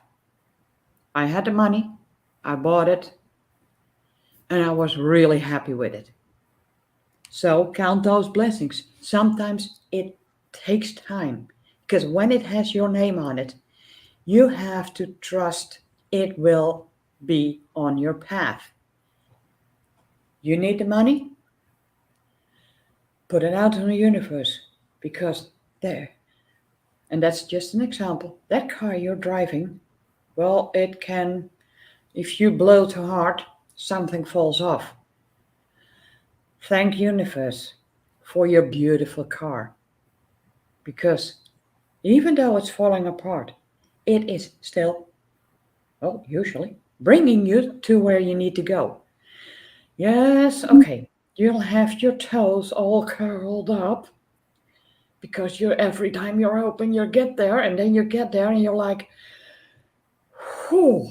I had the money, I bought it, And I was really happy with it. So count those blessings. Sometimes it takes time, because when it has your name on it, you have to trust it will be on your path. You need the money? Put it out in the universe, because there, and that's just an example, that car you're driving, well, it can, if you blow too hard, something falls off. Thank universe for your beautiful car, because even though it's falling apart, it is still, well, usually bringing you to where you need to go. Yes, okay, you'll have your toes all curled up, because you're, every time you're hoping you get there, and then you get there and you're like, whew,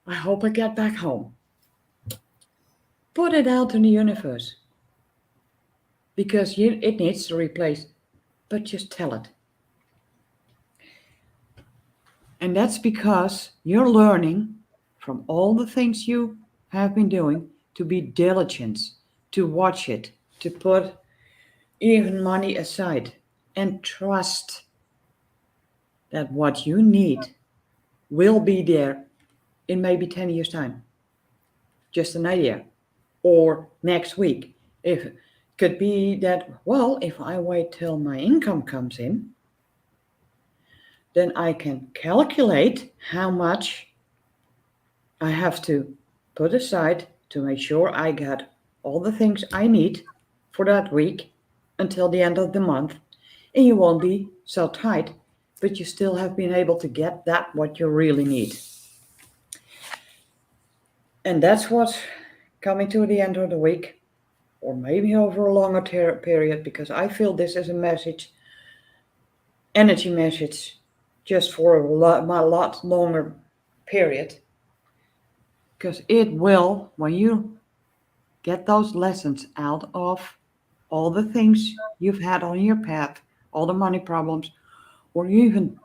I hope I get back home. Put it out in the universe, because it needs to replace, but just tell it. And that's because you're learning from all the things you have been doing to be diligent, to watch it, to put even money aside, and trust that what you need will be there in maybe 10 years' time. Just an idea. Or next week. If it could be that, well, if I wait till my income comes in, then I can calculate how much I have to put aside to make sure I get all the things I need for that week until the end of the month. And you won't be so tight, but you still have been able to get that what you really need. And that's what's coming to the end of the week, or maybe over a longer period, because I feel this is a message, energy message, just for a lot longer period. Because it will, when you get those lessons out of all the things you've had on your path, all the money problems, or even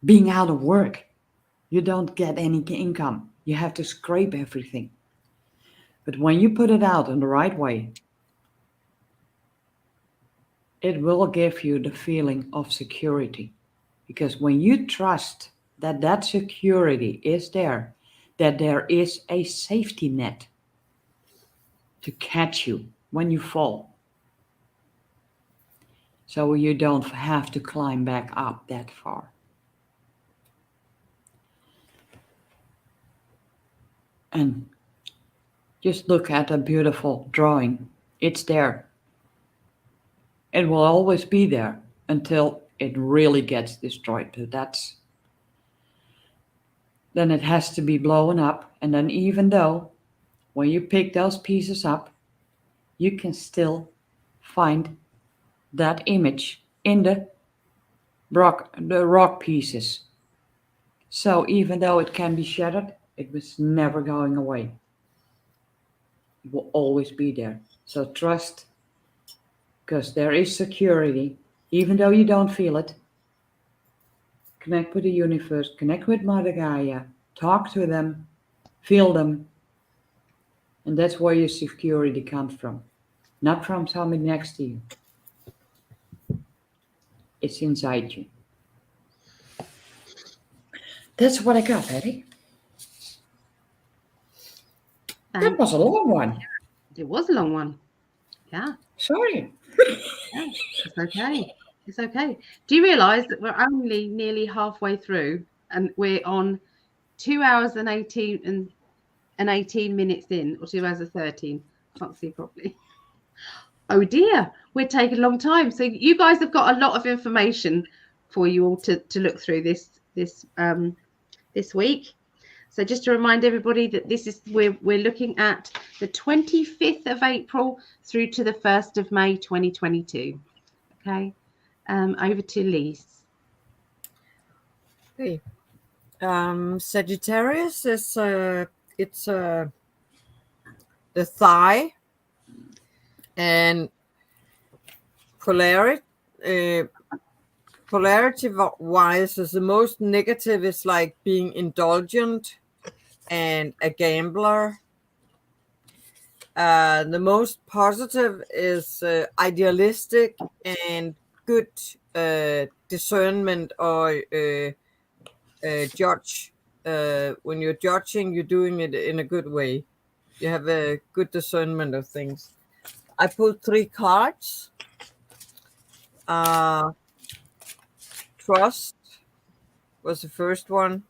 being out of work, you don't get any income. You have to scrape everything. But when you put it out in the right way, it will give you the feeling of security. Because when you trust that that security is there, that there is a safety net to catch you when you fall, so you don't have to climb back up that far. And just look at a beautiful drawing. It's there. It will always be there until it really gets destroyed. But then it has to be blown up. And then even though when you pick those pieces up, you can still find that image in the rock pieces. So even though it can be shattered, it was never going away. It will always be there. So trust, because there is security, even though you don't feel it. Connect with the universe, connect with Mother Gaia, talk to them, feel them. And that's where your security comes from. Not from somebody next to you. It's inside you. That's what I got, Patty. That was a long one. It was a long one. Yeah. Sorry. Yeah, it's okay. It's okay. Do you realise that we're only nearly halfway through, and we're on 2 hours and 18 minutes in, or 2 hours and 13? Can't see properly. Oh dear, we're taking a long time. So you guys have got a lot of information for you all to look through this week. So just to remind everybody that this is we're looking at the 25th of April through to the 1st of May 2022. Okay, over to Lise. Okay. Sagittarius is it's the thigh, and polarity wise is the most negative is like being indulgent and a gambler. The most positive is idealistic and good discernment or judge. When you're judging, you're doing it in a good way. You have a good discernment of things. I pulled 3 cards. Trust was the first one.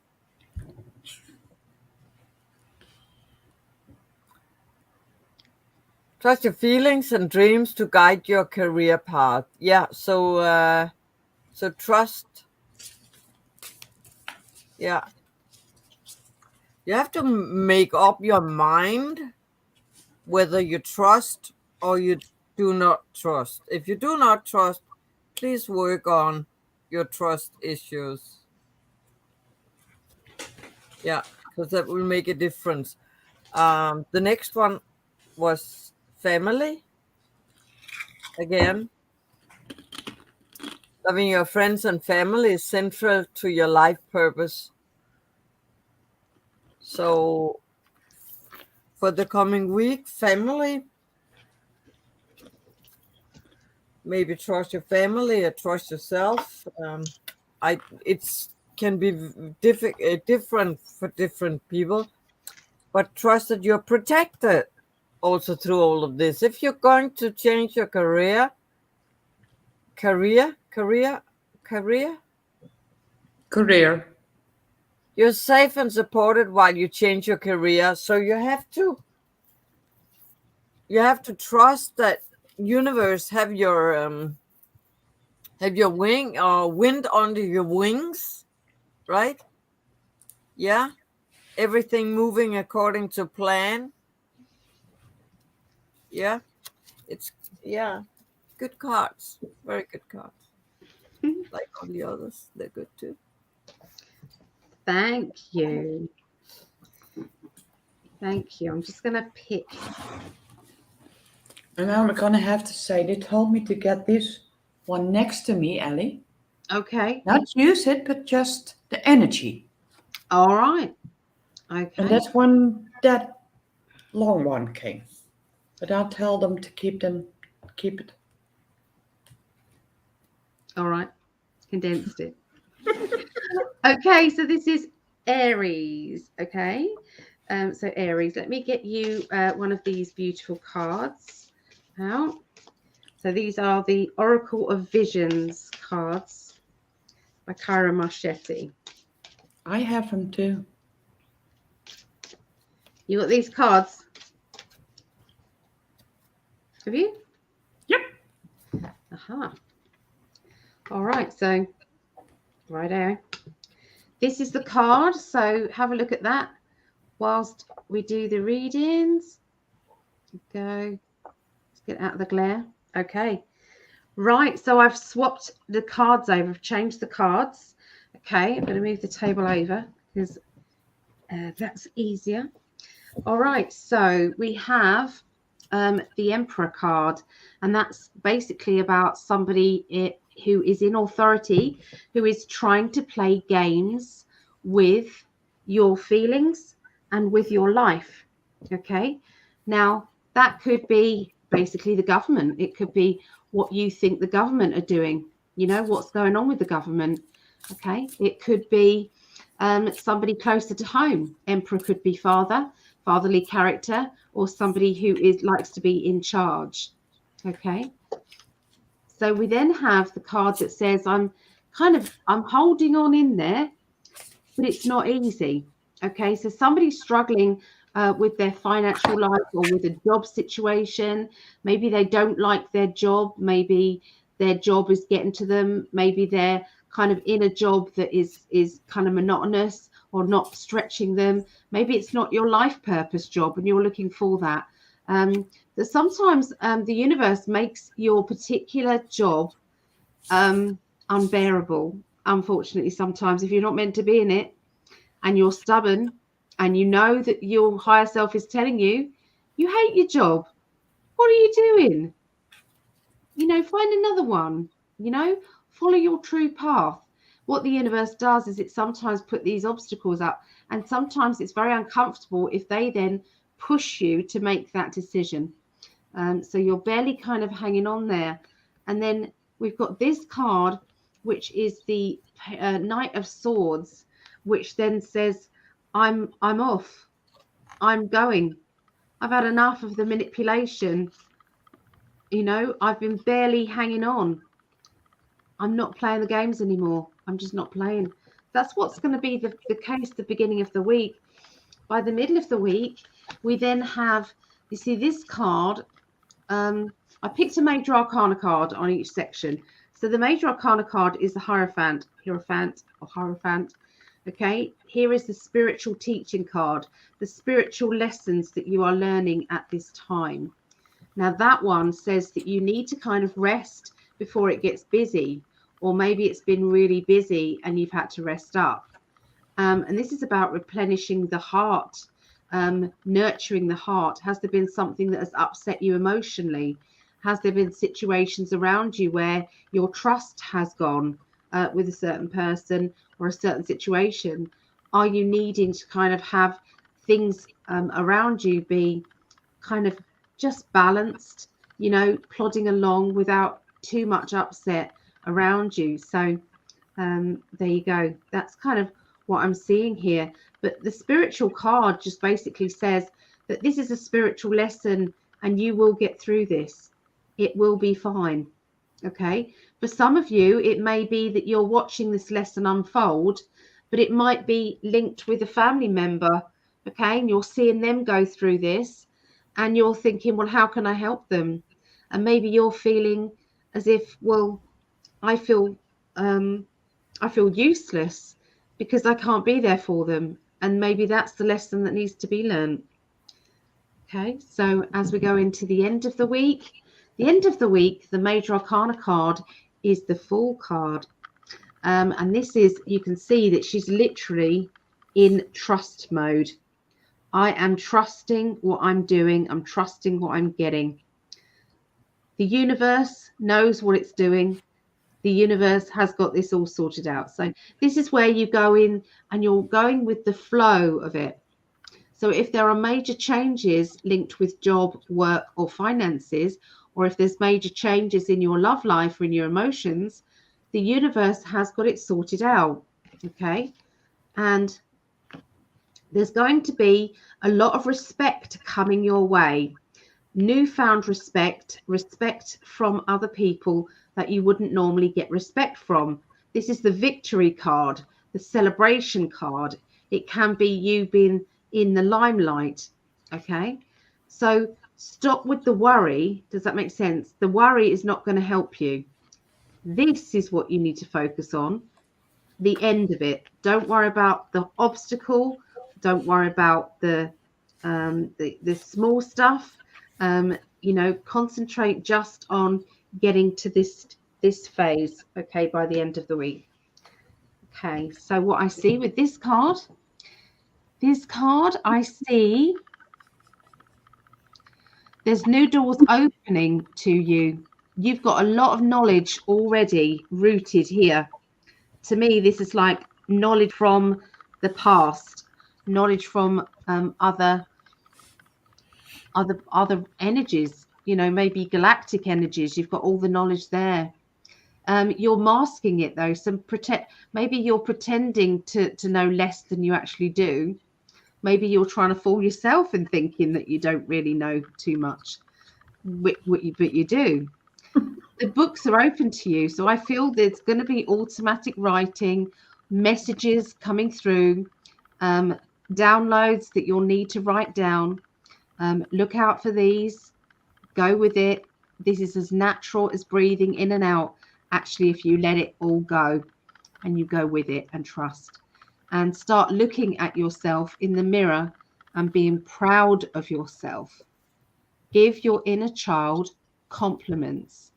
Trust your feelings and dreams to guide your career path. Yeah, so trust. Yeah. You have to make up your mind whether you trust or you do not trust. If you do not trust, please work on your trust issues. Yeah, because that will make a difference. The next one was family. Again, loving your friends and family is central to your life purpose. So for the coming week, family, maybe trust your family or trust yourself. It can be different for different people, but trust that you're protected also through all of this. If you're going to change your career, you're safe and supported while you change your career. So you have to trust that universe have your wing or wind under your wings, right? Yeah, everything moving according to plan. Yeah, it's good cards, very good cards. Like all the others, they're good too. Thank you. Thank you. I'm just going to pick. And I'm going to have to say, they told me to get this one next to me, Ellie. Okay. Not use it, but just the energy. All right. Okay. And that's when that long one came. But I'll tell them to keep it. All right. Condensed it. Okay, so this is Aries. Okay. So Aries, let me get you one of these beautiful cards out. So these are the Oracle of Visions cards by Kyra Marchetti. I have them too. You got these cards? Have you? Yep. Aha. All right, so righto. This is the card, so have a look at that whilst we do the readings. Go. Let's get out of the glare. Okay. Right, so I've swapped the cards over. I've changed the cards. Okay, I'm going to move the table over because that's easier. All right, so we have the Emperor card, and that's basically about somebody who is in authority, who is trying to play games with your feelings and with your life. Okay, now that could be basically the government. It could be what you think the government are doing, you know, what's going on with the government. Okay, it could be somebody closer to home. Emperor could be fatherly character, or somebody who likes to be in charge. Okay, so we then have the card that says I'm holding on in there, but it's not easy. Okay, so somebody's struggling with their financial life or with a job situation. Maybe they don't like their job. Maybe their job is getting to them. Maybe they're kind of in a job that is kind of monotonous or not stretching them. Maybe it's not your life purpose job and you're looking for that. That sometimes the universe makes your particular job unbearable. Unfortunately, sometimes if you're not meant to be in it and you're stubborn and you know that your higher self is telling you, you hate your job. What are you doing? You know, find another one, you know, follow your true path. What the universe does is it sometimes put these obstacles up, and sometimes it's very uncomfortable if they then push you to make that decision. So you're barely kind of hanging on there. And then we've got this card, which is the Knight of Swords, which then says, I'm off. I'm going. I've had enough of the manipulation. You know, I've been barely hanging on. I'm not playing the games anymore. I'm just not playing. That's what's going to be the case at the beginning of the week. By the middle of the week, we then have, you see this card, I picked a Major Arcana card on each section. So the Major Arcana card is the Hierophant. Okay, here is the spiritual teaching card, the spiritual lessons that you are learning at this time. Now that one says that you need to kind of rest before it gets busy, or maybe it's been really busy and you've had to rest up. And this is about replenishing the heart, nurturing the heart. Has there been something that has upset you emotionally? Has there been situations around you where your trust has gone with a certain person or a certain situation? Are you needing to kind of have things around you be kind of just balanced, you know, plodding along without too much upset around you? So there you go. That's kind of what I'm seeing here. But the spiritual card just basically says that this is a spiritual lesson and you will get through this. It will be fine. Okay. For some of you, it may be that you're watching this lesson unfold, but it might be linked with a family member. Okay. And you're seeing them go through this and you're thinking, well, how can I help them? And maybe you're feeling as if, well, I feel useless because I can't be there for them. And maybe that's the lesson that needs to be learned. Okay, so as we go into the end of the week, the Major Arcana card is the Fool card. And this is, you can see that she's literally in trust mode. I am trusting what I'm doing. I'm trusting what I'm getting. The universe knows what it's doing. The universe has got this all sorted out. So this is where you go in and you're going with the flow of it. So if there are major changes linked with job, work, or finances, or if there's major changes in your love life or in your emotions, the universe has got it sorted out. Okay. And there's going to be a lot of respect coming your way. Newfound respect from other people that you wouldn't normally get respect from. This is the victory card, the celebration card. It can be you being in the limelight. Okay, so stop with the worry. Does that make sense? The worry is not going to help you. This is what you need to focus on, the end of it. Don't worry about the obstacle. Don't worry about the small stuff. You know, concentrate just on getting to this phase, okay, by the end of the week. Okay, so what I see with this card, I see there's new doors opening to you. You've got a lot of knowledge already rooted here. To me, this is like knowledge from the past, knowledge from other energies, you know, maybe galactic energies. You've got all the knowledge there. You're masking it though. Maybe you're pretending to know less than you actually do. Maybe you're trying to fool yourself and thinking that you don't really know too much, but you do. The books are open to you. So I feel there's going to be automatic writing, messages coming through, downloads that you'll need to write down. Look out for these. Go with it. This is as natural as breathing in and out. Actually, if you let it all go and you go with it and trust and start looking at yourself in the mirror and being proud of yourself. Give your inner child compliments.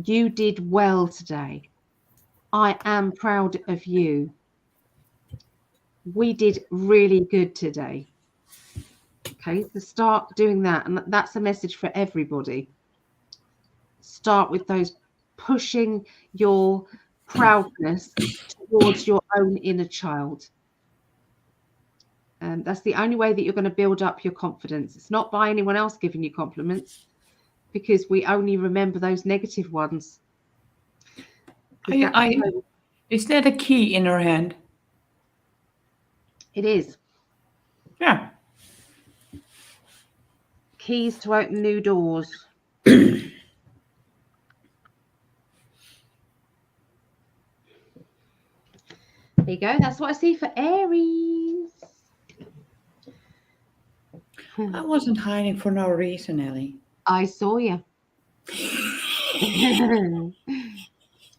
You did well today. I am proud of you. We did really good today. Okay, so start doing that. And that's a message for everybody. Start with those pushing your proudness towards your own inner child. That's the only way that you're going to build up your confidence. It's not by anyone else giving you compliments, because we only remember those negative ones. Is that a key in her hand? It is. Yeah. Keys to open new doors. There you go. That's what I see for Aries. I wasn't hiding for no reason, Ellie. I saw you.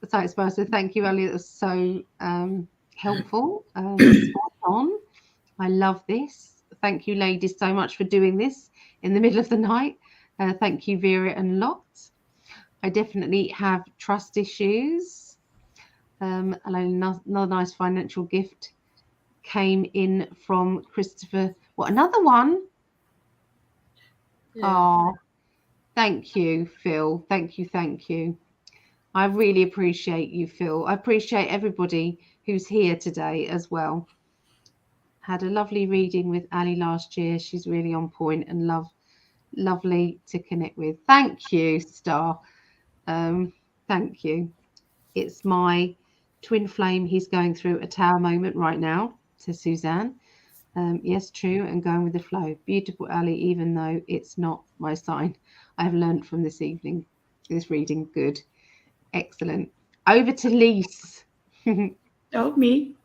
So it's supposed to thank you, Ellie. It was so helpful. Spot on. I love this. Thank you, ladies, so much for doing this in the middle of the night. Thank you, Vera and Lot. I definitely have trust issues. Another nice financial gift came in from Christopher. What, another one? Yeah. Oh, thank you, Phil. Thank you. I really appreciate you, Phil. I appreciate everybody who's here today as well. Had a lovely reading with Ali last year. She's really on point and lovely to connect with. Thank you, Star. Thank you. It's my twin flame. He's going through a tower moment right now, says Suzanne. Yes, true, and going with the flow. Beautiful, Ali, even though it's not my sign. I have learned from this reading. Good. Excellent. Over to Lise. Oh, me.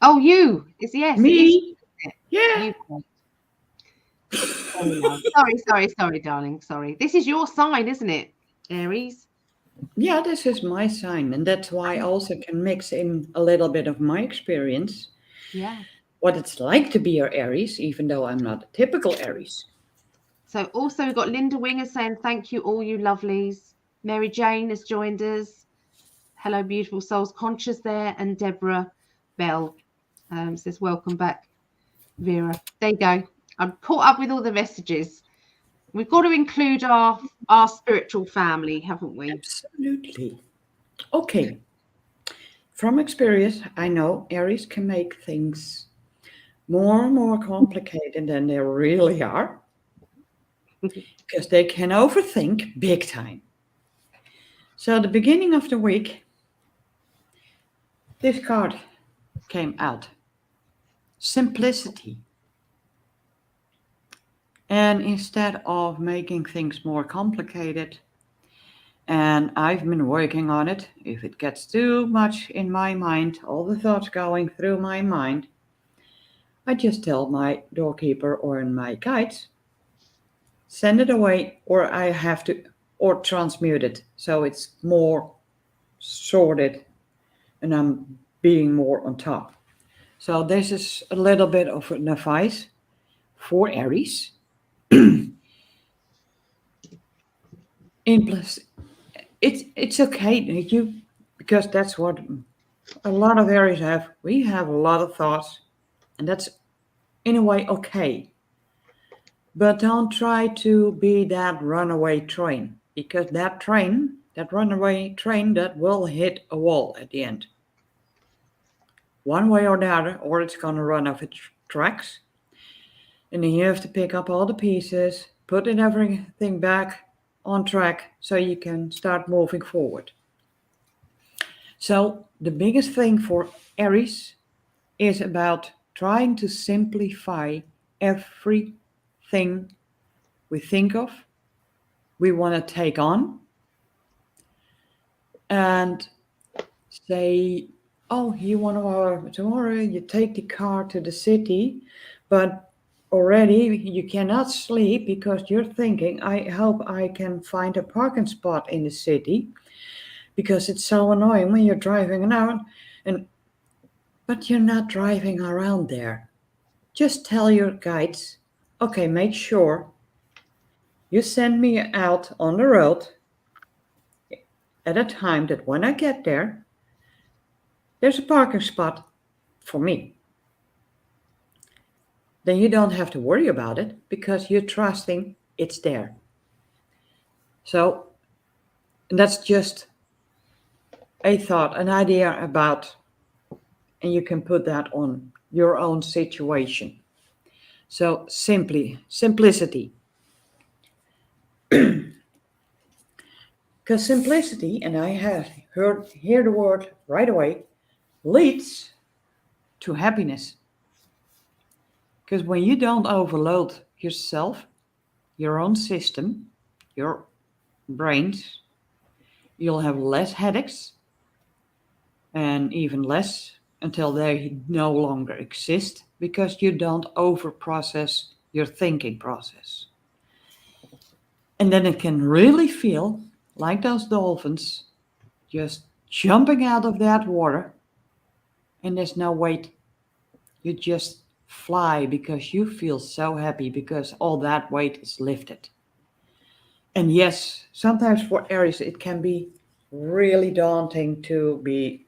Oh, you. Yes, me. It is. Yeah. Sorry, darling. Sorry. This is your sign, isn't it, Aries? Yeah, this is my sign, and that's why I also can mix in a little bit of my experience. Yeah. What it's like to be an Aries, even though I'm not a typical Aries. So also we've got Linda Winger saying thank you, all you lovelies. Mary Jane has joined us. Hello, beautiful souls. Conscious there, and Deborah Bell says welcome back, Vera. There you go. I've caught up with all the messages. We've got to include our spiritual family, haven't we? Absolutely. Okay. From experience, I know Aries can make things more and more complicated than they really are, because they can overthink big time. So at the beginning of the week, this card came out. Simplicity. And instead of making things more complicated, and I've been working on it, if it gets too much in my mind, all the thoughts going through my mind, I just tell my doorkeeper or my guides, send it away, or I have to, or transmute it so it's more sorted and I'm being more on top. So this is a little bit of an advice for Aries. In plus, it's okay because that's what a lot of Aries have. We have a lot of thoughts, and that's in a way okay. But don't try to be that runaway train, because that runaway train, that will hit a wall at the end. One way or the other, or it's going to run off its tracks. And then you have to pick up all the pieces, put everything back on track so you can start moving forward. So the biggest thing for Aries is about trying to simplify everything we think of, we want to take on, and say, oh, tomorrow you take the car to the city, but already you cannot sleep because you're thinking, I hope I can find a parking spot in the city, because it's so annoying when you're driving around, but you're not driving around there. Just tell your guides, okay, make sure you send me out on the road at a time that when I get there, there's a parking spot for me. Then you don't have to worry about it because you're trusting it's there. So that's just a thought, an idea about, and you can put that on your own situation. So simplicity. Because simplicity, and I have hear the word right away, leads to happiness. Because when you don't overload yourself, your own system, your brains, you'll have less headaches and even less until they no longer exist because you don't over process your thinking process. And then it can really feel like those dolphins just jumping out of that water, and there's no weight. You just fly because you feel so happy because all that weight is lifted. And yes, sometimes for Aries it can be really daunting to be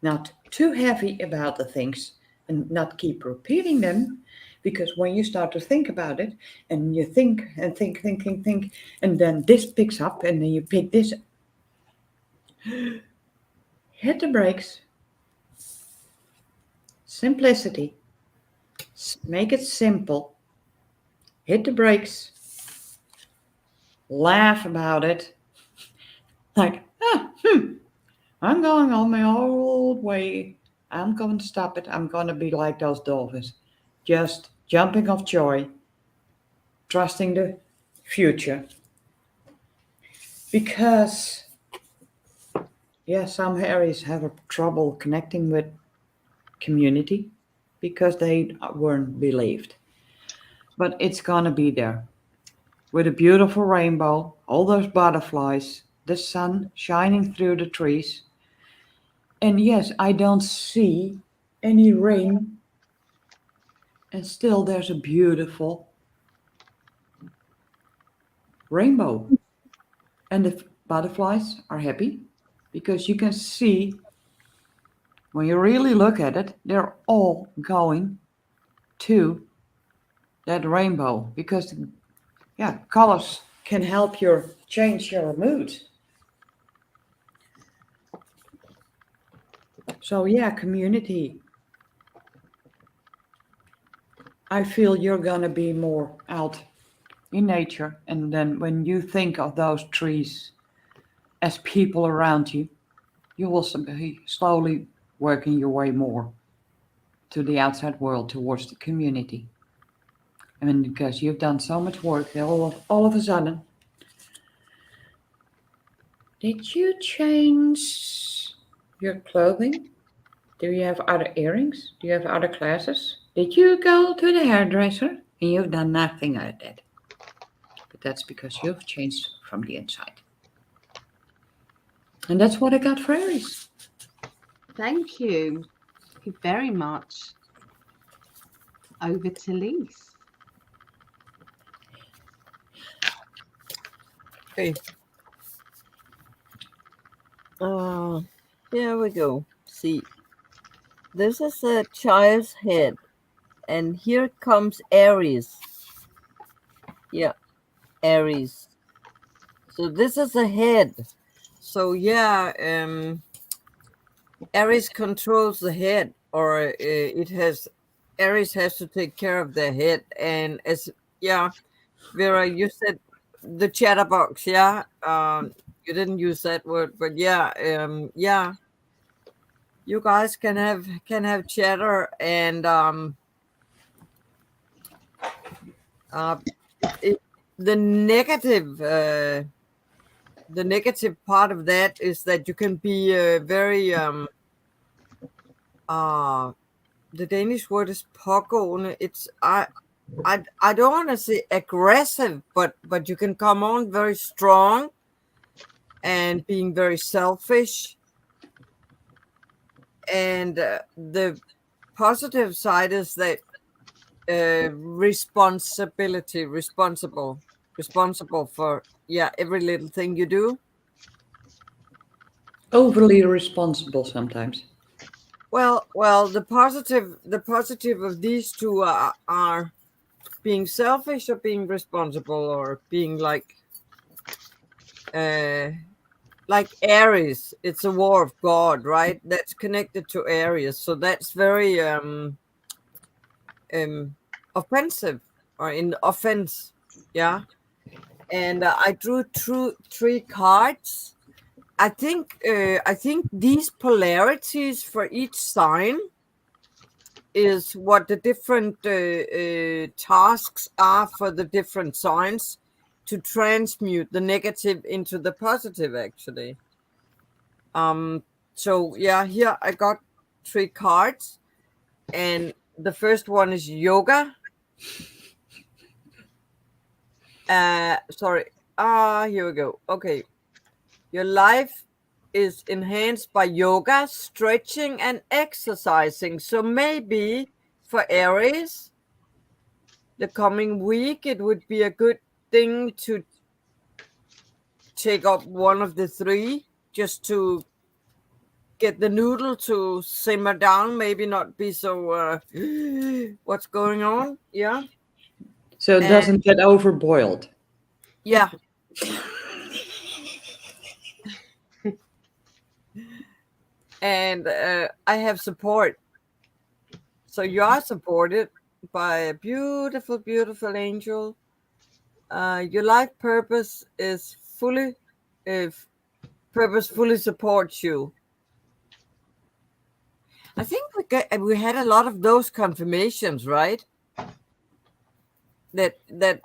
not too heavy about the things and not keep repeating them, because when you start to think about it and you think and think, and then this picks up and then you pick this, hit the brakes. Simplicity. Make it simple. Hit the brakes. Laugh about it. Like, I'm going on my old way. I'm going to stop it. I'm going to be like those dolphins. Just jumping off joy. Trusting the future. Because, some Aries have a trouble connecting with community because they weren't believed. But it's going to be there. With a beautiful rainbow, all those butterflies, the sun shining through the trees. And yes, I don't see any rain. And still there's a beautiful rainbow. And the butterflies are happy because you can see, when you really look at it, they're all going to that rainbow because, colors can help you change your mood. So community. I feel you're gonna be more out in nature, and then when you think of those trees as people around you, you will be slowly working your way more to the outside world, towards the community. And because you've done so much work, all of a sudden, did you change your clothing? Do you have other earrings? Do you have other classes? Did you go to the hairdresser? And you've done nothing like that. But that's because you've changed from the inside. And that's what I got for Aries. Thank you. Thank you very much. Over to Lise. Okay. Here we go. See, this is a child's head, and here comes Aries. Yeah, Aries. So this is a head. So Aries controls the head, or Aries has to take care of their head. And as Vera, you said the chatterbox. You didn't use that word, but you guys can have chatter, and the negative part of that is that you can be very the Danish word is pågående. It's I don't want to say aggressive, but you can come on very strong and being very selfish. And the positive side is that responsible for every little thing you do. Overly responsible sometimes. Well, the positive of these two are being selfish or being responsible, or being like Aries. It's a war of God, right? That's connected to Aries. So that's very offensive or in offense. Yeah. And I drew three cards. I think these polarities for each sign is what the different tasks are for the different signs to transmute the negative into the positive, actually. So yeah, here I got three cards, and the first one is yoga. Sorry. Here we go. Okay. Your life is enhanced by yoga, stretching, and exercising. So maybe for Aries, the coming week, it would be a good thing to take up one of the three just to get the noodle to simmer down, maybe not be so what's going on. Yeah. So it doesn't get overboiled. Yeah. And I have support. So you are supported by a beautiful, beautiful angel. Your life purpose is purposefully supports you. I think we had a lot of those confirmations, right? That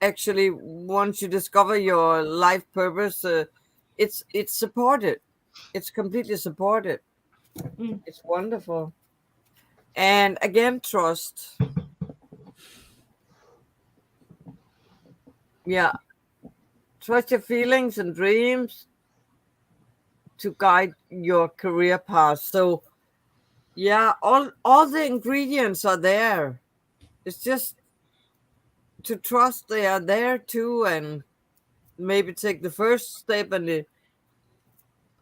actually, once you discover your life purpose, it's supported. It's completely supported. It's wonderful. And again, trust. Yeah. Trust your feelings and dreams to guide your career path. So yeah, all the ingredients are there. It's just to trust they are there too, and maybe take the first step, and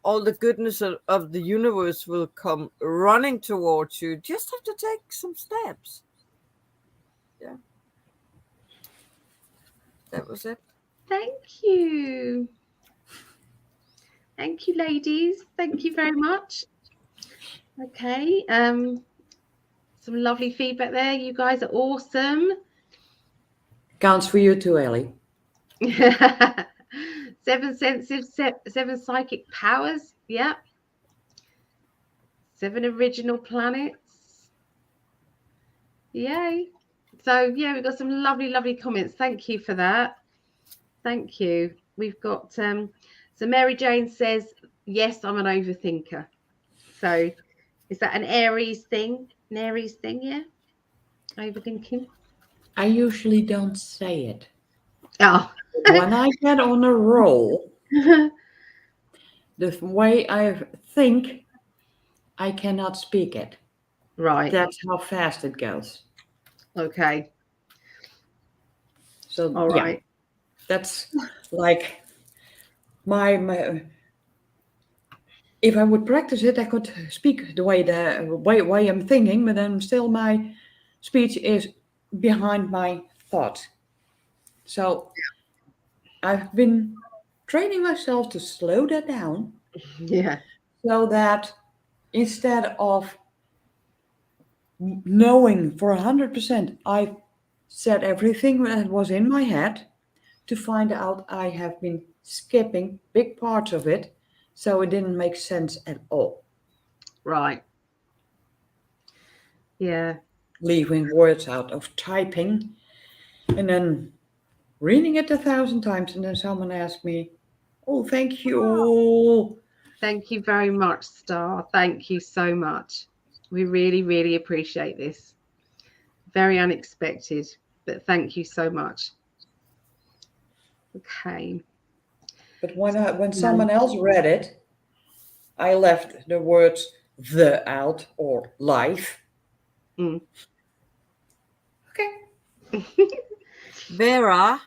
all the goodness of the universe will come running towards you. Just have to take some steps. Yeah. That was it. Thank you. Thank you, ladies. Thank you very much. Okay. Some lovely feedback there. You guys are awesome. Counts for you too, Ellie. 7 sensitive, 7 psychic powers. Yeah. 7 original planets. Yay. So yeah, we've got some lovely comments. Thank you for that. Thank you. We've got so Mary Jane says, yes, I'm an overthinker. So is that an Aries thing? An Aries thing, yeah? Overthinking? I usually don't say it. Oh. When I get on a roll, the way I think, I cannot speak it. Right. That's how fast it goes. Okay. So all yeah, right. that's like my if I would practice it, I could speak the way I'm thinking, but then still my speech is behind my thought. So I've been training myself to slow that down. Yeah. So that instead of knowing for 100% I said everything that was in my head, to find out I have been skipping big parts of it, so it didn't make sense at all. Right. Yeah. Leaving words out of typing and then reading it 1,000 times, and then someone asked me, oh, thank you. Thank you very much, Star. Thank you so much. We really appreciate this. Very unexpected, but thank you so much. Okay. But when someone else read it, I left the words the out or life. Okay. Vera,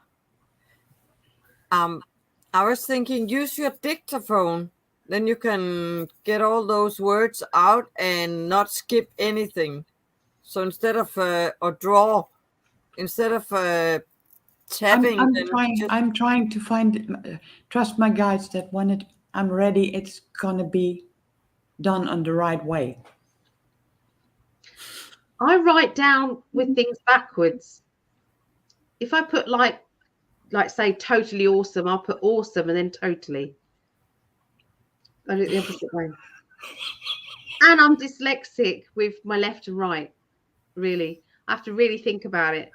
I was thinking, use your dictaphone. Then you can get all those words out and not skip anything. So instead of instead of tapping, I'm trying to find trust my guides that when I'm ready, it's gonna be done on the right way. I write down with things backwards. If I put like say totally awesome, I'll put awesome and then totally. I do it the opposite way. And I'm dyslexic with my left and right. Really, I have to really think about it.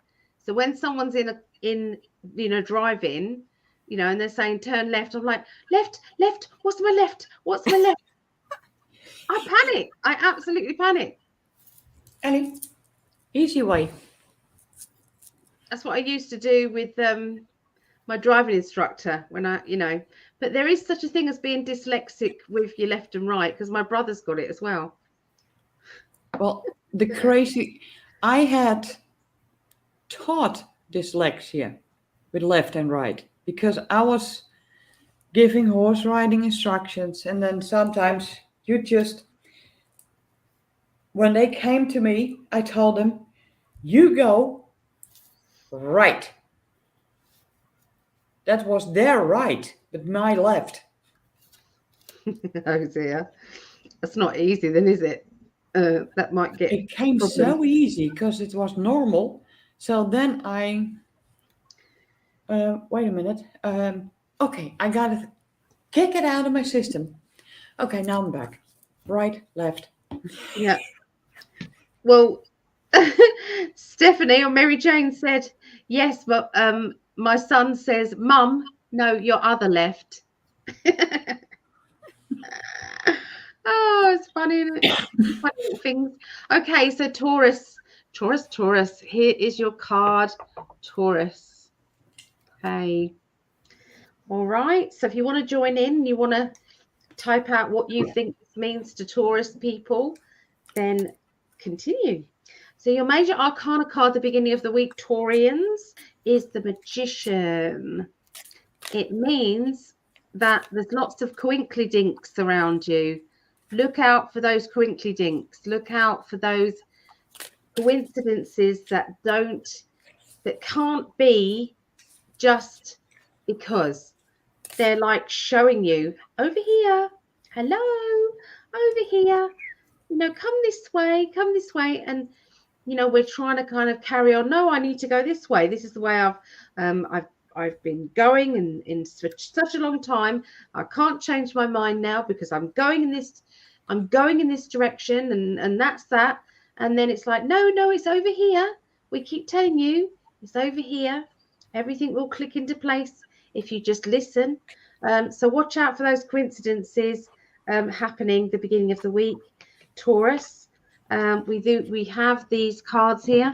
So when someone's in driving, and they're saying turn left, I'm like, left, what's my left? I panic. I absolutely panic. Ellie, easy way. That's what I used to do with my driving instructor when but there is such a thing as being dyslexic with your left and right, because my brother's got it as well. Well, I had taught dyslexia with left and right because I was giving horse riding instructions, and then sometimes when they came to me, I told them, you go right. That was their right, but my left. Oh dear, that's not easy then, is it? That might get it came problems. So easy because it was normal. So then I wait a minute. Okay, I gotta kick it out of my system. Okay, now I'm back. Right, left. Yeah. Well, Stephanie or Mary Jane said yes, but my son says, Mum, no, your other left. Oh, it's funny, isn't it? Funny things. Okay, so Taurus. Here is your card, Taurus. Okay. All right. So if you want to join in, you want to type out what you think this means to Taurus people, then continue. So your major arcana card at the beginning of the week, Taurians, is the Magician. It means that there's lots of coinkly-dinks around you. Look out for those coinkly-dinks. Look out for those coincidences that can't be just because. They're like showing you, over here, hello, over here, come this way. And we're trying to kind of carry on. No, I need to go this way. This is the way I've been going in such a long time. I can't change my mind now because I'm going in this direction, and that's that. And then it's like, no, it's over here. We keep telling you it's over here. Everything will click into place if you just listen. So watch out for those coincidences happening the beginning of the week, Taurus. We have these cards here,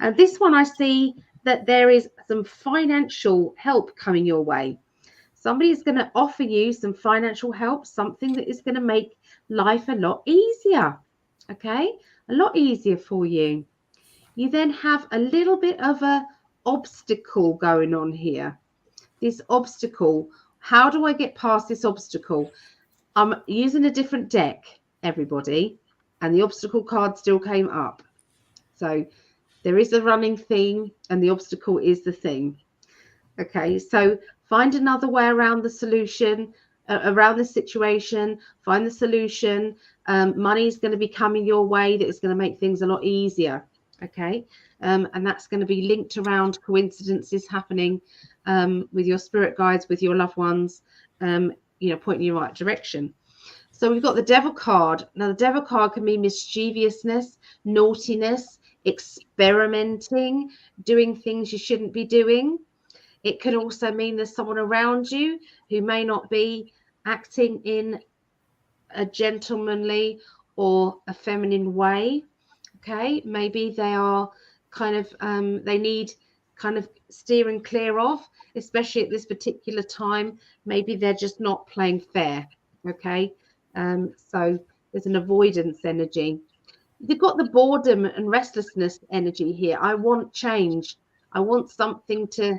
and this one I see that there is some financial help coming your way. Somebody is going to offer you some financial help, something that is going to make life a lot easier. Okay, a lot easier for you. You then have a little bit of a obstacle going on here. This obstacle, how do I get past this obstacle? I'm using a different deck, everybody, and the obstacle card still came up. So there is a running theme, and the obstacle is the thing. Okay, so find another way around the solution, around the situation. Find the solution. Money is going to be coming your way that is going to make things a lot easier. Okay, and that's going to be linked around coincidences happening with your spirit guides, with your loved ones, pointing you in the right direction. So we've got the Devil card. Now, the Devil card can mean mischievousness, naughtiness, experimenting, doing things you shouldn't be doing. It could also mean there's someone around you who may not be acting in a gentlemanly or a feminine way. Okay, maybe they are kind of they need kind of steering clear of, especially at this particular time. Maybe they're just not playing fair. Okay, so there's an avoidance energy. You've got the boredom and restlessness energy here. I want change. I want something to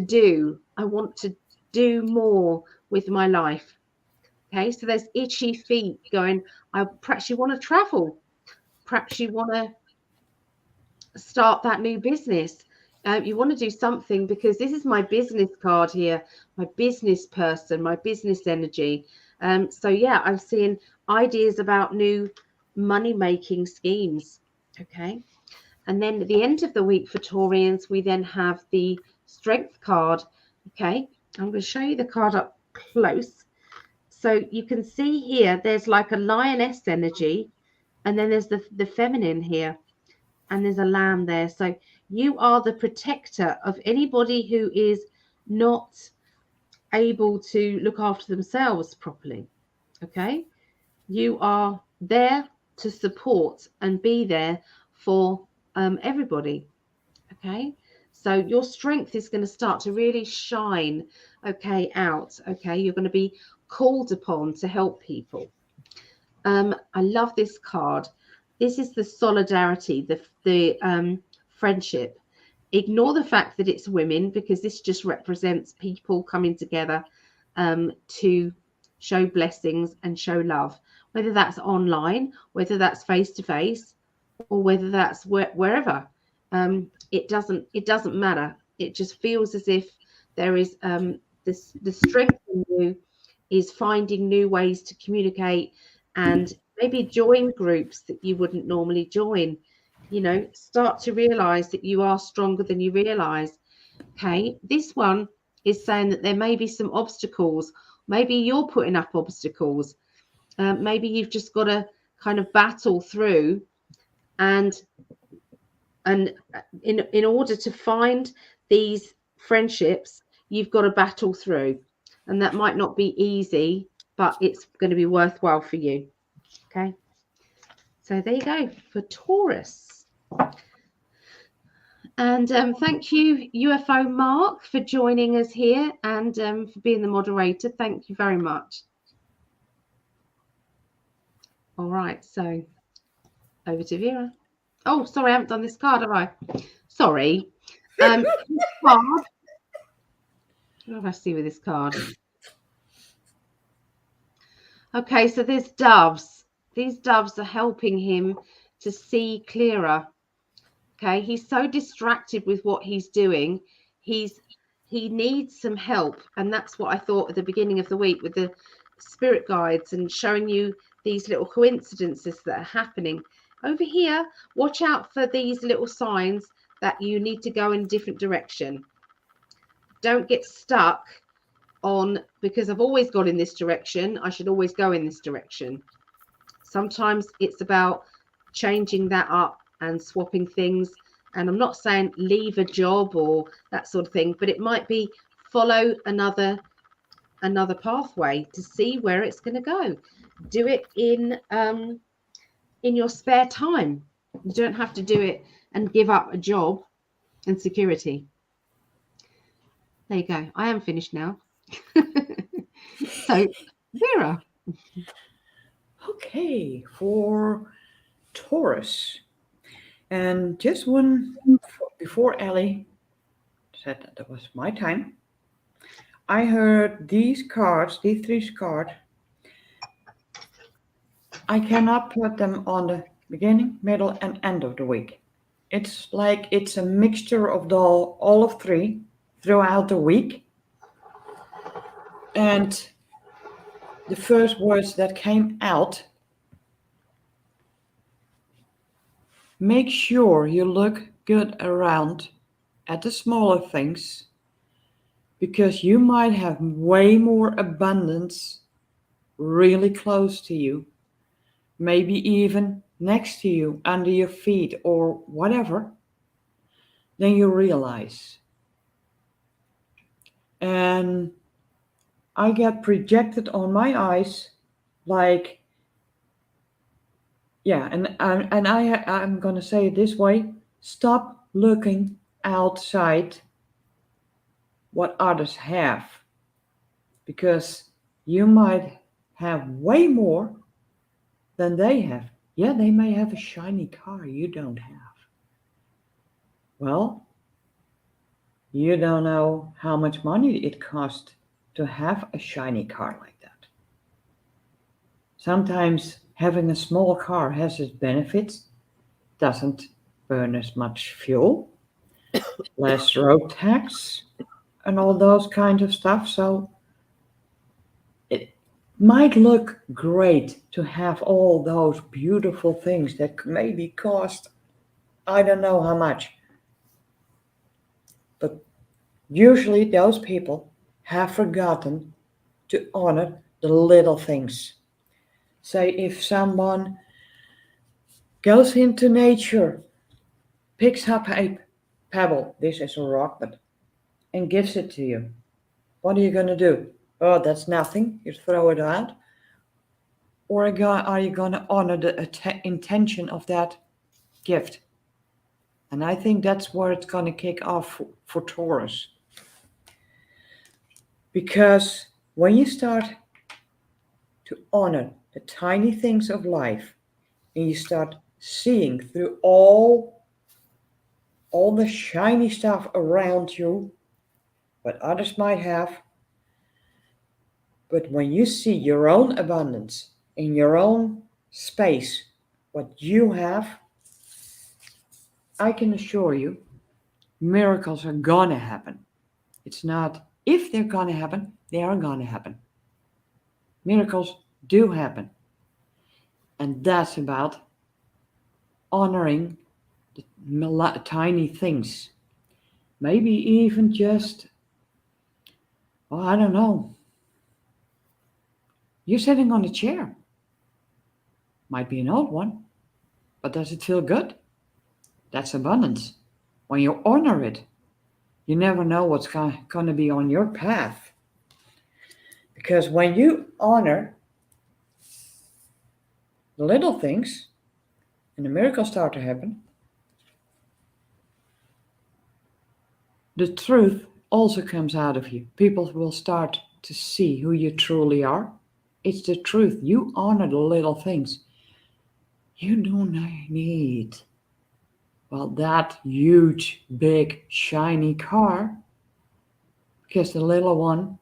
do. I want to do more with my life. Okay, so there's itchy feet going, perhaps you want to travel. Perhaps you want to start that new business. You want to do something, because this is my business card here, my business person, my business energy. So yeah, I'm seeing ideas about new money-making schemes. Okay. And then at the end of the week for Taurians, we then have the Strength card. Okay. I'm going to show you the card up close. So you can see here, there's like a lioness energy, and then there's the feminine here, and there's a lamb there. So you are the protector of anybody who is not able to look after themselves properly. Okay. You are there to support and be there for everybody. Okay. So your strength is going to start to really shine, okay, out. Okay. You're going to be called upon to help people. I love this card. This is the solidarity, the friendship. Ignore the fact that it's women, because this just represents people coming together to show blessings and show love, whether that's online, whether that's face to face, or whether that's wherever. It doesn't matter. It just feels as if there is the strength in you is finding new ways to communicate and maybe join groups that you wouldn't normally join. You know, start to realize that you are stronger than you realize. Okay, this one is saying that there may be some obstacles. Maybe you're putting up obstacles. Maybe you've just got to kind of battle through, and in order to find these friendships, you've got to battle through, and that might not be easy, but it's going to be worthwhile for you. Okay, so there you go for Taurus. And thank you, UFO Mark, for joining us here and for being the moderator. Thank you very much. All right, so over to Vera. Oh, sorry, I haven't done this card, have I? Sorry. Card. What do I see with this card? Okay, so there's doves. These doves are helping him to see clearer. Okay, he's so distracted with what he's doing. He needs some help, and that's what I thought at the beginning of the week with the spirit guides and showing you these little coincidences that are happening. Over here, watch out for these little signs that you need to go in a different direction. Don't get stuck on, because I've always gone in this direction, I should always go in this direction. Sometimes it's about changing that up and swapping things. And I'm not saying leave a job or that sort of thing, but it might be follow another pathway to see where it's going to go. Do it in your spare time. You don't have to do it and give up a job and security. There you go. I am finished now. So, Vera. Okay, for Taurus. And just one before Ellie said that was my time, I heard these cards, these three cards, I cannot put them on the beginning, middle, and end of the week. It's like it's a mixture of all of three throughout the week. And the first words that came out, make sure you look good around at the smaller things, because you might have way more abundance really close to you, maybe even next to you, under your feet or whatever, than you realize. And I get projected on my eyes like, yeah, and I'm going to say it this way, stop looking outside what others have, because you might have way more than they have. Yeah, they may have a shiny car you don't have. Well, you don't know how much money it costs to have a shiny car like that. Sometimes having a small car has its benefits, doesn't burn as much fuel, less road tax, and all those kinds of stuff. So it might look great to have all those beautiful things that maybe cost I don't know how much. But usually those people have forgotten to honor the little things. Say if someone goes into nature, picks up a pebble, this is a rock, but and gives it to you. What are you going to do? Oh, that's nothing. You throw it out. Or are you going to honor the intention of that gift? And I think that's where it's going to kick off for Taurus. Because when you start to honor the tiny things of life and you start seeing through all the shiny stuff around you, what others might have, but when you see your own abundance in your own space, what you have, I can assure you, miracles are gonna happen. It's not if they're gonna happen, they are gonna happen. Miracles do happen. And that's about honoring the tiny things. Maybe even just, well, I don't know. You're sitting on a chair. Might be an old one, but does it feel good? That's abundance. When you honor it, you never know what's going to be on your path. Because when you honor the little things and the miracles start to happen, the truth also comes out of you. People will start to see who you truly are. It's the truth. You honor the little things. You do not need, well, that huge, big, shiny car, because the little one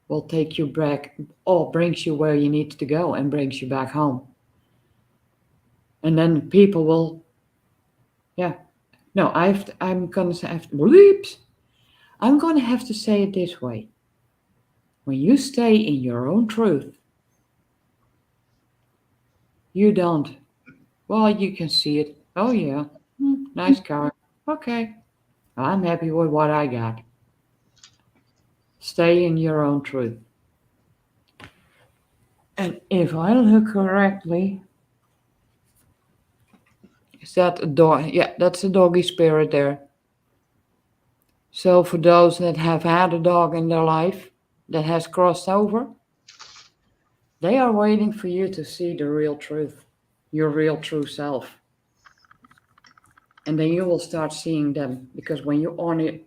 will take you back, or brings you where you need to go and brings you back home. And then people will, I'm going to have to say it this way. When you stay in your own truth, you don't, well, you can see it. Oh yeah, nice car. Okay, I'm happy with what I got. Stay in your own truth. And if I look correctly, is that a dog? Yeah, that's a doggy spirit there. So for those that have had a dog in their life that has crossed over, they are waiting for you to see the real truth, your real true self. And then you will start seeing them, because when you honor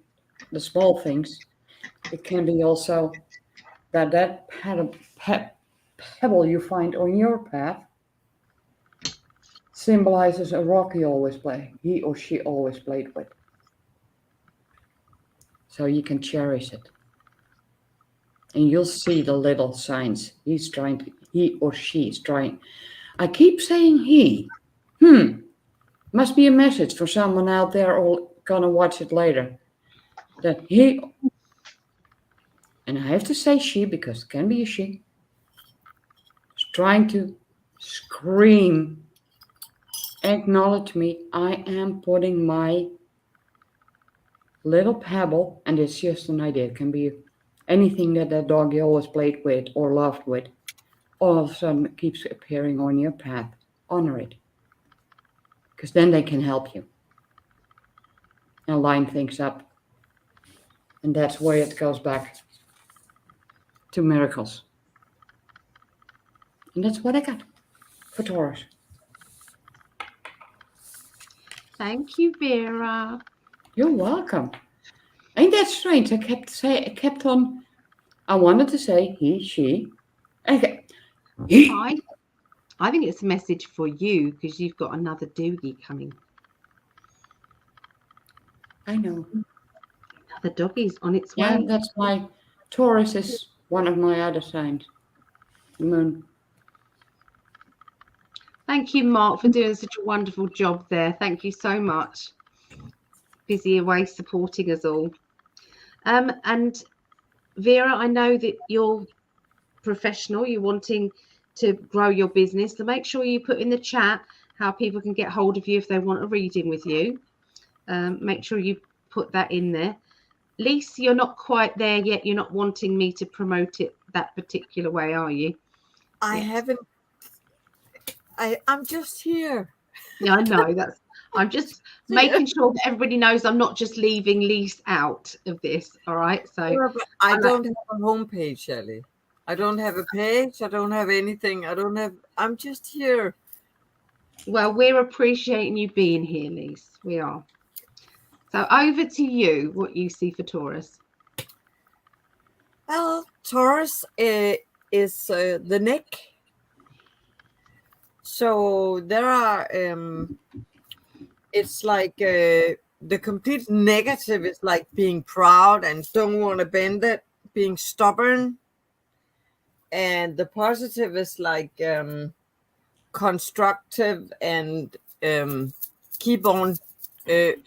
the small things, it can be also that pebble you find on your path symbolizes a rock he or she always played with. So you can cherish it. And you'll see the little signs. He or she is trying. I keep saying he. Must be a message for someone out there or gonna watch it later. That he, and I have to say she because it can be a she, is trying to scream, acknowledge me. I am putting my little pebble, and it's just an idea. It can be anything that dog you always played with or loved with. All of a sudden it keeps appearing on your path. Honor it. Because then they can help you and line things up. And that's where it goes back to miracles. And that's what I got for Taurus. Thank you, Vera. You're welcome. Ain't that strange? I wanted to say he, she. Okay. I think it's a message for you because you've got another doogie coming. I know. The doggy's on its way. Yeah, that's my Taurus is one of my other signs. Moon. Thank you, Mark, for doing such a wonderful job there. Thank you so much. Busy away supporting us all. And Vera, I know that you're professional, you're wanting to grow your business, so make sure you put in the chat how people can get hold of you if they want a reading with you. Make sure you put that in there. Lise, you're not quite there yet. You're not wanting me to promote it that particular way, are you? I haven't. I'm just here. Yeah, I know. I'm just making sure that everybody knows I'm not just leaving Lise out of this. All right. So I don't have a homepage, Shelley. I don't have a page. I don't have anything. I'm just here. Well, we're appreciating you being here, Lise. We are. So over to you, what you see for Taurus. Well, Taurus is the neck. So there are, it's like the complete negative is like being proud and don't want to bend it, being stubborn. And the positive is like constructive and keep on,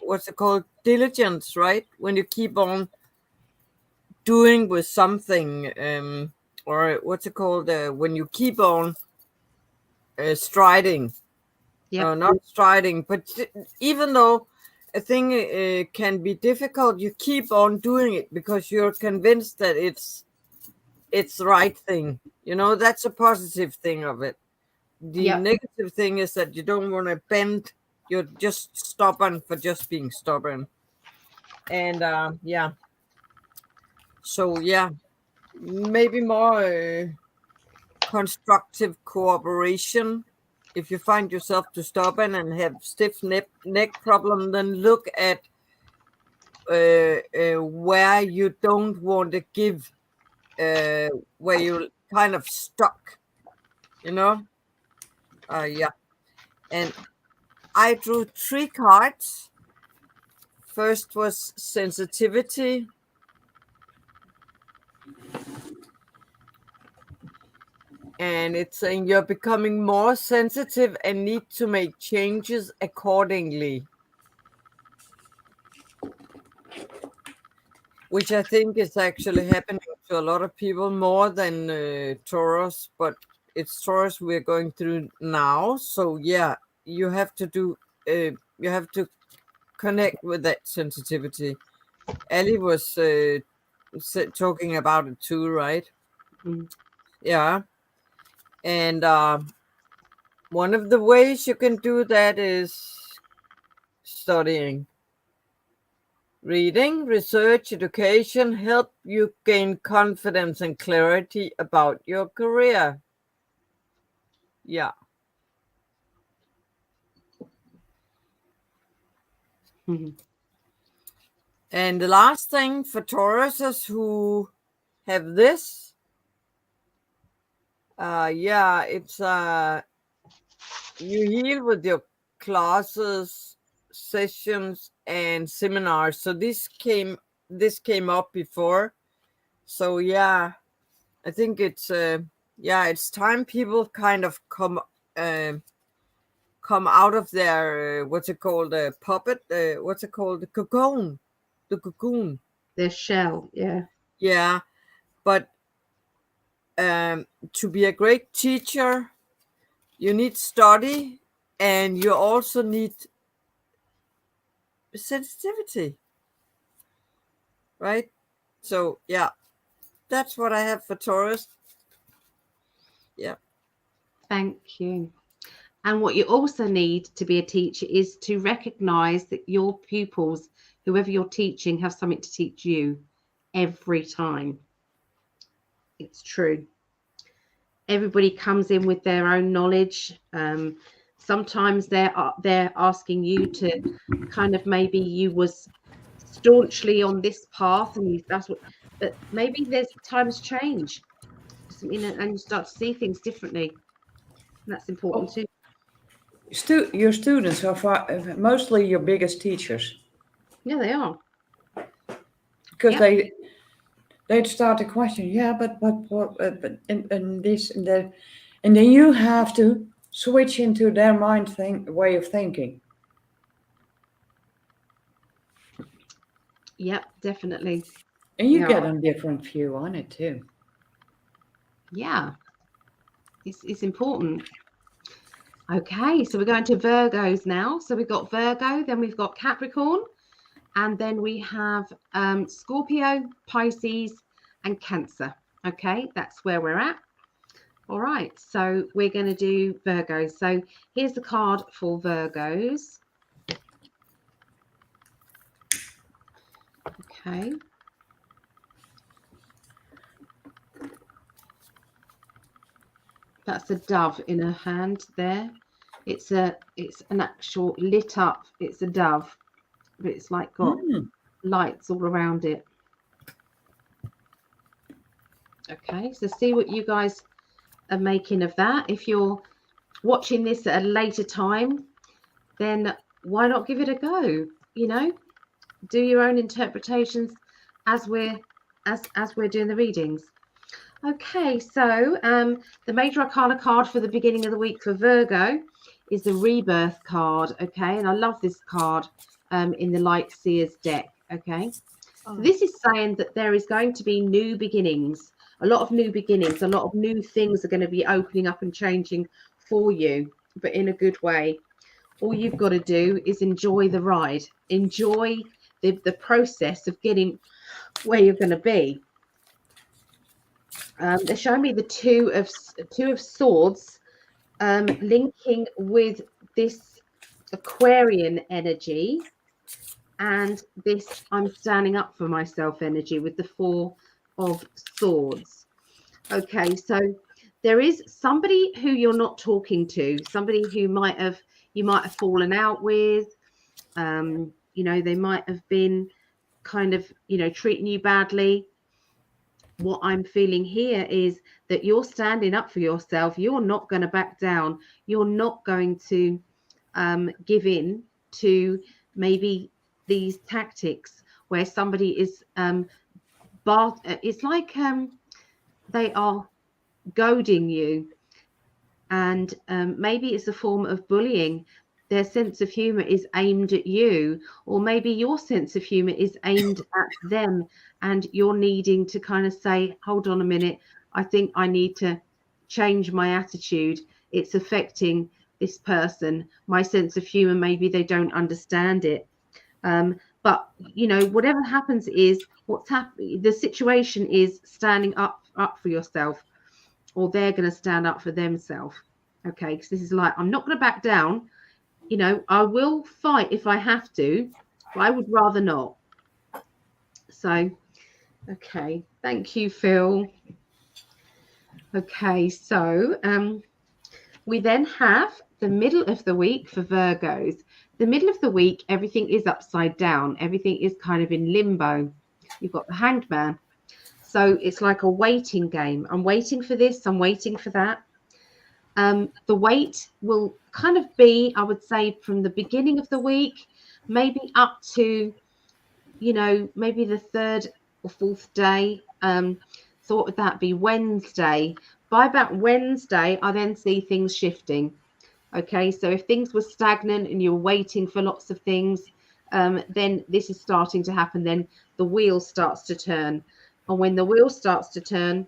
what's it called? Diligence, right? When you keep on doing with something, or what's it called? When you keep on striding. Yeah. Not striding, but even though a thing can be difficult, you keep on doing it because you're convinced that it's the right thing. You know, that's a positive thing of it. The negative thing is that you don't want to bend. You're just stubborn for just being stubborn. And so maybe more constructive cooperation. If you find yourself too stubborn and have stiff neck problem, then look at where you don't want to give, where you're kind of stuck, you know? And I drew 3 cards. First was sensitivity. And it's saying you're becoming more sensitive and need to make changes accordingly. Which I think is actually happening to a lot of people more than Taurus, but it's Taurus we're going through now. So yeah, you have to do, you have to connect with that sensitivity. Ellie was talking about it too, right? Mm. Yeah. And one of the ways you can do that is studying. Reading, research, education help you gain confidence and clarity about your career. Yeah. Mm-hmm. And the last thing for Tauruses who have this, it's you heal with your classes, sessions, and seminars. So this came up before. So yeah, I think it's it's time people kind of come out of their what's it called, puppet, what's it called, the cocoon. Their shell, yeah. Yeah, but to be a great teacher, you need study, and you also need sensitivity, right? So yeah, that's what I have for Taurus. Yeah. Thank you. And what you also need to be a teacher is to recognize that your pupils, whoever you're teaching, have something to teach you every time. It's true. Everybody comes in with their own knowledge. Sometimes they're asking you to kind of, maybe you was staunchly on this path and that's what, but maybe there's times change, you know, and you start to see things differently. And that's important too. Your students are mostly your biggest teachers. Yeah, they are. Because they'd start to question, but and this and that, and then you have to switch into their way of thinking. Yep, definitely. And you get a different view on it too. Yeah, it's important. Okay, so we're going to Virgos now. So we've got Virgo, then we've got Capricorn, and then we have Scorpio, Pisces, and Cancer. Okay, that's where we're at. All right, so we're going to do Virgos. So here's the card for Virgos. Okay. That's a dove in her hand there. It's an actual lit up, it's a dove, but it's like got lights all around it. Okay, so see what you guys are making of that. If you're watching this at a later time, then why not give it a go? You know, do your own interpretations as we're doing the readings. Okay, so the Major Arcana card for the beginning of the week for Virgo is the Rebirth card. Okay, and I love this card in the Light Seers deck. Okay, so this is saying that there is going to be new beginnings, a lot of new beginnings, a lot of new things are going to be opening up and changing for you, but in a good way. All you've got to do is enjoy the ride, enjoy the process of getting where you're going to be. They're showing me the two of swords linking with this Aquarian energy and this I'm standing up for myself energy with the Four of Swords. Okay, so there is somebody who you're not talking to, somebody who you might have fallen out with. You know, they might have been kind of, you know, treating you badly. What I'm feeling here is that you're standing up for yourself. You're not going to back down. You're not going to give in to maybe these tactics where somebody is it's like they are goading you, and maybe it's a form of bullying. Their sense of humor is aimed at you, or maybe your sense of humor is aimed at them, and you're needing to kind of say, hold on a minute, I think I need to change my attitude. It's affecting this person. My sense of humor, maybe they don't understand it. But, you know, whatever happens is what's happening. The situation is standing up for yourself, or they're going to stand up for themselves. Okay, because this is like, I'm not going to back down. You know, I will fight if I have to, but I would rather not. So, okay, thank you, Phil. Okay, so we then have the middle of the week for Virgos. The middle of the week, everything is upside down. Everything is kind of in limbo. You've got the Hanged Man. So it's like a waiting game. I'm waiting for this. I'm waiting for that. The wait will kind of be, I would say, from the beginning of the week, maybe up to, you know, maybe the third or fourth day. So what would that be? Wednesday. By about Wednesday, I then see things shifting. Okay, so if things were stagnant and you're waiting for lots of things, then this is starting to happen. Then the wheel starts to turn. And when the wheel starts to turn,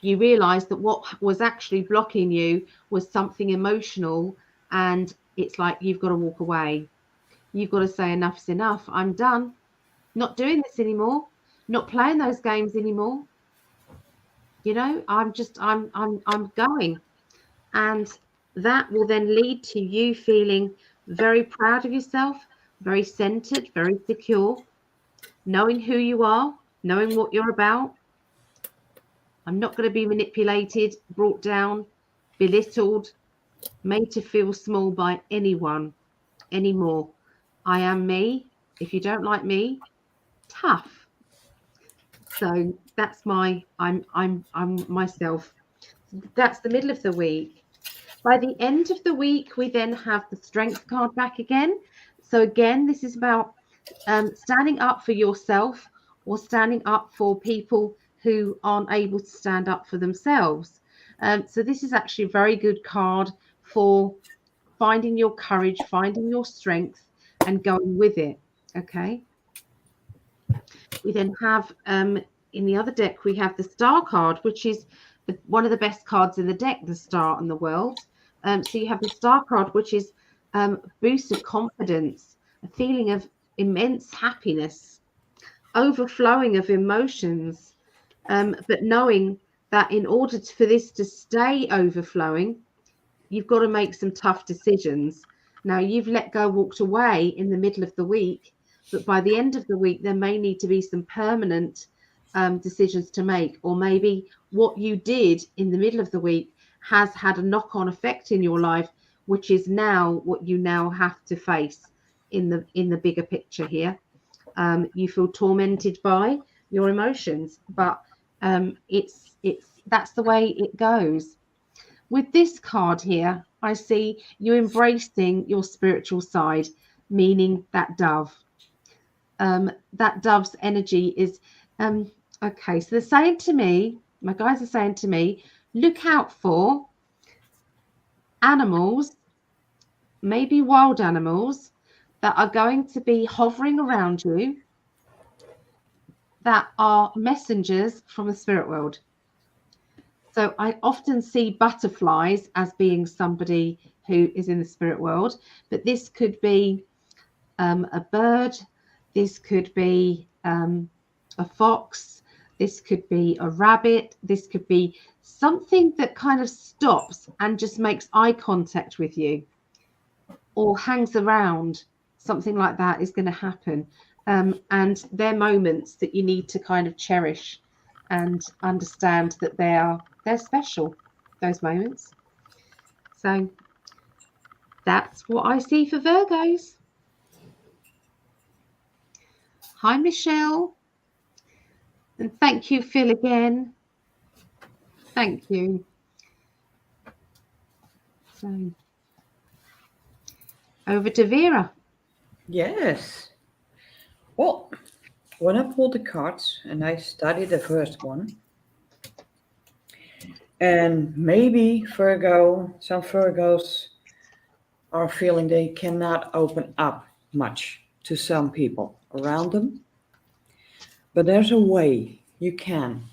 you realize that what was actually blocking you was something emotional, and it's like you've got to walk away. You've got to say enough's enough. I'm done. Not doing this anymore. Not playing those games anymore. You know, I'm going. And that will then lead to you feeling very proud of yourself, very centered, very secure, knowing who you are, knowing what you're about. I'm not going to be manipulated, brought down, belittled, made to feel small by anyone anymore. I am me. If you don't like me, tough. So that's I'm myself. That's the middle of the week. By the end of the week, we then have the Strength card back again. So again, this is about standing up for yourself, or standing up for people who aren't able to stand up for themselves. So this is actually a very good card for finding your courage, finding your strength, and going with it. Okay. We then have in the other deck, we have the Star card, which is one of the best cards in the deck, the Star and the World. So you have the Star card, which is boost of confidence, a feeling of immense happiness, overflowing of emotions, but knowing that in order for this to stay overflowing, you've got to make some tough decisions. Now, you've let go, walked away in the middle of the week, but by the end of the week, there may need to be some permanent decisions to make, or maybe what you did in the middle of the week has had a knock-on effect in your life, which is now what you now have to face in the bigger picture here. You feel tormented by your emotions, but it's that's the way it goes. With this card here, I see you embracing your spiritual side, meaning that dove. That dove's energy is okay. So they're saying to me, my guys are saying to me, look out for animals, maybe wild animals, that are going to be hovering around you, that are messengers from the spirit world. So I often see butterflies as being somebody who is in the spirit world, but this could be a bird, this could be a fox, this could be a rabbit, this could be something that kind of stops and just makes eye contact with you or hangs around. Something like that is going to happen. And they're moments that you need to kind of cherish and understand that they're special, those moments. So that's what I see for Virgos. Hi, Michelle. And thank you, Phil, again. Thank you. So over to Vera. Yes. Well, when I pulled the cards and I studied the first one, and maybe some Virgos are feeling they cannot open up much to some people around them. But there's a way you can.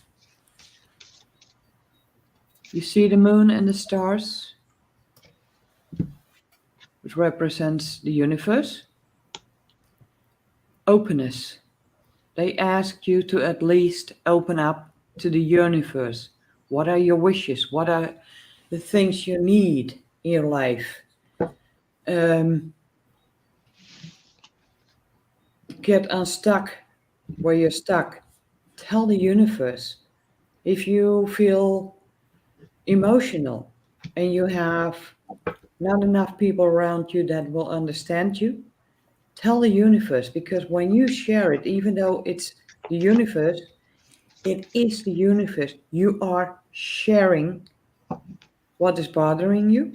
You see the moon and the stars, which represents the universe. Openness. They ask you to at least open up to the universe. What are your wishes? What are the things you need in your life? Get unstuck where you're stuck. Tell the universe. If you feel emotional and you have not enough people around you that will understand you, tell the universe, because when you share it, even though it's the universe, it is the universe. You are sharing what is bothering you,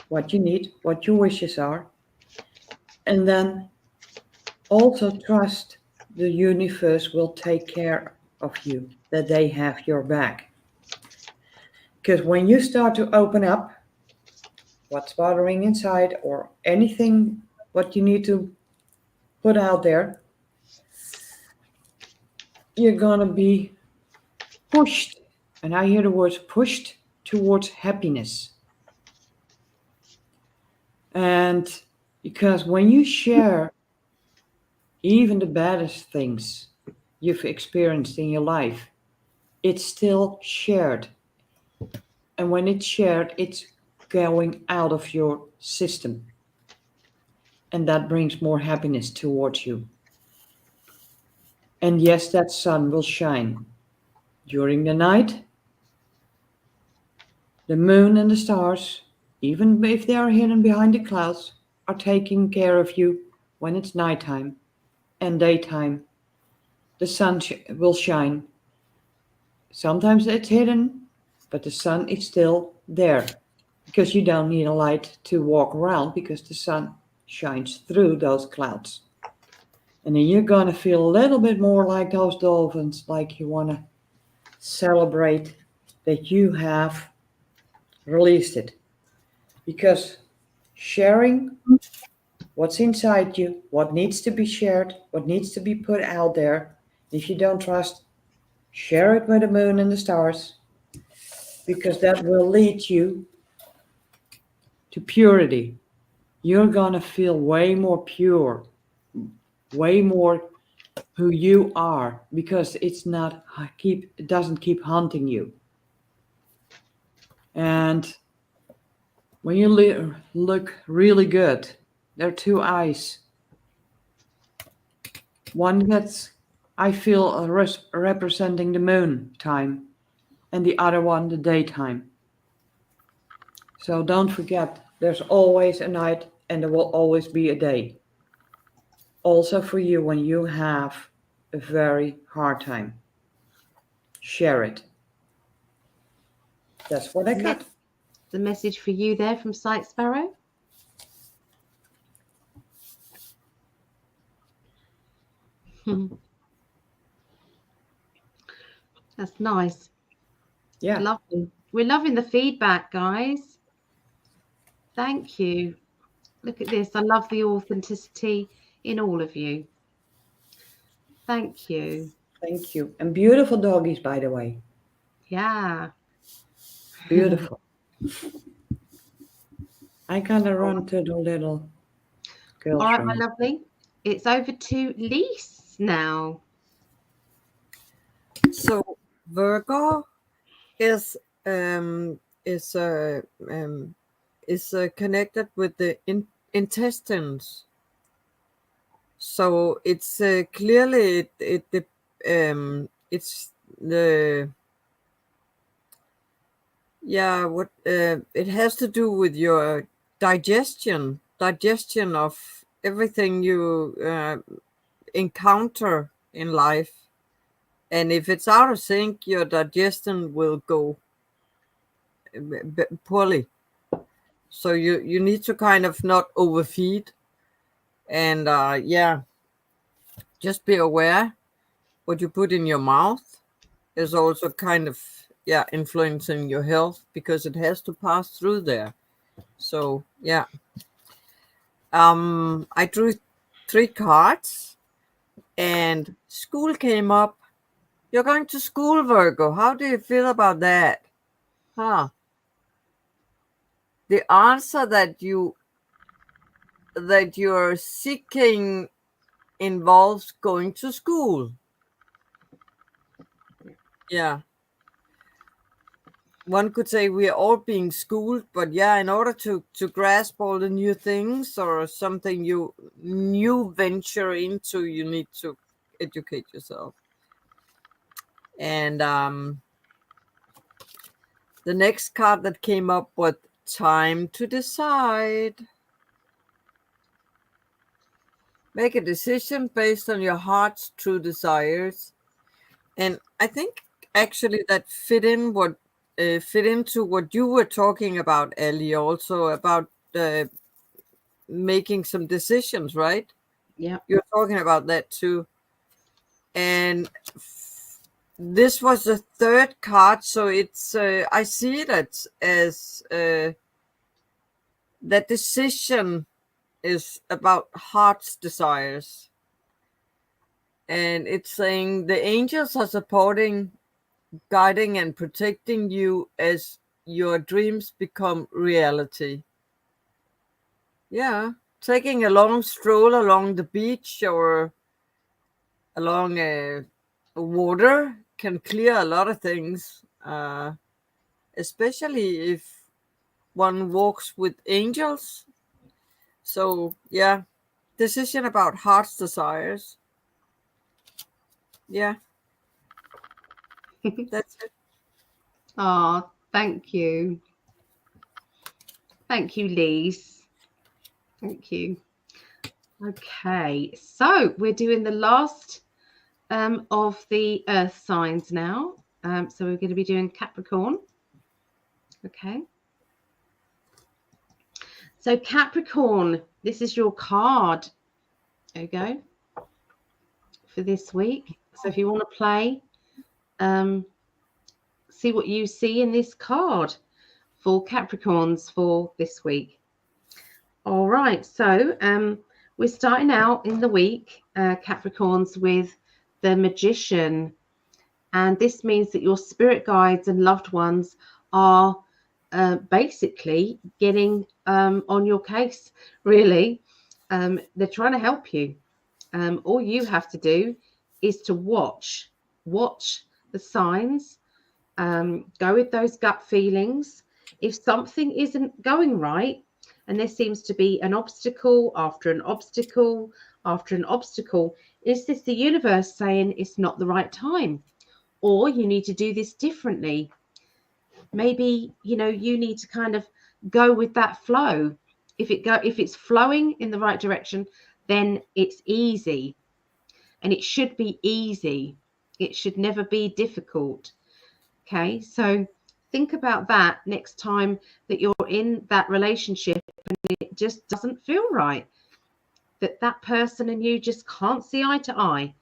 what you need, what your wishes are, and then also trust the universe will take care of you, that they have your back. Because when you start to open up what's bothering inside or anything what you need to put out there, you're going to be pushed, and I hear the words pushed, towards happiness. And because when you share even the baddest things you've experienced in your life, it's still shared. And when it's shared, it's going out of your system. And that brings more happiness towards you. And yes, that sun will shine during the night. The moon and the stars, even if they are hidden behind the clouds, are taking care of you when it's nighttime and daytime. The sun will shine. Sometimes it's hidden, but the sun is still there, because you don't need a light to walk around, because the sun shines through those clouds. And then you're going to feel a little bit more like those dolphins, like you want to celebrate that you have released it. Because sharing what's inside you, what needs to be shared, what needs to be put out there, if you don't trust, share it with the moon and the stars, because that will lead you to purity. You're gonna feel way more pure, way more who you are, because it doesn't keep haunting you. And when you look really good, there are two eyes. One that's, I feel, representing the moon time, and the other one the daytime. So don't forget, there's always a night and there will always be a day. Also for you when you have a very hard time. Share it. That's what I got. The message for you there from Sight Sparrow. That's nice. Yeah. Lovely. We're loving the feedback, guys. Thank you. Look at this. I love the authenticity in all of you. Thank you. Thank you. And beautiful doggies, by the way. Yeah. Beautiful. I kind of run to the little girls' All right, room. my lovely. It's over to Lise now. So Virgo is connected with the intestines. So it's clearly it's the what it has to do with your digestion of everything you encounter in life. And if it's out of sync, your digestion will go poorly. So you need to kind of not overfeed. And just be aware what you put in your mouth is also kind of influencing your health, because it has to pass through there. So I drew 3 cards and school came up. You're going to school, Virgo. How do you feel about that? The answer that you're seeking involves going to school. Yeah. One could say we are all being schooled, but in order to grasp all the new things or something you venture into, you need to educate yourself. And the next card that came up was time to decide. Make a decision based on your heart's true desires. And I think actually that fit into what you were talking about, Ellie, also about making some decisions, right? Yeah. You're talking about that too. And this was the 3rd card, so it's I see it as that decision is about heart's desires. And it's saying the angels are supporting, guiding, and protecting you as your dreams become reality. Yeah, taking a long stroll along the beach or along water can clear a lot of things, especially if one walks with angels. So decision about heart's desires. Yeah. That's it. Oh, thank you. Thank you, Lise. Thank you. Okay, so we're doing the last of the earth signs now. So we're going to be doing Capricorn. Okay. So Capricorn, this is your card. There you go. For this week. So if you want to play, see what you see in this card for Capricorns for this week. All right, so we're starting out in the week, Capricorns, with the Magician, and this means that your spirit guides and loved ones are basically getting on your case, really. They're trying to help you. All you have to do is to watch the signs, go with those gut feelings. If something isn't going right, and there seems to be an obstacle after an obstacle after an obstacle, is this the universe saying it's not the right time, or you need to do this differently? Maybe, you know, you need to kind of go with that flow. If it's flowing in the right direction, then it's easy, and it should be easy. It should never be difficult. Okay, so think about that next time that you're in that relationship and it just doesn't feel right, that person and you just can't see eye to eye,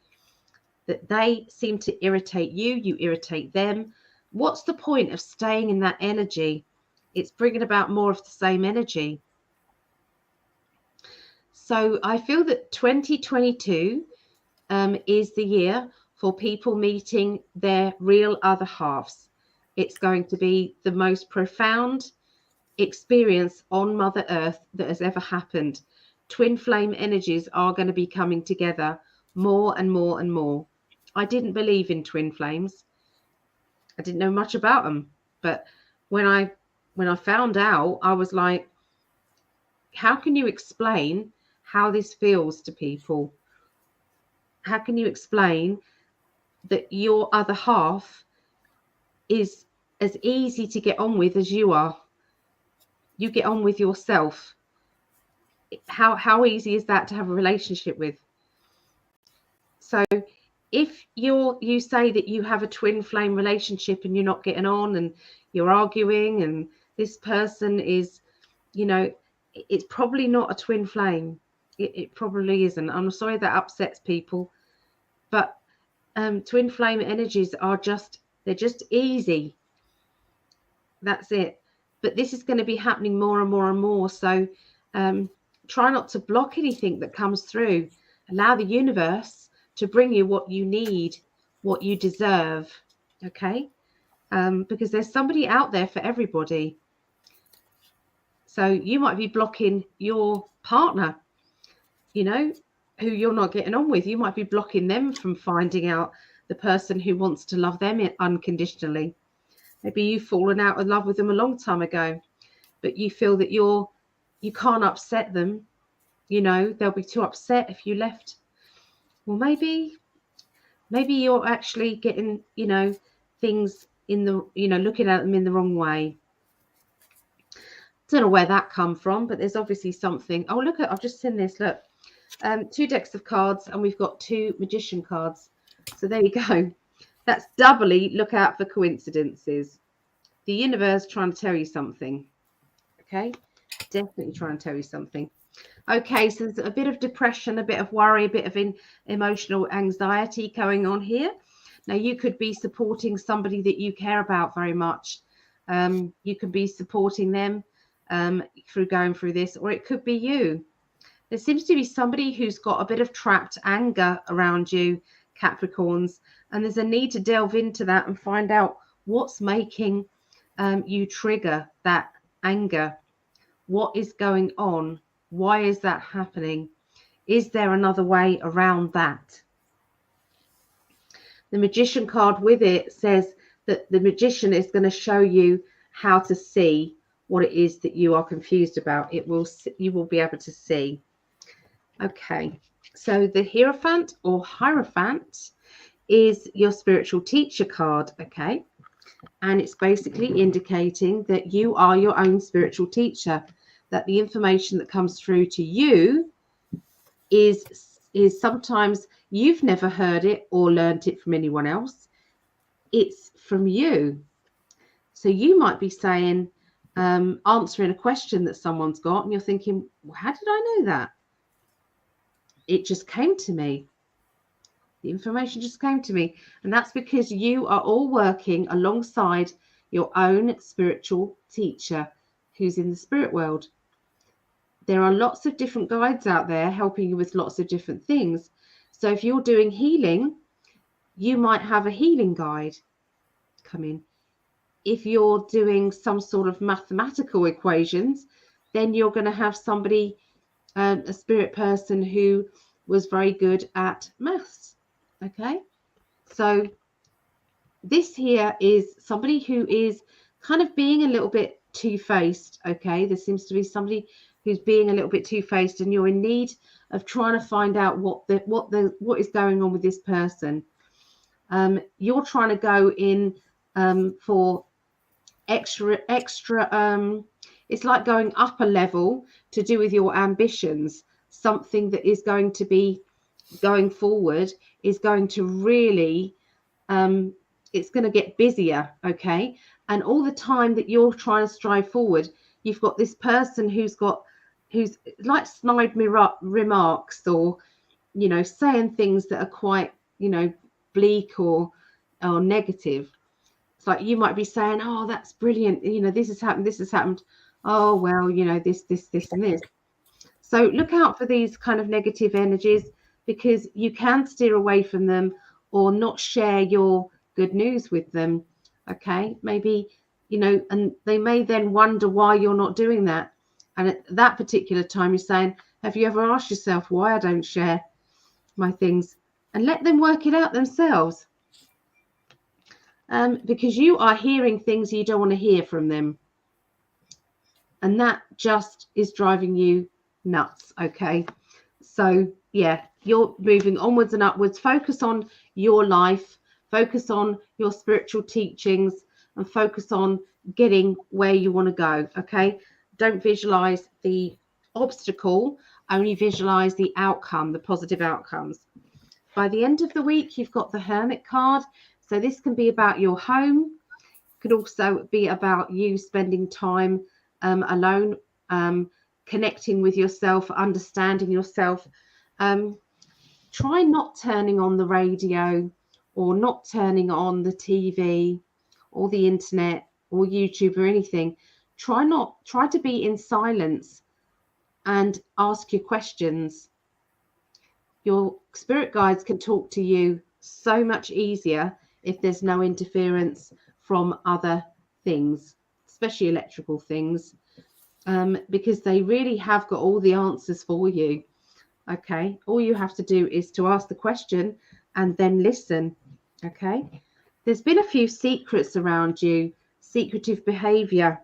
that they seem to irritate you, you irritate them. What's the point of staying in that energy? It's bringing about more of the same energy. So I feel that 2022 is the year for people meeting their real other halves. It's going to be the most profound experience on Mother Earth that has ever happened. Twin flame energies are going to be coming together more and more and more. I didn't believe in twin flames. I didn't know much about them, but when I found out, I was like, how can you explain how this feels to people? How can you explain that your other half is as easy to get on with as you are? You get on with yourself. How easy is that to have a relationship with? So if you say that you have a twin flame relationship and you're not getting on and you're arguing and this person is, you know, it's probably not a twin flame. It probably isn't. I'm sorry that upsets people, but twin flame energies are they're just easy. That's it. But this is going to be happening more and more and more. So try not to block anything that comes through. Allow the universe to bring you what you need, what you deserve. Okay? Because there's somebody out there for everybody. So you might be blocking your partner, you know, who you're not getting on with. You might be blocking them from finding out the person who wants to love them unconditionally. Maybe you've fallen out of love with them a long time ago, but you feel that you can't upset them. You know, they'll be too upset if you left. Well, maybe you're actually getting, you know, things in the, you know, looking at them in the wrong way. Don't know where that come from, but there's obviously something. Oh, look, I've just seen this. Look, 2 decks of cards, and we've got 2 magician cards. So there you go. That's doubly look out for coincidences. The universe trying to tell you something. Okay, definitely trying to tell you something. Okay, so there's a bit of depression, a bit of worry, a bit of emotional anxiety going on here. Now, you could be supporting somebody that you care about very much. You could be supporting them through going through this, or it could be you. There seems to be somebody who's got a bit of trapped anger around you, Capricorns, and there's a need to delve into that and find out what's making you trigger that anger. What is going on? Why is that happening? Is there another way around that? The Magician card with it says that the Magician is going to show you how to see what it is that you are confused about. You will be able to see. Okay, so the Hierophant or Hierophant is your spiritual teacher card, okay? And it's basically indicating that you are your own spiritual teacher, that the information that comes through to you is sometimes you've never heard it or learned it from anyone else. It's from you. So you might be saying, answering a question that someone's got, and you're thinking, well, how did I know that? It just came to me. The information just came to me. And that's because you are all working alongside your own spiritual teacher who's in the spirit world. There are lots of different guides out there helping you with lots of different things. So if you're doing healing, you might have a healing guide come in. if you're doing some sort of mathematical equations, then you're going to have somebody, a spirit person who was very good at maths. Okay, so this here is somebody who is kind of being a little bit two-faced. Okay, there seems to be somebody who's being a little bit two-faced, and you're in need of trying to find out what is going on with this person. You're trying to go in for extra it's like going up a level to do with your ambitions. Something that is going to be going forward is going to really it's going to get busier. Okay, and all the time that you're trying to strive forward, you've got this person who's like snide remarks, or saying things that are quite bleak or negative. It's like you might be saying, oh, that's brilliant, this has happened, oh well, this and this. So look out for these kind of negative energies, because you can steer away from them or not share your good news with them. Okay, maybe and they may then wonder why you're not doing that, and at that particular time you're saying, have you ever asked yourself why I don't share my things? And let them work it out themselves, because you are hearing things you don't want to hear from them, and that just is driving you nuts. Okay, so yeah, you're moving onwards and upwards. Focus on your life, focus on your spiritual teachings, and focus on getting where you want to go. Okay, don't visualize the obstacle, only visualize the outcome, the positive outcomes. By the end of the week, you've got the Hermit card. So this can be about your home. It could also be about you spending time alone, connecting with yourself, understanding yourself. Try not turning on the radio or not turning on the TV or the internet or YouTube or anything. Try to be in silence and ask your questions. Your spirit guides can talk to you so much easier if there's no interference from other things, especially electrical things, because they really have got all the answers for you. Okay, all you have to do is to ask the question and then listen. Okay, there's been a few secrets around you, secretive behavior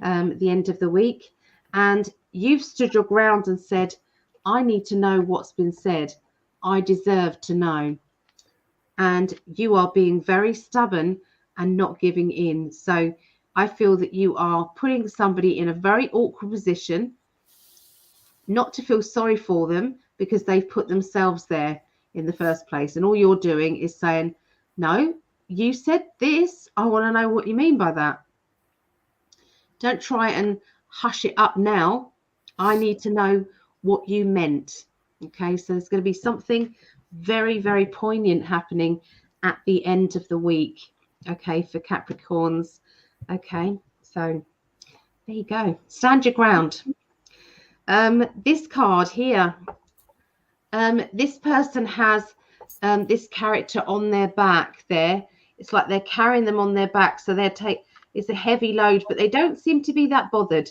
the end of the week, and you've stood your ground and said, I need to know what's been said. I deserve to know. And you are being very stubborn and not giving in. So I feel that you are putting somebody in a very awkward position, not to feel sorry for them because they've put themselves there in the first place. And all you're doing is saying, no, you said this. I want to know what you mean by that. Don't try and hush it up now. I need to know what you meant. Okay, so there's going to be something very, very poignant happening at the end of the week. Okay, for Capricorns. Okay, so there you go. Stand your ground. This card here, this person has this character on their back there. It's like they're carrying them on their back, so it's a heavy load, but they don't seem to be that bothered.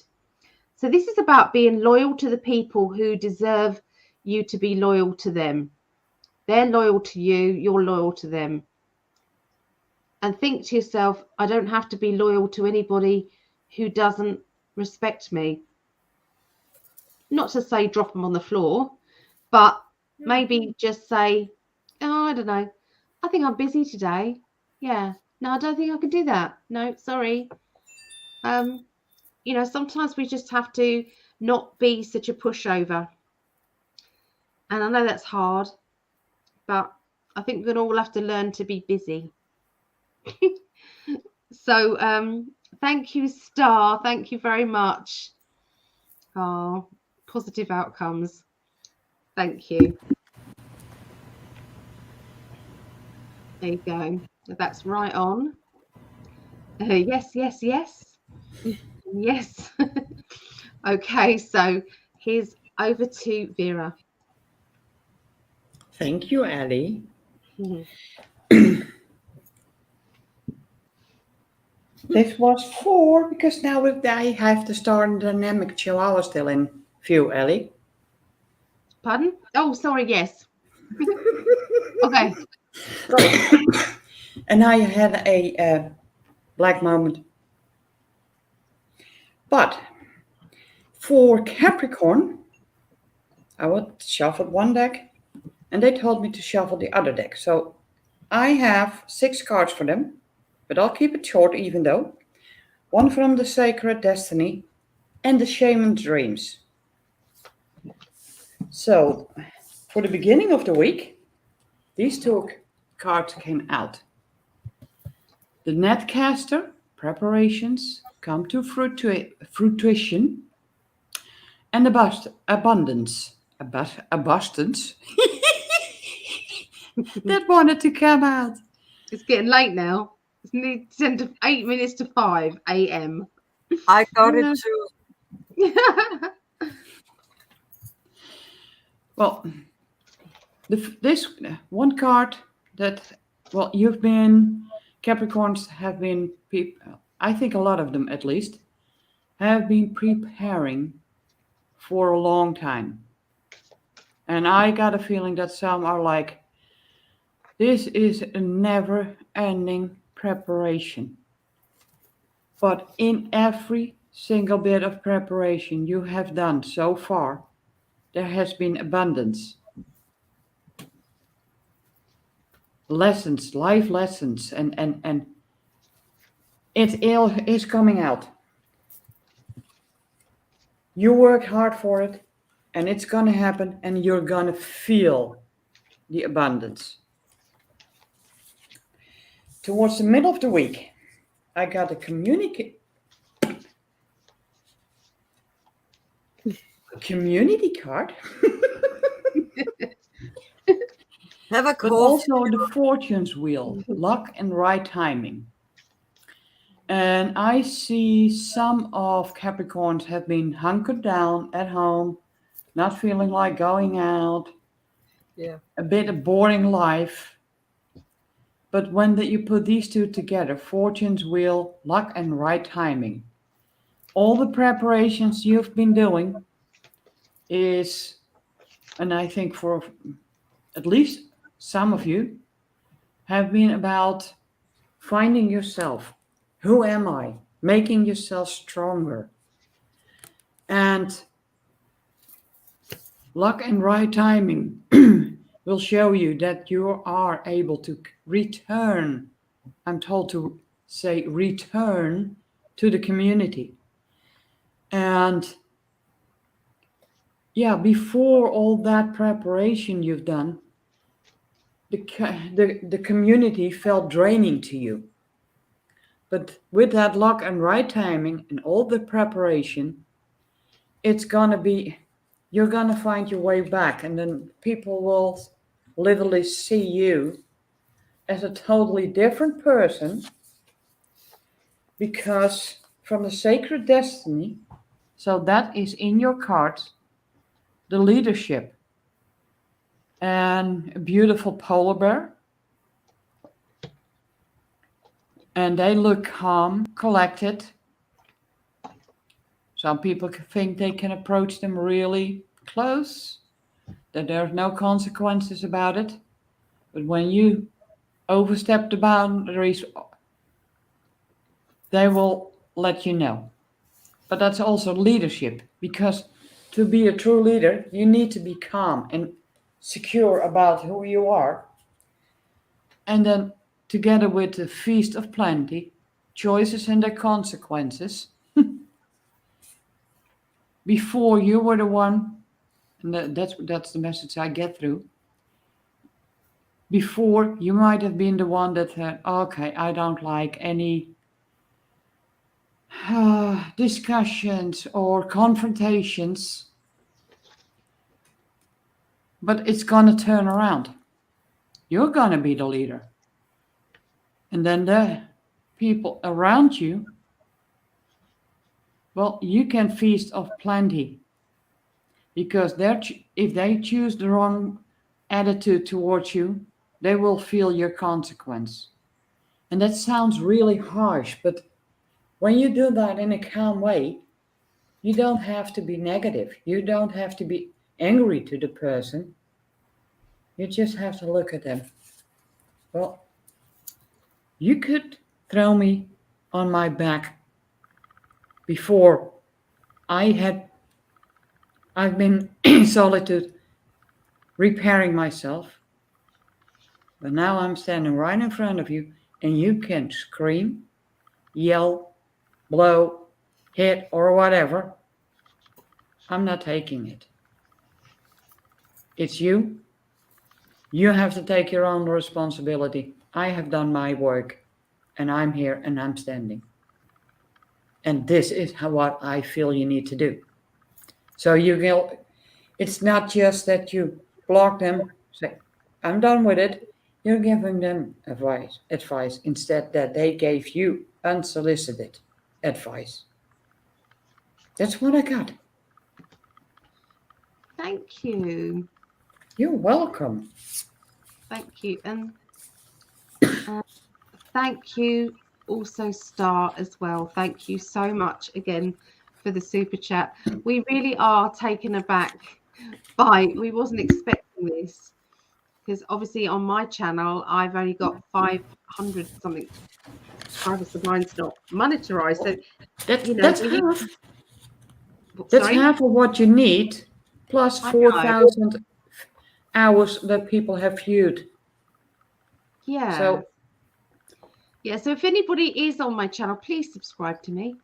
So this is about being loyal to the people who deserve you to be loyal to them. They're loyal to you, you're loyal to them. And think to yourself, I don't have to be loyal to anybody who doesn't respect me. Not to say drop them on the floor, but maybe just say, oh, I don't know, I think I'm busy today. Yeah, no, I don't think I can do that. No, sorry. Sometimes we just have to not be such a pushover. And I know that's hard, but I think we're going to all have to learn to be busy. So thank you, Star. Thank you very much. Oh, positive outcomes. Thank you. There you go. That's right on. Yes. Yes. Okay, so here's over to Vera. Thank you, Ellie. This was 4 because now I have to start a dynamic chihuahua still in view, Ellie. Pardon? Oh, sorry, yes. Okay. And I had a black moment. But for Capricorn, I would shuffle one deck and they told me to shuffle the other deck. So I have 6 cards for them, but I'll keep it short even though. One from the Sacred Destiny and the Shaman Dreams. So for the beginning of the week, these 2 cards came out. The Netcaster, preparations come to fruition, and abundance, that wanted to come out. It's getting late now. It's 8 minutes to 5 a.m. I got it too. Well, this one card that, well, you've been, Capricorns have been, I think a lot of them at least, have been preparing for a long time. And I got a feeling that some are like, this is a never-ending preparation. But in every single bit of preparation you have done so far, there has been abundance. Lessons, life lessons, and it is coming out. You work hard for it, and it's going to happen, and you're going to feel the abundance. Towards the middle of the week, I got a community card. Have a But cold. also the Fortune's Wheel, luck and right timing. And I see some of Capricorns have been hunkered down at home, not feeling like going out, a bit of boring life. But when you put these 2 together, Fortune's Wheel, luck and right timing, all the preparations you've been doing is, and I think for at least some of you, have been about finding yourself. Who am I? Making yourself stronger. And luck and right timing will show you that you are able to return, I'm told to say return to the community. And yeah, before all that preparation you've done, the community felt draining to you. But with that luck and right timing and all the preparation, it's gonna be, you're gonna find your way back, and then people will literally see you as a totally different person, because from the Sacred Destiny, so that is in your cards, the leadership, and a beautiful polar bear. And they look calm, collected. Some people think they can approach them really close, that there's no consequences about it. But when you overstep the boundaries, they will let you know. But that's also leadership, because to be a true leader, you need to be calm and secure about who you are. And then together with the Feast of Plenty, choices and their consequences, before you were the one, and that's the message I get through, before you might have been the one that said, okay, I don't like any discussions or confrontations, but it's going to turn around. You're going to be the leader. And then the people around you, well, you can feast of plenty, because if they choose the wrong attitude towards you, they will feel your consequence. And that sounds really harsh, but when you do that in a calm way, you don't have to be negative. You don't have to be angry to the person. You just have to look at them. Well, you could throw me on my back before I've been in solitude repairing myself. But now I'm standing right in front of you and you can scream, yell, blow, hit, or whatever. I'm not taking it. It's you. You have to take your own responsibility. I have done my work and I'm here and I'm standing. And this is what I feel you need to do. So it's not just that you block them, say, I'm done with it. You're giving them advice instead that they gave you unsolicited advice. That's what I got. Thank you. You're welcome. Thank you. And thank you also, Star, as well. Thank you so much again for the super chat. We really are taken aback by, we wasn't expecting this, because obviously on my channel I've only got 500 something subscribers, so mine's not monetized. So that's half. That's sorry? half of what you need, plus 4,000 hours that people have viewed. Yeah. So if anybody is on my channel, please subscribe to me.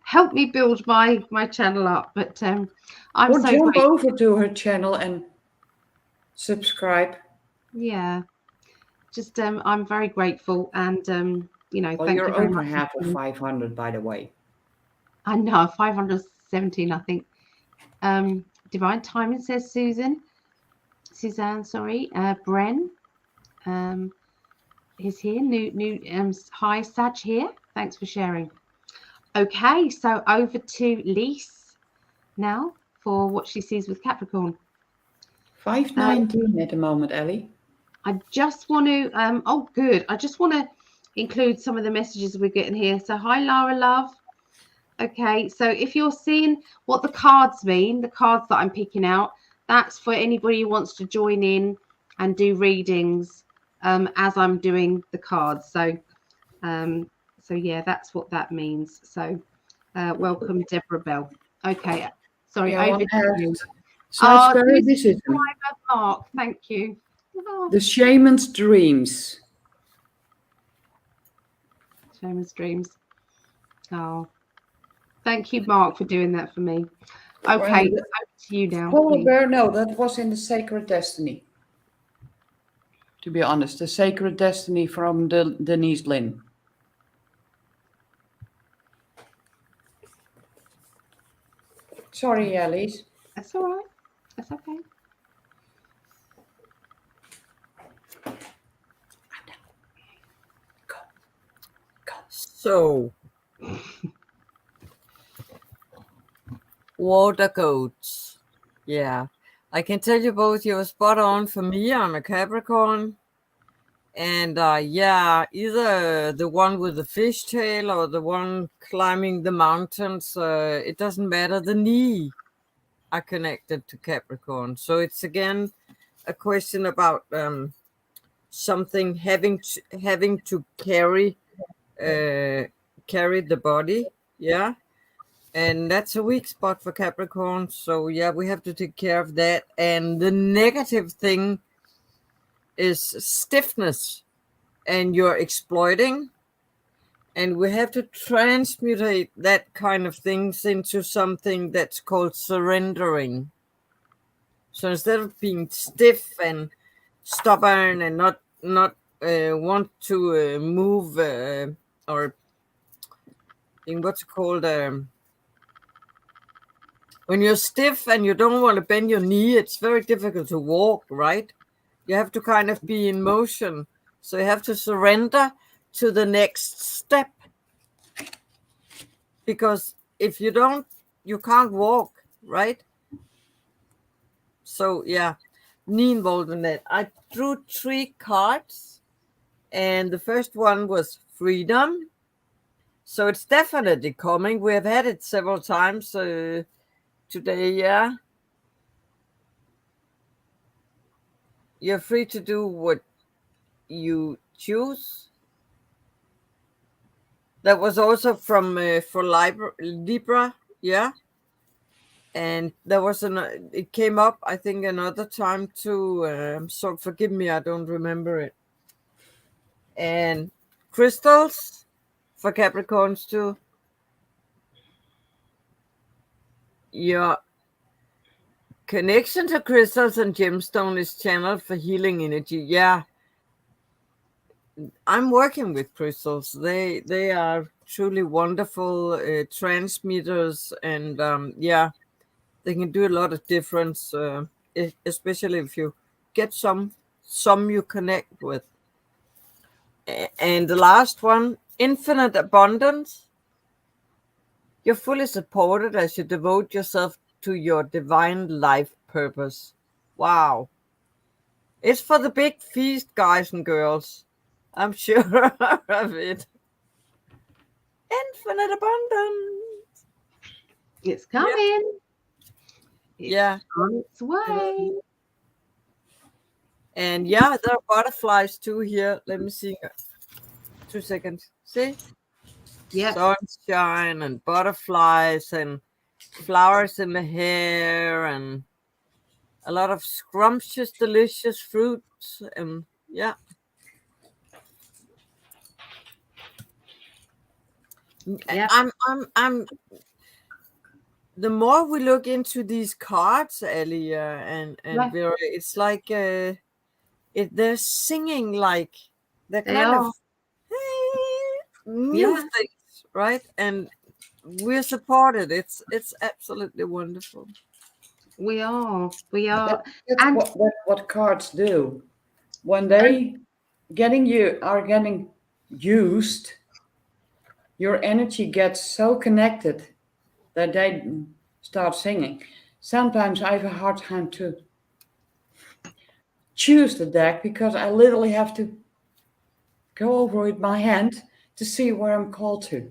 Help me build my channel up. But I'm or so jump grateful. over to her channel and subscribe. Yeah. Just I'm very grateful, and thank you you're very over much. half of 500, by the way. I know, 517, I think. Divine timing, says Suzanne, sorry. Bren is here. New hi, Sag here. Thanks for sharing. Okay, so over to Lise now for what she sees with Capricorn. 519 at the moment, Ellie. I just want to oh good. I just want to include some of the messages we're getting here. So hi, Lara Love. Okay, so if you're seeing what the cards mean, the cards that I'm picking out, that's for anybody who wants to join in and do readings as I'm doing the cards. So yeah, that's what that means. So welcome, Deborah Bell. Okay, sorry, over to you. Sagittarius. Mark, thank you. Oh. The Shaman's Dreams. Shaman's Dreams. Oh. Thank you, Mark, for doing that for me. Okay, over to you now. Polar Bear, no, that was in the Sacred Destiny. To be honest, the Sacred Destiny from Denise Lynn. Sorry, Alice. That's all right. That's okay. Go. So, water goats. Yeah, I can tell you both you're spot on. For me, I'm a Capricorn. And yeah, either the one with the fishtail or the one climbing the mountains, it doesn't matter. The knee are connected to Capricorn. So it's again a question about something having to carry the body. Yeah. And that's a weak spot for Capricorn. So yeah, we have to take care of that. And the negative thing is stiffness, and you're exploiting, and we have to transmutate that kind of things into something that's called surrendering. So instead of being stiff and stubborn and not want to move or in what's called when you're stiff and you don't want to bend your knee, it's very difficult to walk, right? You have to kind of be in motion. So you have to surrender to the next step. Because if you don't, you can't walk, right? So yeah, me involved in that. I drew 3 cards. And the first one was freedom. So it's definitely coming. We have had it several times today. Yeah, you're free to do what you choose. That was also from for Libra. Yeah. And there was it came up, I think, another time too. So forgive me, I don't remember it. And crystals for Capricorns too. Your connection to crystals and gemstone is channeled for healing energy. Yeah, I'm working with crystals. They are truly wonderful transmitters, and yeah, they can do a lot of difference, especially if you get some you connect with. And the last one, infinite abundance. You're fully supported as you devote yourself to your divine life purpose. Wow. It's for the big feast, guys and girls. I'm sure of it. Infinite abundance. It's coming. Yeah. It's on its way. And yeah, there are butterflies too here. Let me see. 2 seconds. See? Yeah. Sunshine and butterflies and flowers in the hair and a lot of scrumptious, delicious fruits. And yeah. Yeah. I'm the more we look into these cards, Ellie and Yeah. Vera, it's like they're singing like they're They kind are. of new things, right? And we're supported. It's absolutely wonderful. We are. We are. That's And what cards do. When they are getting used, your energy gets so connected that they start singing. Sometimes I have a hard time to choose the deck because I literally have to go over with my hand to see where I'm called to.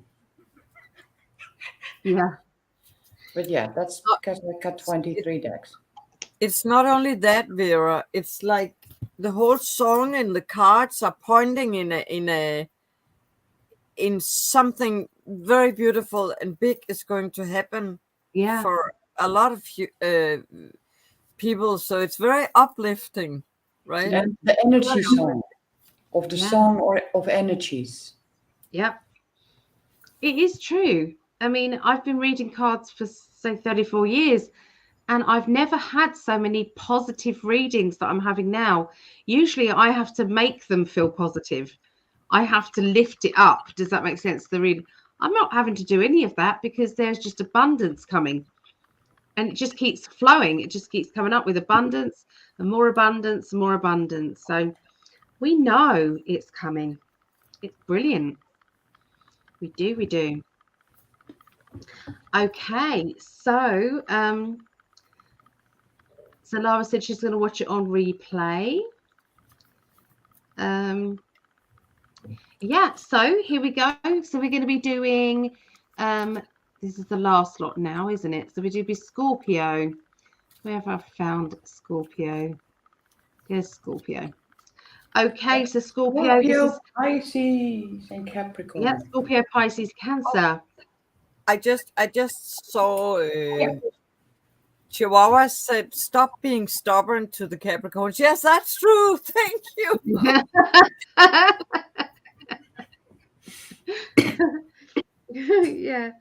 yeah. But yeah, that's because I got 23 decks. It's not only that, Vera. It's like the whole song and the cards are pointing in something very beautiful and big is going to happen for a lot of people. So it's very uplifting, right? And the energy song of the song or of energies. Yep. It is true. I mean, I've been reading cards for, say, 34 years, and I've never had so many positive readings that I'm having now. Usually I have to make them feel positive. I have to lift it up. Does that make sense? I'm not having to do any of that because there's just abundance coming. And it just keeps flowing. It just keeps coming up with abundance and more abundance and more abundance. So we know it's coming. It's brilliant. We do. Okay, so Lara said she's going to watch it on replay. Yeah, so here we go. So we're going to be doing this is the last lot now, isn't it? So we do be Scorpio. Where have I found Scorpio? Here's Scorpio. Okay, so Scorpio, this is Pisces and Capricorn. Yeah, Scorpio, Pisces, Cancer. I just saw Chihuahua said, "Stop being stubborn to the Capricorns." Yes, that's true. Thank you. Yeah.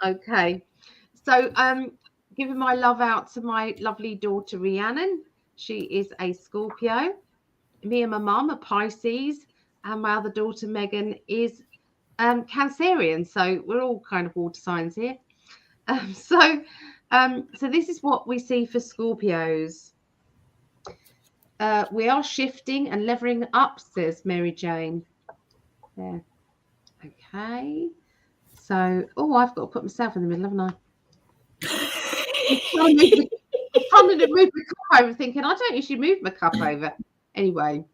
Okay. So giving my love out to my lovely daughter Rhiannon. She is a Scorpio. Me and my mum are Pisces, and my other daughter Megan is Cancerian. So we're all kind of water signs here. So this is what we see for Scorpios. We are shifting and leveling up, says Mary Jane. There. Okay. So, I've got to put myself in the middle, haven't I? I'm trying to move my cup over, thinking I don't usually move my cup over. Anyway,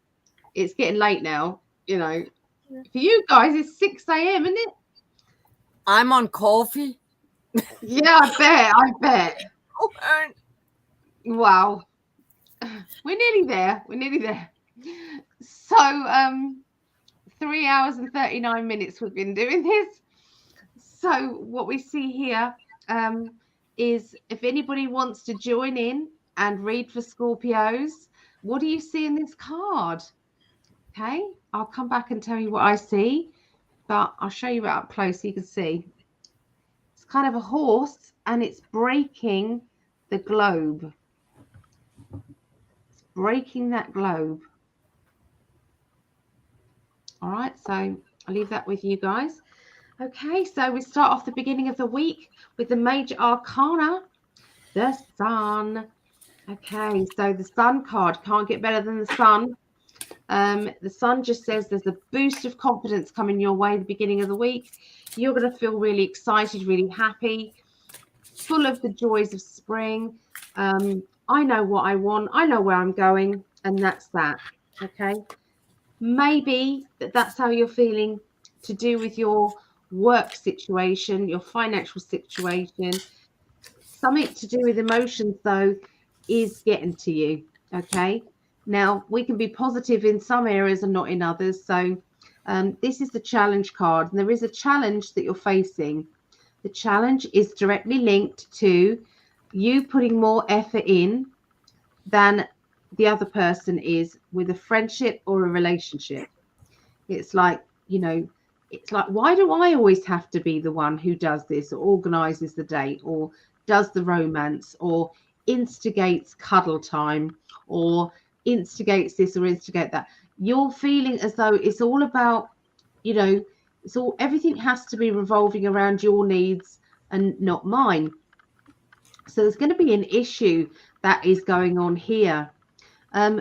it's getting late now, you know. For you guys, it's 6 a.m., isn't it? I'm on coffee. Yeah, I bet. Wow. We're nearly there. So 3 hours and 39 minutes we've been doing this. So what we see here is if anybody wants to join in and read for Scorpios, what do you see in this card? Okay, I'll come back and tell you what I see, but I'll show you it up close so you can see. It's kind of a horse and it's breaking the globe. It's breaking that globe. All right, so I'll leave that with you guys. Okay, so we start off the beginning of the week with the major arcana, the Sun. Okay, so the Sun card, can't get better than the Sun. The Sun just says there's a boost of confidence coming your way at the beginning of the week. You're going to feel really excited, really happy, full of the joys of spring. I know what I want. I know where I'm going, and that's that. Okay, maybe that's how you're feeling to do with your work situation, your financial situation. Something to do with emotions, though, is getting to you. Okay, now we can be positive in some areas and not in others. So this is the challenge card, and there is a challenge that you're facing. The challenge is directly linked to you putting more effort in than the other person is with a friendship or a relationship. It's like, you know, it's like, why do I always have to be the one who does this or organizes the date or does the romance or instigates cuddle time or instigates this or instigate that? You're feeling as though it's all about, you know, it's all, everything has to be revolving around your needs and not mine. So there's going to be an issue that is going on here.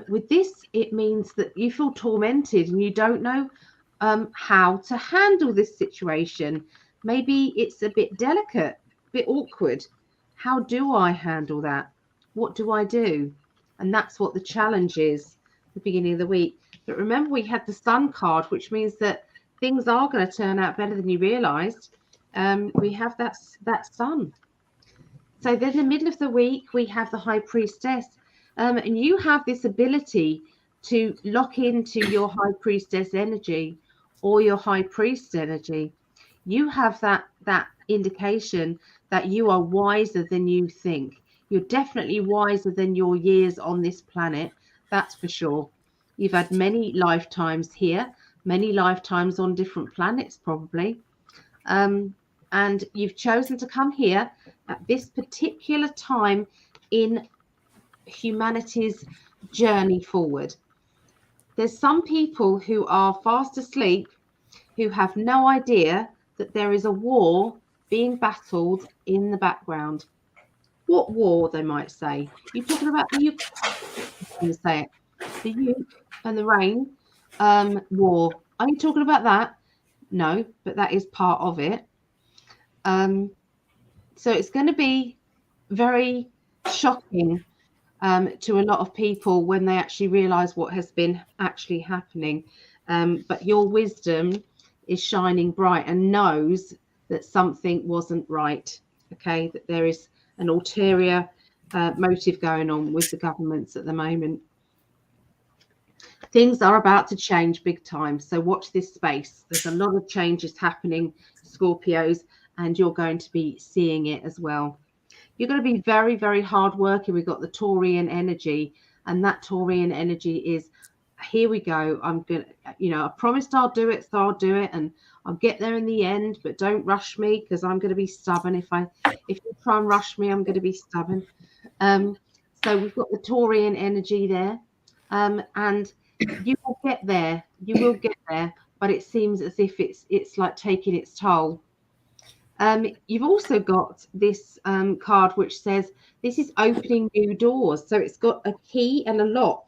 With this, it means that you feel tormented and you don't know how to handle this situation. Maybe it's a bit delicate, a bit awkward. How do I handle that? What do I do? And that's what the challenge is at the beginning of the week. But remember, we had the Sun card, which means that things are going to turn out better than you realized. We have that Sun. So then in the middle of the week, we have the High Priestess. And you have this ability to lock into your High Priestess energy or your High Priest energy. You have that indication that you are wiser than you think. You're definitely wiser than your years on this planet. That's for sure. You've had many lifetimes here, many lifetimes on different planets probably. And you've chosen to come here at this particular time in humanity's journey forward. There's some people who are fast asleep who have no idea that there is a war being battled in the background. What war, they might say? You're talking about the Ukraine, the Ukraine and the Rain war. Are you talking about that? No, but that is part of it. So it's going to be very shocking to a lot of people when they actually realize what has been actually happening. But your wisdom is shining bright and knows that something wasn't right. Okay, that there is an ulterior motive going on with the governments at the moment. Things are about to change big time. So watch this space. There's a lot of changes happening, Scorpios, and you're going to be seeing it as well. You're going to be very, very hard working. We've got the Taurian energy, and that Taurian energy is, here we go. I'm going to, you know, I promised I'll do it, so I'll do it, and I'll get there in the end, but don't rush me because I'm going to be stubborn. If you try and rush me, I'm going to be stubborn. So we've got the Taurian energy there, and you will get there. You will get there, but it seems as if it's like taking its toll. You've also got this card which says this is opening new doors. So it's got a key and a lock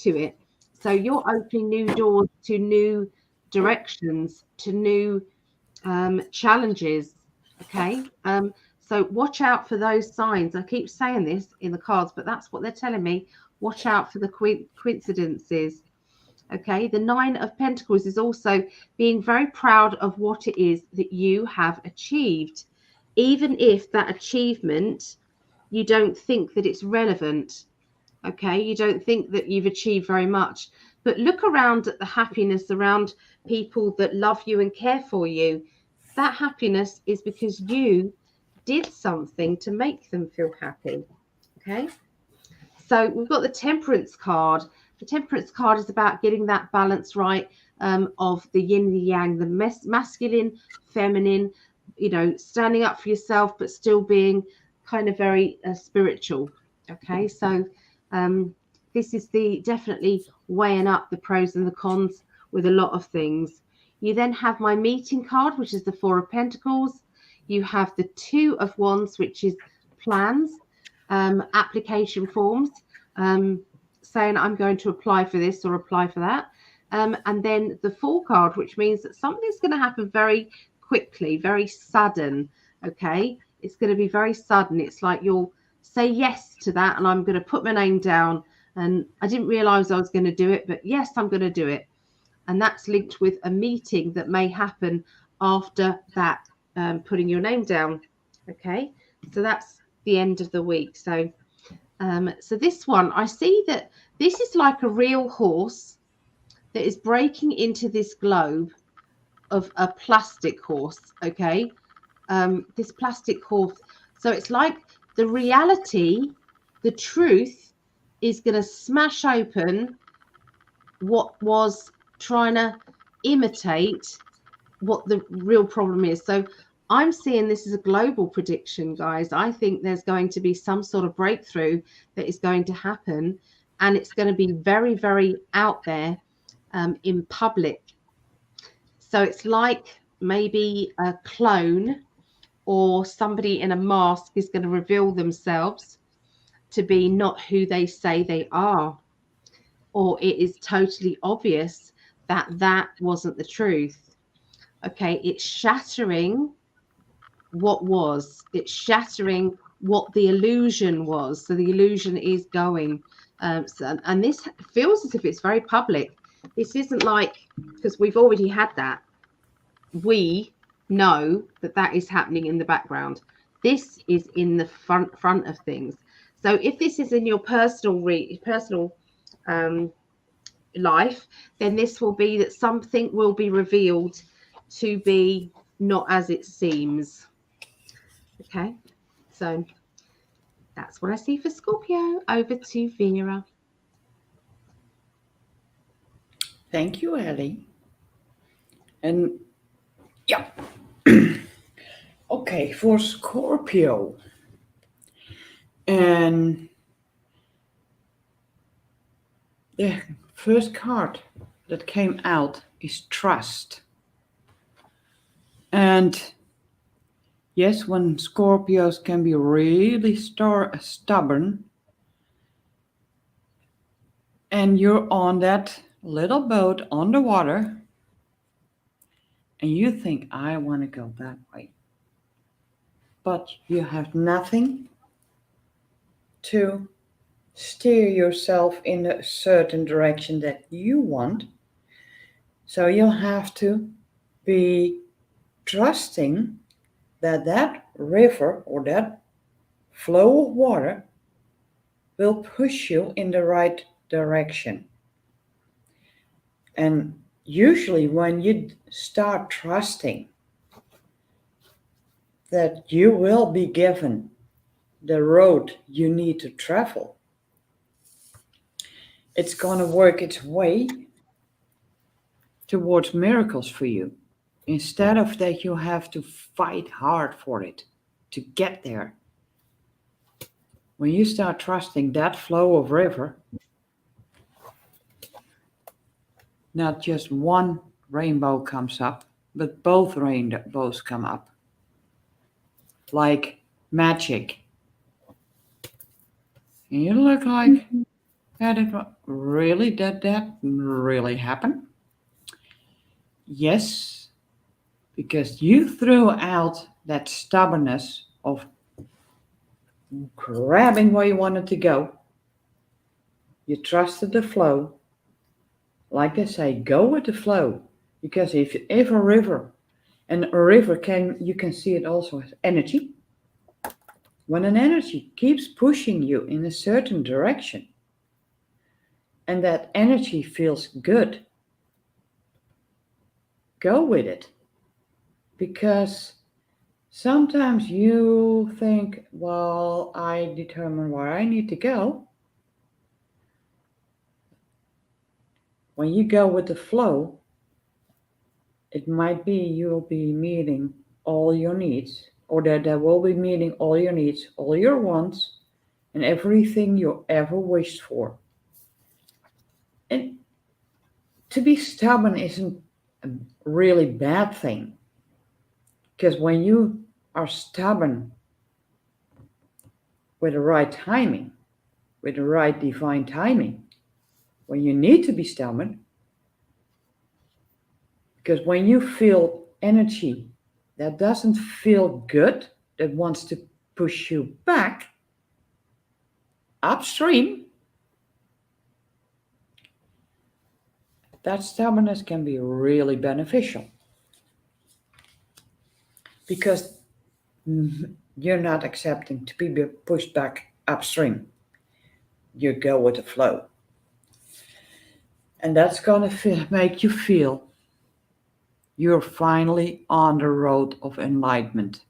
to it. So you're opening new doors to new directions, to new challenges. Okay. So watch out for those signs. I keep saying this in the cards, but that's what they're telling me. Watch out for the coincidences. Okay, the 9 of Pentacles is also being very proud of what it is that you have achieved, even if that achievement, you don't think that it's relevant. Okay, you don't think that you've achieved very much, but look around at the happiness around people that love you and care for you. That happiness is because you did something to make them feel happy. Okay, so we've got the Temperance card. The Temperance card is about getting that balance right, of the yin, the yang, the masculine, feminine, you know, standing up for yourself, but still being kind of very spiritual. Okay, so this is the definitely weighing up the pros and the cons with a lot of things. You then have my Meeting card, which is the 4 of Pentacles. You have the 2 of Wands, which is plans, application forms, saying I'm going to apply for this or apply for that. And then the Fool card, which means that something's going to happen very quickly, very sudden. Okay, it's going to be very sudden. It's like you'll say yes to that, and I'm going to put my name down, and I didn't realize I was going to do it, but yes, I'm going to do it. And that's linked with a meeting that may happen after that, putting your name down. Okay, so that's the end of the week. So so this one, I see that this is like a real horse that is breaking into this globe of a plastic horse. Okay, this plastic horse. So it's like the reality, the truth is going to smash open what was trying to imitate what the real problem is. So I'm seeing this as a global prediction, guys. I think there's going to be some sort of breakthrough that is going to happen, and it's going to be very, very out there, in public. So it's like maybe a clone or somebody in a mask is going to reveal themselves to be not who they say they are, or it is totally obvious that that wasn't the truth. Okay, it's shattering what was, it's shattering what the illusion was. So the illusion is going, and this feels as if it's very public. This isn't like, because we've already had that, we know that that is happening in the background. This is in the front of things. So if this is in your personal life, then this will be that something will be revealed to be not as it seems. Okay, so that's what I see for Scorpio. Over to Vera. Thank you, Ellie. And yeah. Okay, for Scorpio. And the first card that came out is Trust. And yes, when Scorpios can be really stubborn, and you're on that little boat on the water, and you think, I want to go that way. But you have nothing to steer yourself in a certain direction that you want. So you'll have to be trusting that that river or that flow of water will push you in the right direction. And usually when you start trusting that you will be given the road you need to travel, it's going to work its way towards miracles for you. Instead of that, you have to fight hard for it to get there. When you start trusting that flow of river, not just one rainbow comes up, but both rainbows come up. Like magic. And you look like, did that really happen? Yes, because you threw out that stubbornness of grabbing where you wanted to go. You trusted the flow, like they say, go with the flow. Because if a river, and a river you can see it also as energy. When an energy keeps pushing you in a certain direction, and that energy feels good, go with it. Because sometimes you think, well, I determine where I need to go. When you go with the flow, it might be you'll be meeting all your needs, or that there will be meeting all your needs, all your wants, and everything you ever wished for. And to be stubborn isn't a really bad thing. Because when you are stubborn with the right timing, with the right divine timing, when you need to be stubborn, because when you feel energy that doesn't feel good, that wants to push you back upstream, that stubbornness can be really beneficial. Because you're not accepting to be pushed back upstream. You go with the flow. And that's going to make you feel you're finally on the road of enlightenment.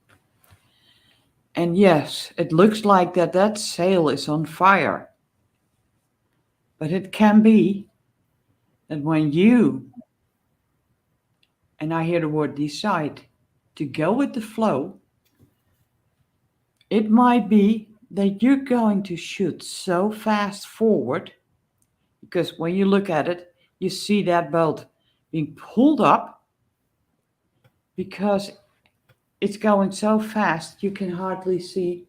And yes, it looks like that sail is on fire. But it can be that when you, and I hear the word decide, to go with the flow, it might be that you're going to shoot so fast forward, because when you look at it, you see that boat being pulled up because it's going so fast you can hardly see.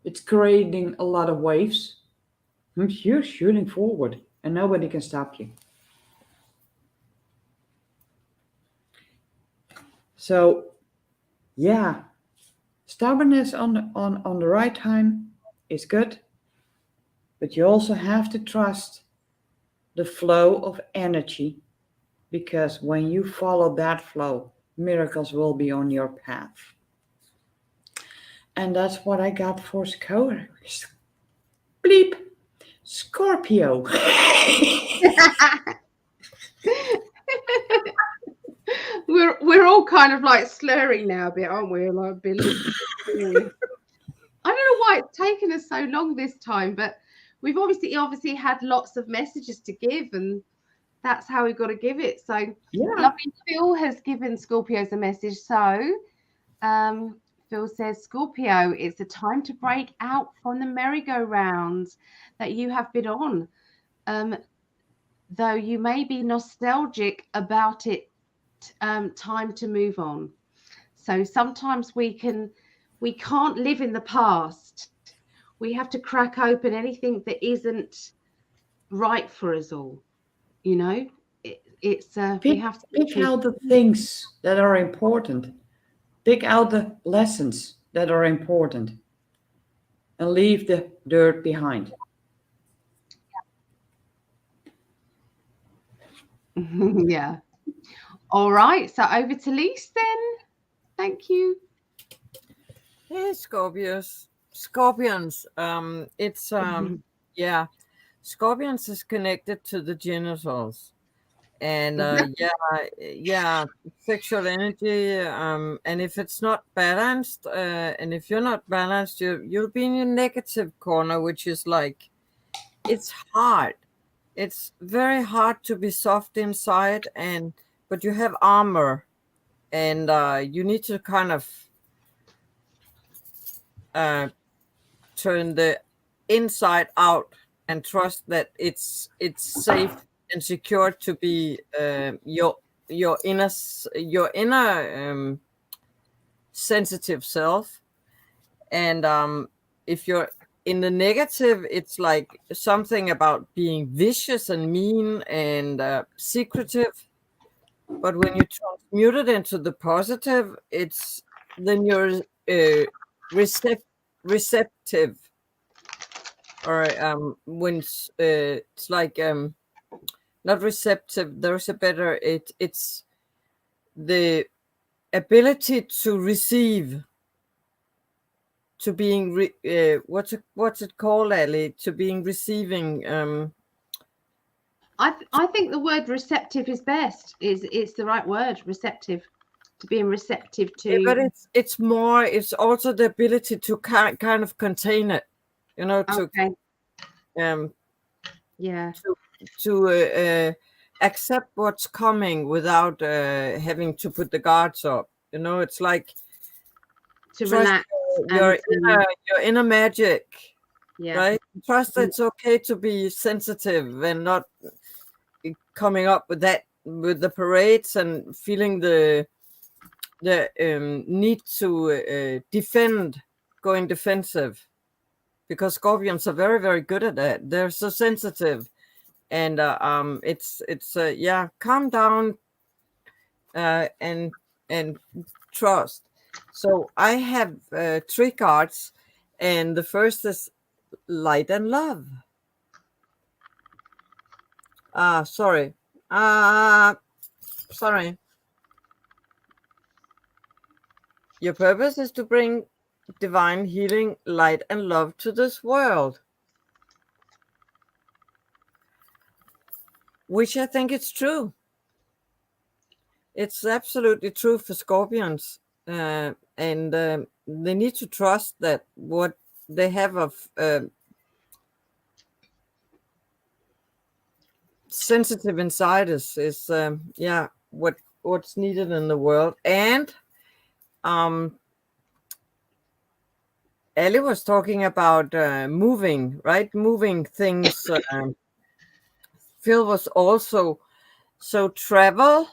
It's creating a lot of waves. You're shooting forward and nobody can stop you. So, yeah, stubbornness on the right time is good, but you also have to trust the flow of energy, because when you follow that flow, miracles will be on your path. And that's what I got for Bleep. Scorpio. We're all kind of like slurring now a bit, aren't we? Like a bit. I don't know why it's taken us so long this time, but we've obviously had lots of messages to give, and that's how we've got to give it. So Yeah. Lovely Phil has given Scorpios a message. So Phil says, Scorpio, it's a time to break out from the merry-go-round that you have been on. Though you may be nostalgic about it, time to move on. So sometimes we can't live in the past. We have to crack open anything that isn't right for us all. You know, we have to pick out the things that are important. Pick out the lessons that are important and leave the dirt behind. Yeah. All right. So over to Lise then. Thank you. Hey, Scorpios. Scorpions. It's yeah. Scorpions is connected to the genitals. And yeah, sexual energy. And if it's not balanced, and if you're not balanced, you'll be in your negative corner, which is like, it's hard. It's very hard to be soft inside, but you have armor, and you need to kind of turn the inside out and trust that it's safe and secure to be your inner sensitive self. And if you're in the negative, it's like something about being vicious and mean and secretive. But when you transmute it into the positive, then you're receptive. Or when it's like not receptive. There's a better. It's the ability to receive. To being what's it called, Ellie? To being receiving. I think the word receptive is best. It's the right word, receptive. To being receptive to. Yeah, but it's more. It's also the ability to kind of contain it. You know, to Okay. yeah, to accept what's coming without having to put the guards up. You know, it's like to relax. Your inner magic. Yeah. Right. Trust that it's okay to be sensitive and not coming up with the parades and feeling the need to defend, going defensive, because Scorpions are very, very good at that. They're so sensitive, and it's yeah, calm down and trust. So I have 3 cards, and the first is Light and Love. Sorry. Sorry. Your purpose is to bring divine healing, light, and love to this world. Which I think it's true. It's absolutely true for Scorpions. And they need to trust that what they have of sensitive inside is yeah, what's needed in the world. And Ellie was talking about moving, right? Moving things. Phil was also so travel.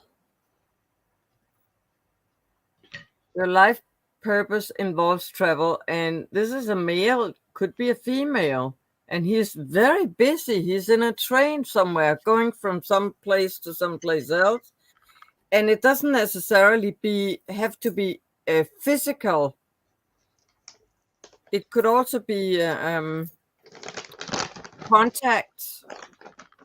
Your life purpose involves travel, and this is a male, could be a female, and he's very busy. He's in a train somewhere, going from some place to someplace else, and it doesn't necessarily have to be a physical. It could also be contacts.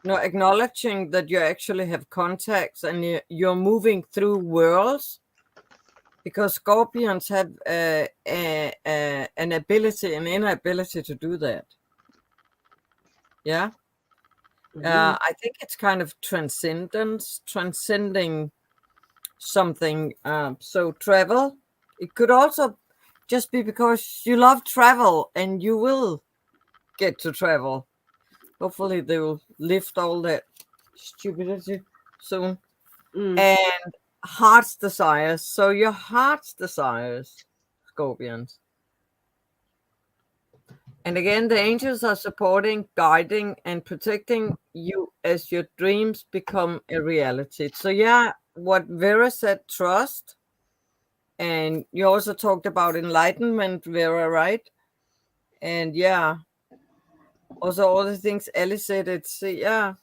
Acknowledging that you actually have contacts and you're moving through worlds, because Scorpions have an ability, an inner ability to do that. Yeah. I think it's kind of transcendence, transcending something. So travel, it could also just be because you love travel and you will get to travel. Hopefully they will lift all that stupidity soon. And heart's desires. So your heart's desires, Scorpions. And again, the angels are supporting, guiding, and protecting you as your dreams become a reality. So yeah, what Vera said, trust. And you also talked about enlightenment, Vera, right? And yeah, also all the things Ellie said, it's yeah,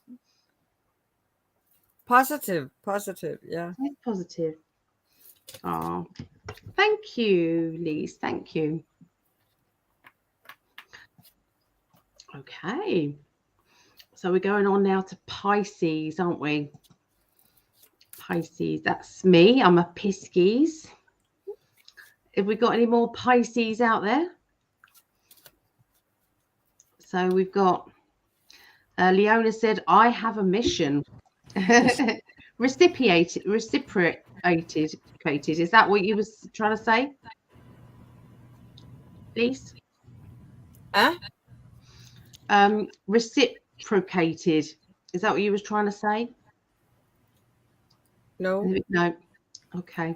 positive, yeah. It's positive. Oh, thank you, Lise. Thank you. Okay, so we're going on now to Pisces, aren't we? Pisces, that's me. I'm a Pisces. Have we got any more Pisces out there? So we've got Leona said, I have a mission. Reciprocated. Is that what you was trying to say, Lise? Reciprocated. Is that what you was trying to say? No. Okay.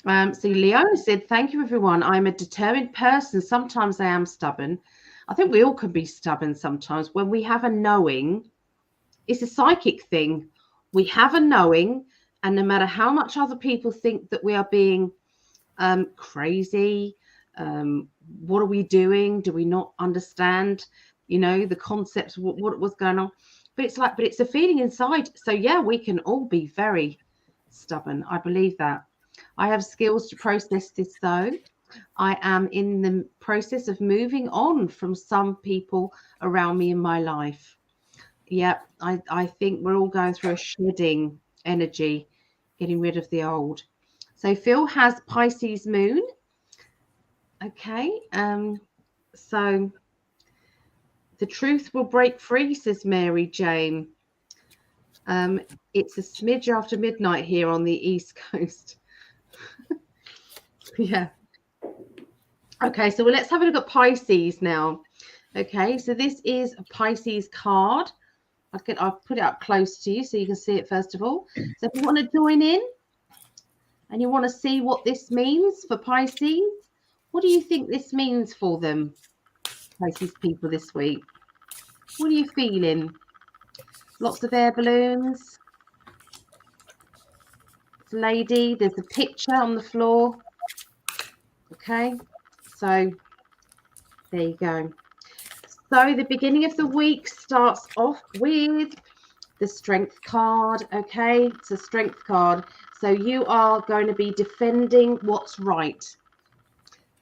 So Leona said, thank you, everyone. I'm a determined person. Sometimes I am stubborn. I think we all can be stubborn sometimes. When we have a knowing, it's a psychic thing. We have a knowing, and no matter how much other people think that we are being crazy, what are we doing? Do we not understand, the concepts, what was going on? But it's a feeling inside. So yeah, we can all be very stubborn. I believe that. I have skills to process this, though. I am in the process of moving on from some people around me in my life. Yeah, I think we're all going through a shedding energy, getting rid of the old. So Phil has Pisces moon. Okay, so the truth will break free, says Mary Jane. It's a smidge after midnight here on the East Coast. Yeah. Okay, so let's have a look at Pisces now. Okay, so this is a Pisces card. I'll put it up close to you so you can see it first of all. So if you want to join in and you want to see what this means for Pisces, what do you think this means for them, Pisces people, this week? What are you feeling? Lots of air balloons. It's a lady. There's a picture on the floor. Okay, so there you go. So the beginning of the week starts off with the Strength card. Okay, it's a Strength card. So you are going to be defending what's right.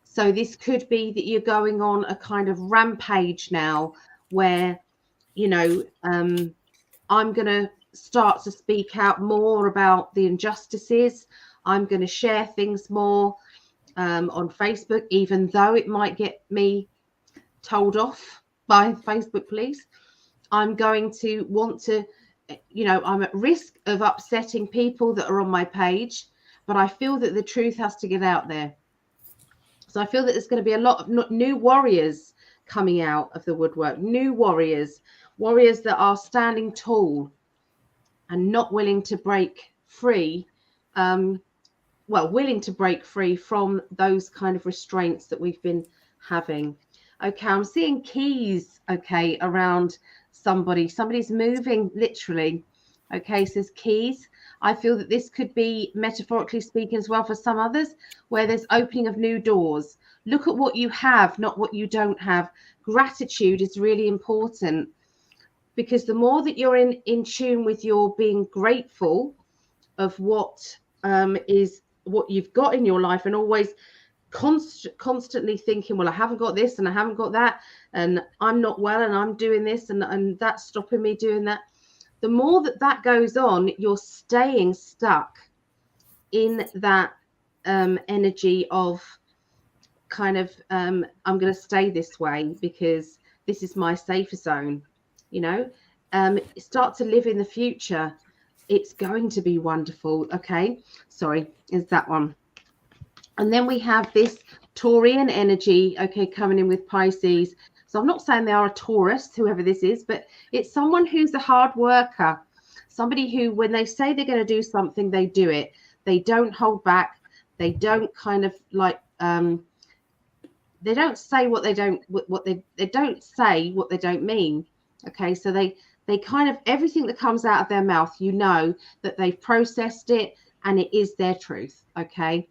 So this could be that you're going on a kind of rampage now where, you know, I'm going to start to speak out more about the injustices. I'm going to share things more on Facebook, even though it might get me told off by Facebook police. I'm going to want to, you know, I'm at risk of upsetting people that are on my page, but I feel that the truth has to get out there. So I feel that there's going to be a lot of new warriors coming out of the woodwork, new warriors that are standing tall and not willing to break free, willing to break free from those kind of restraints that we've been having. Okay, I'm seeing keys, okay, around somebody's moving literally. Okay, says keys. I feel that this could be metaphorically speaking as well for some others, where there's opening of new doors. Look at what you have, not what you don't have. Gratitude is really important, because the more that you're in tune with your being grateful of what is what you've got in your life, and always constantly thinking, well, I haven't got this and I haven't got that, and I'm not well and I'm doing this and that's stopping me doing that. The more that goes on, you're staying stuck in that energy of kind of I'm going to stay this way because this is my safer zone. You know, start to live in the future. It's going to be wonderful. Okay, sorry, is that one. And then we have this Taurian energy, okay, coming in with Pisces. So I'm not saying they are a Taurus, whoever this is, but it's someone who's a hard worker, somebody who, when they say they're going to do something, they do it. They don't hold back. They don't kind of like, they don't say what they don't, they don't say what they don't mean. Okay, so they kind of, everything that comes out of their mouth, you know that they've processed it and it is their truth. Okay.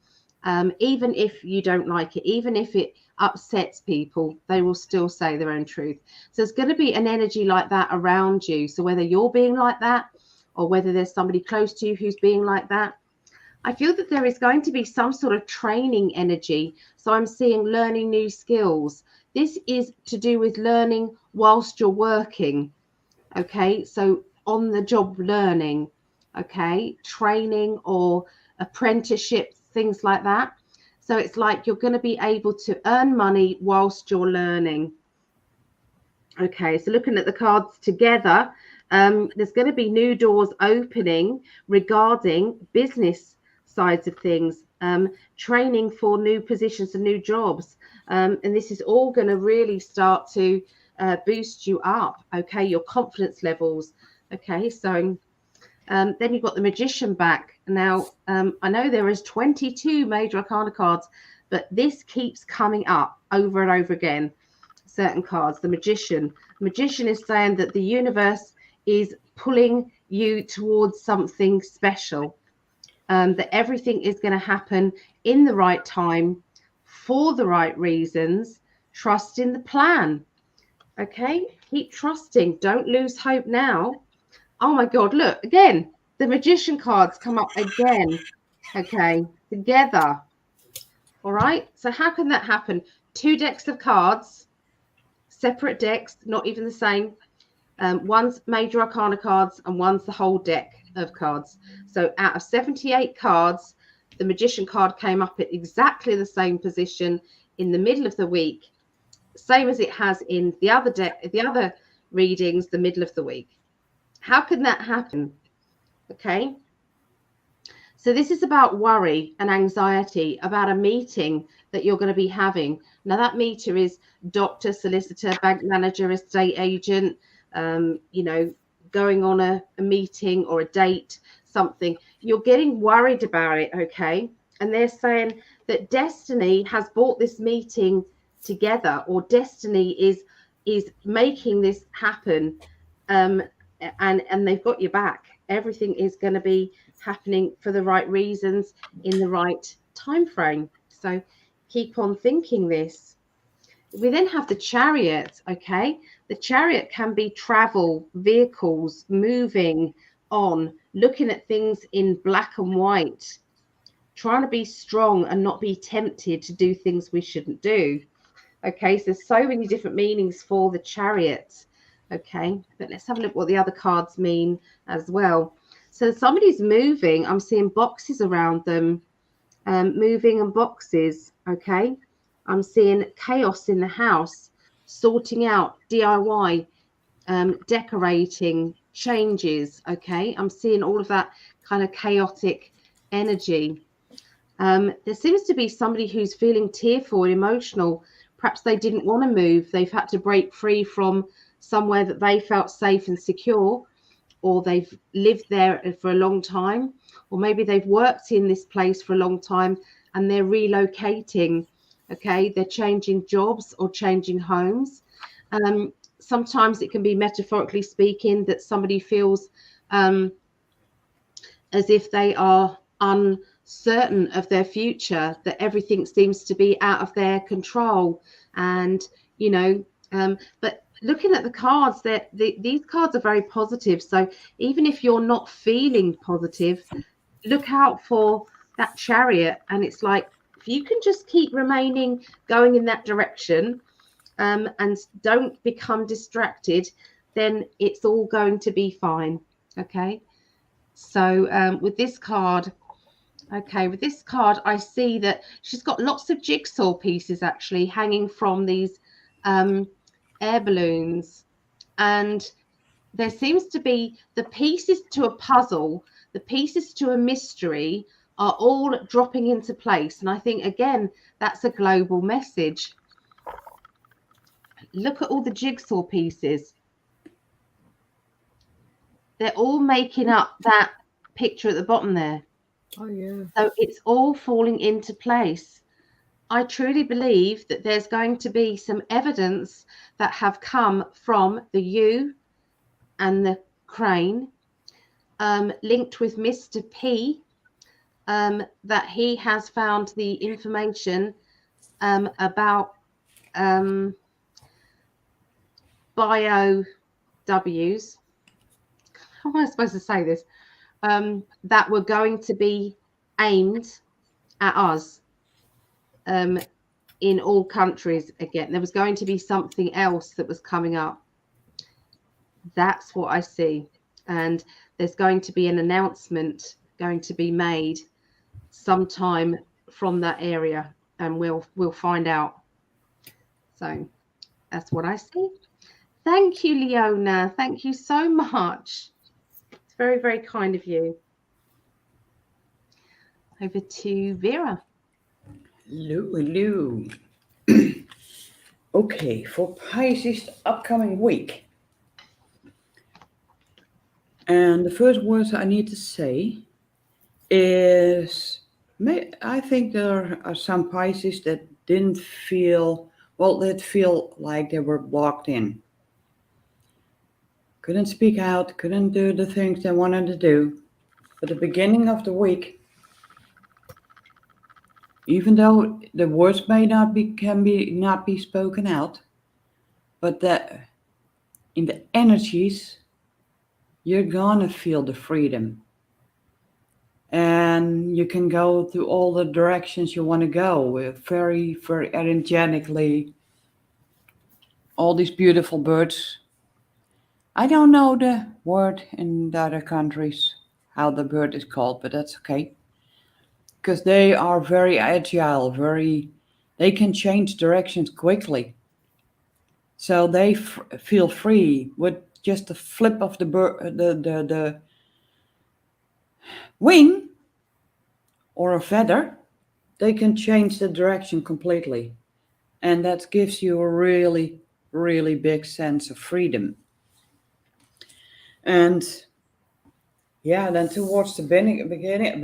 Even if you don't like it, even if it upsets people, they will still say their own truth. So there's going to be an energy like that around you. So whether you're being like that or whether there's somebody close to you who's being like that, I feel that there is going to be some sort of training energy. So I'm seeing learning new skills. This is to do with learning whilst you're working. Okay, so on the job learning, okay, training or apprenticeship, things like that. So it's like you're going to be able to earn money whilst you're learning. Okay, so looking at the cards together, there's going to be new doors opening regarding business sides of things, training for new positions and new jobs. And this is all going to really start to boost you up, okay, your confidence levels. Okay, so then you've got the Magician back. Now, I know there is 22 major arcana cards, but this keeps coming up over and over again. Certain cards, the Magician. The Magician is saying that the universe is pulling you towards something special, that everything is going to happen in the right time for the right reasons. Trust in the plan. Okay, keep trusting. Don't lose hope now. Oh my God, look, again, the Magician cards come up again. Okay, together. All right, so how can that happen? Two decks of cards, separate decks, not even the same. One's major arcana cards and one's the whole deck of cards. So out of 78 cards, the Magician card came up at exactly the same position in the middle of the week, same as it has in the other deck, the other readings, the middle of the week. How can that happen? Okay. So this is about worry and anxiety about a meeting that you're going to be having. Now that meter is doctor, solicitor, bank manager, estate agent, you know, going on a meeting or a date, something. You're getting worried about it, okay? And they're saying that destiny has brought this meeting together, or destiny is making this happen, and they've got your back. Everything is going to be happening for the right reasons in the right time frame. So keep on thinking this. We then have the Chariot. Okay, the Chariot can be travel, vehicles, moving on, looking at things in black and white, trying to be strong and not be tempted to do things we shouldn't do. Okay, so there's so many different meanings for the Chariot. Okay, but let's have a look what the other cards mean as well. So somebody's moving. I'm seeing boxes around them, moving and boxes. Okay, I'm seeing chaos in the house, sorting out, DIY, decorating, changes. Okay, I'm seeing all of that kind of chaotic energy. There seems to be somebody who's feeling tearful and emotional. Perhaps they didn't want to move. They've had to break free from somewhere that they felt safe and secure, or they've lived there for a long time, or maybe they've worked in this place for a long time and they're relocating. Okay, they're changing jobs or changing homes. Sometimes it can be, metaphorically speaking, that somebody feels as if they are uncertain of their future, that everything seems to be out of their control. And you know, but looking at the cards, that these cards are very positive. So even if you're not feeling positive, look out for that Chariot. And it's like, if you can just keep remaining going in that direction, and don't become distracted, then it's all going to be fine. Okay, so with this card, I see that she's got lots of jigsaw pieces actually hanging from these air balloons, and there seems to be the pieces to a puzzle, the pieces to a mystery are all dropping into place. And I think, again, that's a global message. Look at all the jigsaw pieces. They're all making up that picture at the bottom there. Oh, yeah. So it's all falling into place. I truly believe that there's going to be some evidence that have come from the U and the crane, linked with Mr. P, that he has found the information about bio W's. How am I supposed to say this? That were going to be aimed at us in all countries again. There was going to be something else that was coming up. That's what I see. And there's going to be an announcement going to be made sometime from that area, and we'll find out. So that's what I see. Thank you, Leona. Thank you so much. It's very, very kind of you. Over to Vera. Hello. Okay, for Pisces upcoming week. And the first words I need to say is, I think there are some Pisces that didn't feel, that feel like they were blocked in. Couldn't speak out, couldn't do the things they wanted to do. But the beginning of the week, even though the words may not be spoken out, but that in the energies, you're gonna feel the freedom. And you can go to all the directions you want to go, very, very energetically. All these beautiful birds. I don't know the word in the other countries, how the bird is called, but that's okay. Because they are very agile, they can change directions quickly. So they feel free with just a flip of the the wing or a feather. They can change the direction completely. And that gives you a really, really big sense of freedom. And yeah, then towards the beginning,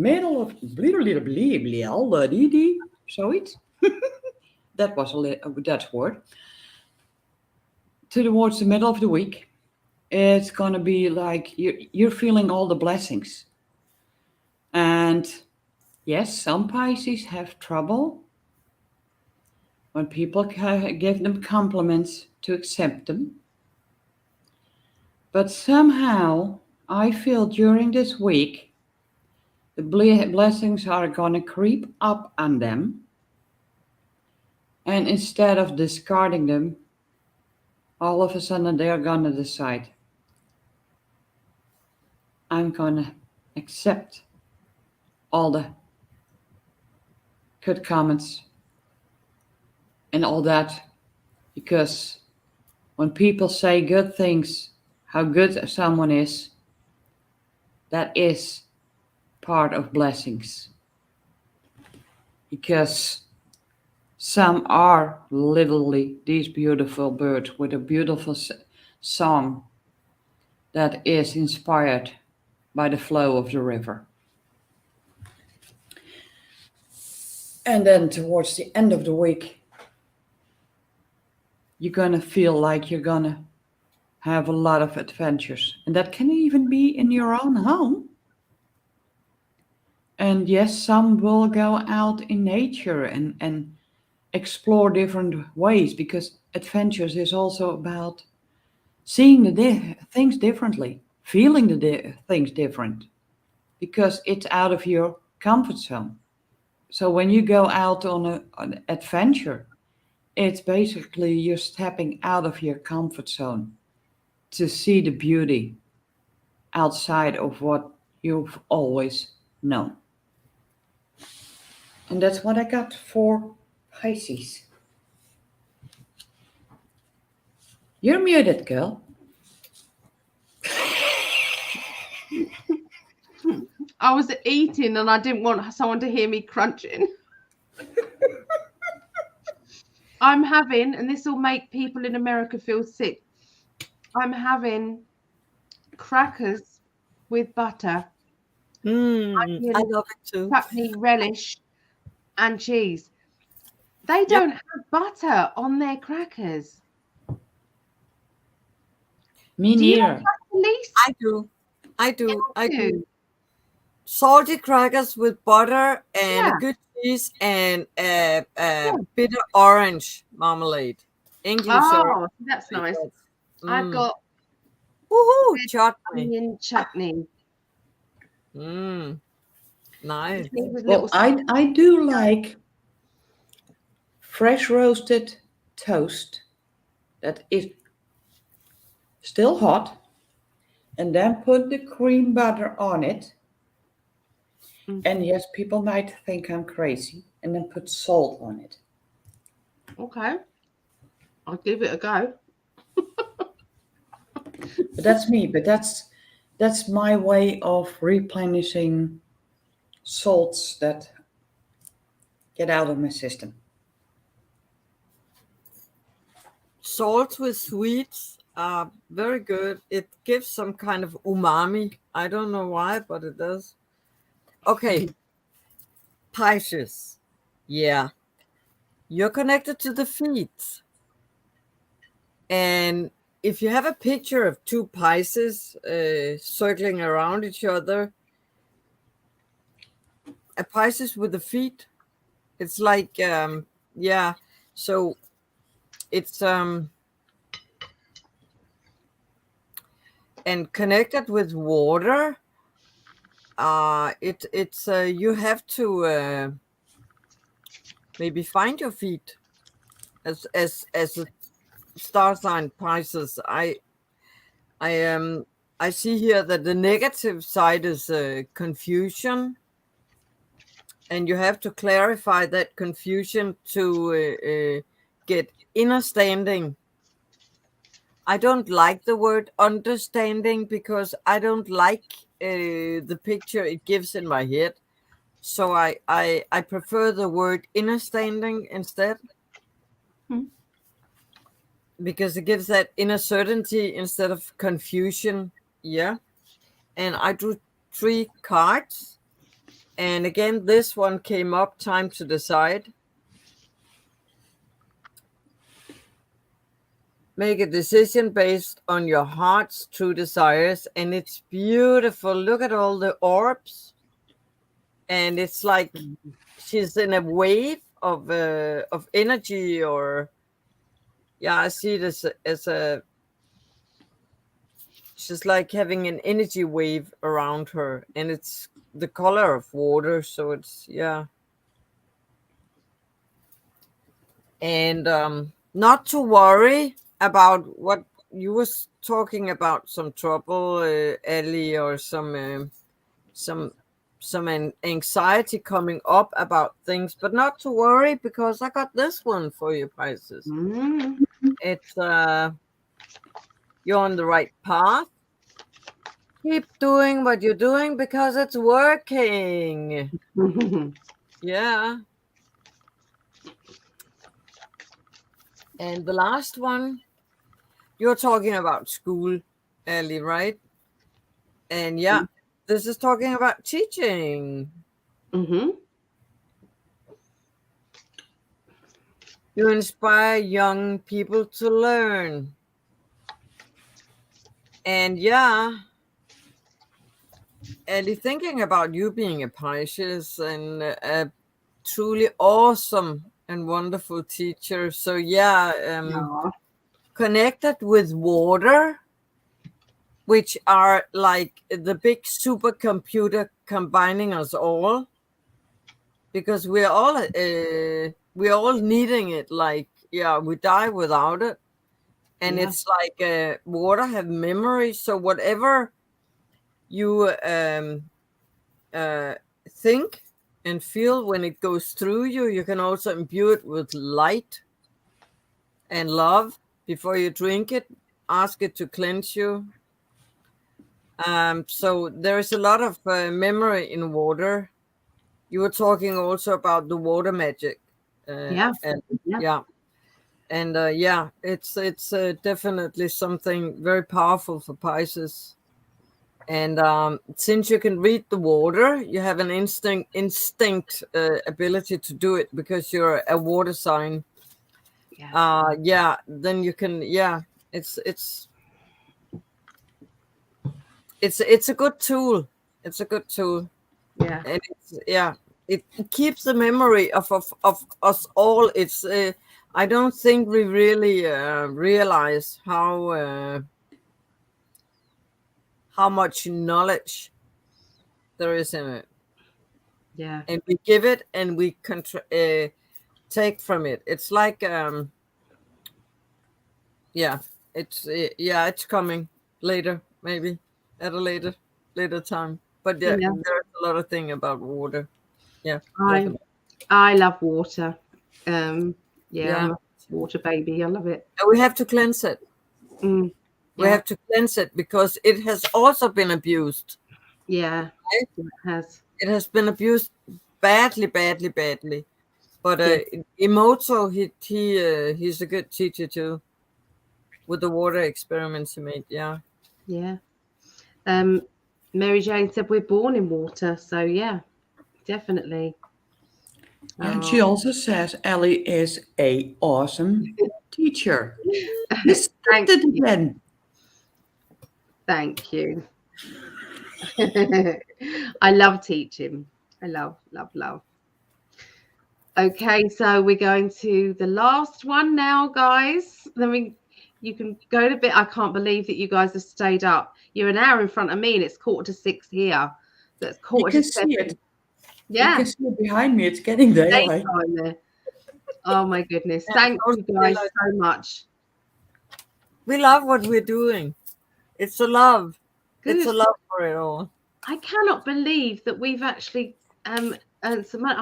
middle of zoiets. That was a Dutch word. Towards the middle of the week, it's gonna be like you're feeling all the blessings. And yes, some Pisces have trouble when people give them compliments to accept them. But somehow, I feel during this week, the blessings are going to creep up on them. And instead of discarding them, all of a sudden they're going to decide, I'm going to accept all the good comments and all that. Because when people say good things, how good someone is, that is part of blessings. Because some are literally these beautiful birds with a beautiful song that is inspired by the flow of the river. And then towards the end of the week, you're going to feel like you're going to have a lot of adventures. And that can even be in your own home. And yes, some will go out in nature and explore different ways, because adventures is also about seeing the things differently, feeling the things different, because it's out of your comfort zone. So when you go out on an adventure, it's basically you're stepping out of your comfort zone to see the beauty outside of what you've always known. And that's what I got for Pisces. You're muted, girl. I was eating and I didn't want someone to hear me crunching. I'm having, and this will make people in America feel sick, I'm having crackers with butter. I love it too. Chutney, relish, and cheese. They don't have butter on their crackers. Me Do you neither. have Lisa? I do. Salty crackers with butter and good cheese and bitter orange marmalade. English Oh, that's nice. I've got chutney. onion chutney. Nice. Well, I do like fresh roasted toast that is still hot, and then put the cream butter on it. And yes, people might think I'm crazy, and then put salt on it. Okay, I'll give it a go. But that's me. But that's my way of replenishing salts that get out of my system. Salt with sweets are very good. It gives some kind of umami. I don't know why, but it does. Okay. Pisces. Yeah. You're connected to the feet. And if you have a picture of two Pisces circling around each other, a Pisces with the feet, it's like, so it's and connected with water. It's you have to maybe find your feet as a star sign Pisces. I see here that the negative side is confusion, and you have to clarify that confusion to get understanding. I don't like the word understanding because I don't like the picture it gives in my head. So I prefer the word understanding instead. Because it gives that inner certainty instead of confusion. Yeah. And I drew 3 cards. And again, this one came up, time to decide. Make a decision based on your heart's true desires. And it's beautiful. Look at all the orbs. And it's like she's in a wave of energy, or yeah, I see this as a, she's like having an energy wave around her, and it's the color of water, so it's, yeah. And not to worry about what you was talking about, some trouble, Ellie, or some anxiety coming up about things, but not to worry, because I got this one for you, Pisces. It's you're on the right path. Keep doing what you're doing because it's working. Yeah. And the last one, you're talking about school, Ellie, right? And yeah, this is talking about teaching. You inspire young people to learn. And yeah, Ellie, thinking about you being a Pisces and a truly awesome and wonderful teacher. So yeah, connected with water, which are like the big supercomputer combining us all, because we're all needing it. Like, yeah, we die without it. And it's like water have memory. So whatever you think and feel when it goes through you, you can also imbue it with light and love before you drink it. Ask it to cleanse you. So there is a lot of memory in water. You were talking also about the water magic. It's definitely something very powerful for Pisces. And since you can read the water, you have an instinct ability to do it because you're a water sign. Then you can, it's a good tool. It's a good tool. Yeah. And it keeps the memory of us all. It's I don't think we really realize how much knowledge there is in it. Yeah. And we give it and we take from it. It's like it's coming later, maybe at a later time. But there's a lot of thing about water. Yeah. I love water. I'm a water baby. I love it. And we have to cleanse it. We have to cleanse it because it has also been abused. Yeah, right? It has. It has been abused badly. But Emoto, he's a good teacher too, with the water experiments he made. Yeah. Yeah. Mary Jane said we're born in water, so yeah, definitely. And she also says Ellie is a awesome teacher. Thank you. Again. Thank you. I love teaching. I love. Okay, so we're going to the last one now, guys. You can go to bed. I can't believe that you guys have stayed up. You're an hour in front of me, and it's 5:45 here. So it's 5:45. You can see it. Yeah. You can see it behind me. It's getting daylight. Oh my goodness. Thank you guys so much. We love what we're doing. It's a love. Good. It's a love for it all. I cannot believe that we've actually earned some money.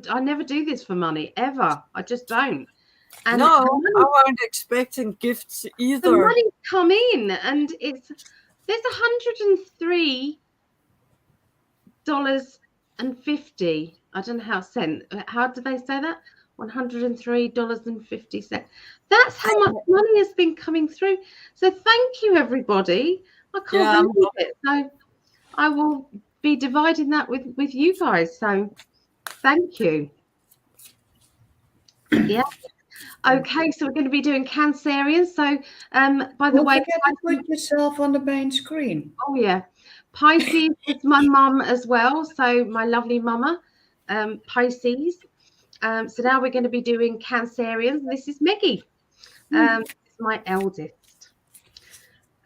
I never do this for money ever. I just don't. And no, I weren't expecting gifts either. The money's come in, and there's $103.50. I don't know how do they say that? $103.50. That's how much money has been coming through. So thank you, everybody. I can't believe it. So I will be dividing that with you guys. So thank you. Yeah. Okay, so we're going to be doing Cancerians. So, by the way, don't forget to put yourself on the main screen. Oh yeah, Pisces is my mum as well. So my lovely mama, Pisces. So now we're going to be doing Cancerians. This is Meggie. It's my eldest.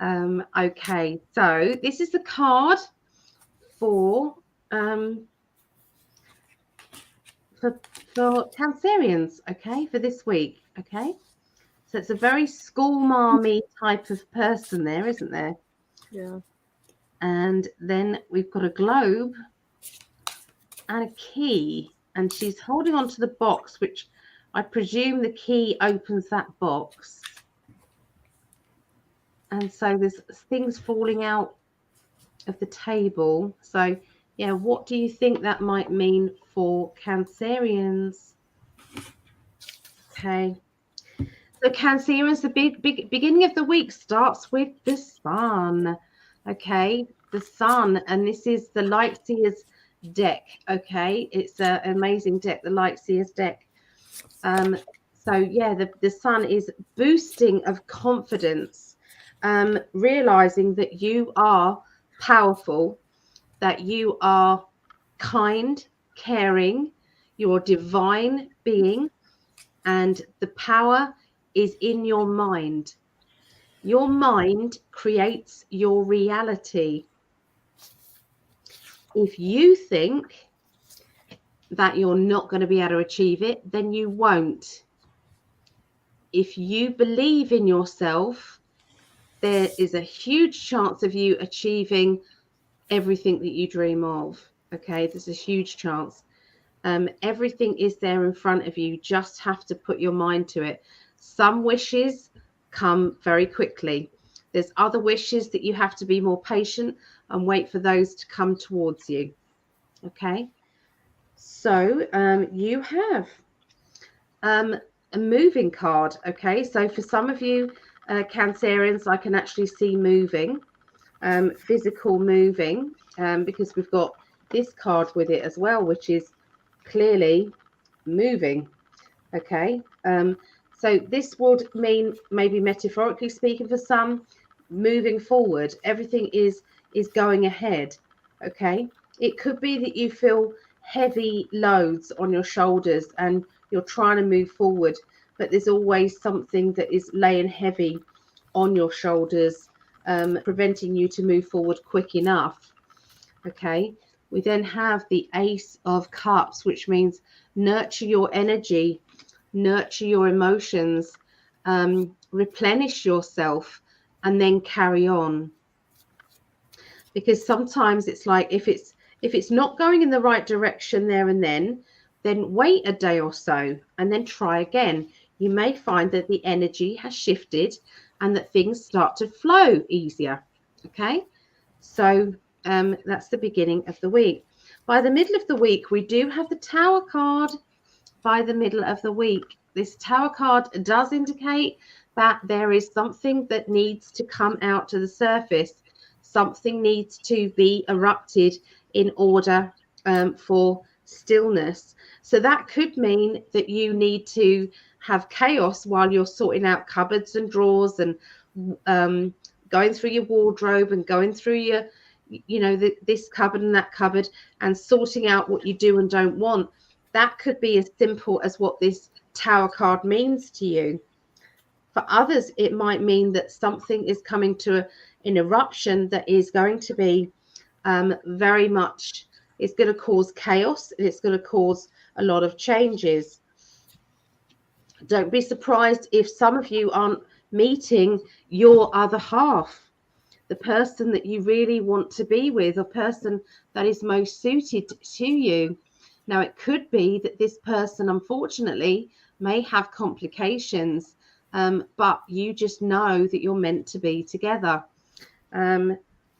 Okay, so this is the card for Cancerians, okay, for this week, okay. So it's a very school marmy type of person there, isn't there? Yeah. And then we've got a globe and a key, and she's holding on to the box, which I presume the key opens that box. And so there's things falling out of the table. So yeah, what do you think that might mean for Cancerians? Okay. So Cancerians, the big beginning of the week starts with the sun. Okay, the sun, and this is the Light Seers deck. Okay, it's an amazing deck, the Light Seers deck. So yeah, the sun is boosting of confidence, realizing that you are powerful, that you are kind, caring, you're a divine being, and the power is in your mind. Your mind creates your reality. If you think that you're not going to be able to achieve it, then you won't. If you believe in yourself, there is a huge chance of you achieving everything that you dream of. Okay, there's a huge chance. Everything is there in front of you. You just have to put your mind to it. Some wishes come very quickly. There's other wishes that you have to be more patient and wait for those to come towards you. Okay, so you have a moving card. Okay, so for some of you Cancerians, I can actually see moving, physical moving, because we've got this card with it as well, which is clearly moving. Okay, so this would mean, maybe metaphorically speaking, for some, moving forward. Everything is going ahead. Okay, it could be that you feel heavy loads on your shoulders and you're trying to move forward, but there's always something that is laying heavy on your shoulders, preventing you to move forward quick enough. Okay, we then have the Ace of Cups, which means nurture your energy, nurture your emotions, replenish yourself, and then carry on. Because sometimes it's like, if it's not going in the right direction there and then wait a day or so and then try again. You may find that the energy has shifted and that things start to flow easier. Okay, so that's the beginning of the week. By the middle of the week, we do have the Tower card. By the middle of the week, this Tower card does indicate that there is something that needs to come out to the surface. Something needs to be erupted in order for stillness. So that could mean that you need to have chaos while you're sorting out cupboards and drawers and going through your wardrobe and going through your, this cupboard and that cupboard and sorting out what you do and don't want. That could be as simple as what this Tower card means to you. For others, it might mean that something is coming to an eruption that is going to be very much, it's going to cause chaos, and it's going to cause a lot of changes. Don't be surprised if some of you aren't meeting your other half. the person that you really want to be with, a person that is most suited to you. Now, it could be that this person, unfortunately, may have complications, but you just know that you're meant to be together.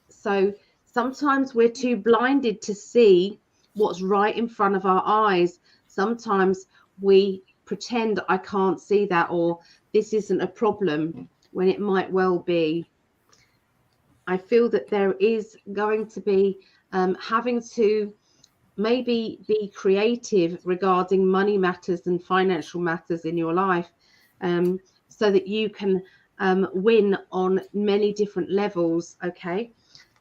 So sometimes we're too blinded to see what's right in front of our eyes. Sometimes we pretend I can't see that, or this isn't a problem, when it might well be. I feel that there is going to be having to maybe be creative regarding money matters and financial matters in your life, so that you can win on many different levels. Okay,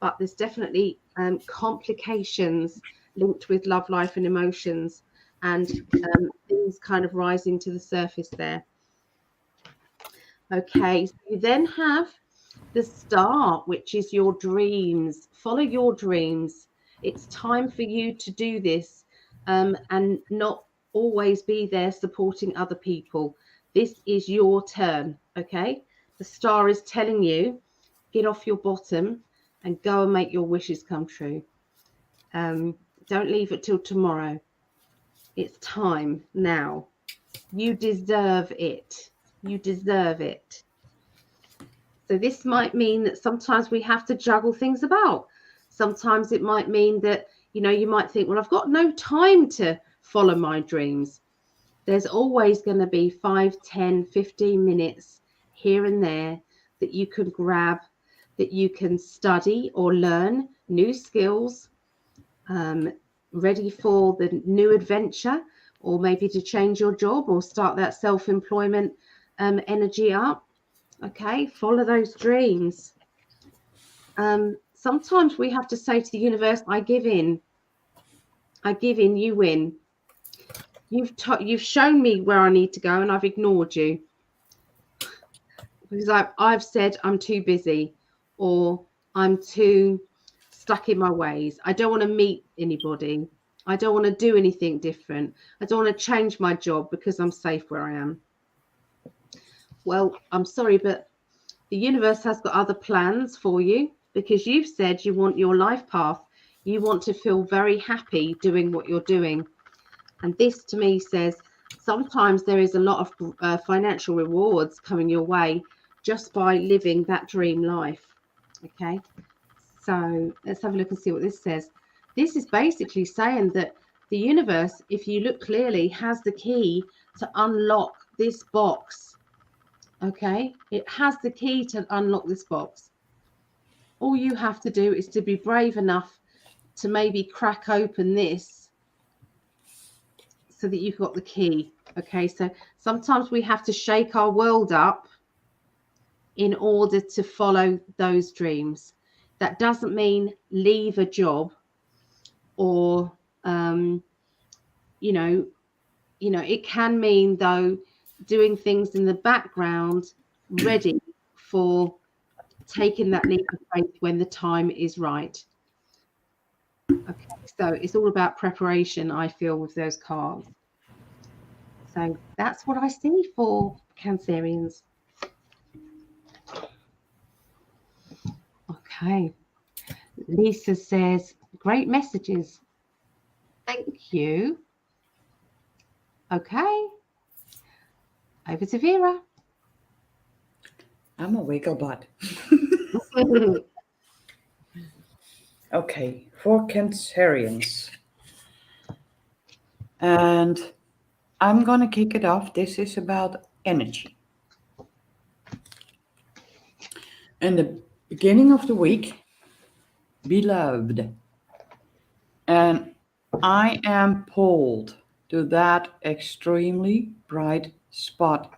but there's definitely complications linked with love life and emotions, and things kind of rising to the surface there. Okay, so you then have the star, which is your dreams. Follow your dreams. It's time for you to do this, and not always be there supporting other people. This is your turn. Okay, the star is telling you, get off your bottom and go and make your wishes come true. Don't leave it till tomorrow. It's time now. You deserve it. You deserve it. So this might mean that sometimes we have to juggle things about. Sometimes it might mean that, you might think, well, I've got no time to follow my dreams. There's always going to be 5, 10, 15 minutes here and there that you can grab, that you can study or learn new skills, ready for the new adventure, or maybe to change your job or start that self-employment energy up. Okay, follow those dreams. Sometimes we have to say to the universe, I give in. I give in, you win. You've shown me where I need to go, and I've ignored you. Because I've said I'm too busy, or I'm too stuck in my ways. I don't want to meet anybody. I don't want to do anything different. I don't want to change my job because I'm safe where I am. Well, I'm sorry, but the universe has got other plans for you, because you've said you want your life path. You want to feel very happy doing what you're doing. And this to me says sometimes there is a lot of financial rewards coming your way just by living that dream life. Okay, so let's have a look and see what this says. This is basically saying that the universe, if you look clearly, has the key to unlock this box. Okay, it has the key to unlock this box. All you have to do is to be brave enough to maybe crack open this so that you've got the key. Okay, so sometimes we have to shake our world up in order to follow those dreams. That doesn't mean leave a job, or it can mean, though, doing things in the background, ready for taking that leap of faith when the time is right. Okay, so it's all about preparation, I feel, with those cards. So that's what I see for Cancerians. Okay, Lisa says, great messages. Thank you. Okay, over to Vera. I'm a wigglebot. Okay, for Cancerians. And I'm going to kick it off. This is about energy. In the beginning of the week, beloved, and I am pulled to that extremely bright spot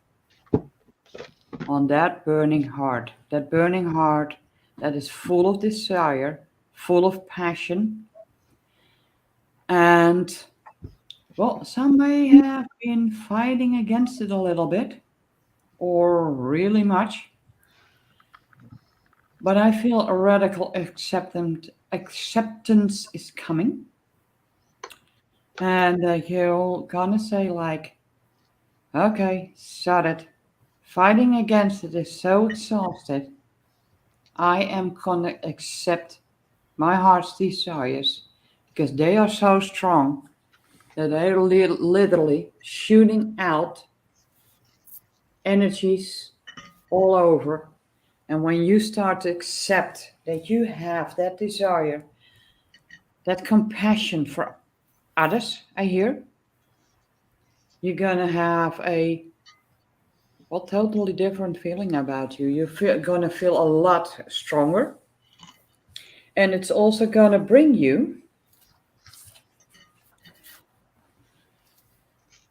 on that burning heart that is full of desire, full of passion. And well, some may have been fighting against it a little bit, or really much. But I feel a radical acceptance is coming. And you're gonna say, like, okay, shut it. Fighting against it is so exhausted. I am gonna accept my heart's desires because they are so strong that they're literally shooting out energies all over. And when you start to accept that you have that desire, that compassion for others, I hear, you're gonna have a totally different feeling about you. You're gonna feel a lot stronger, and it's also gonna bring you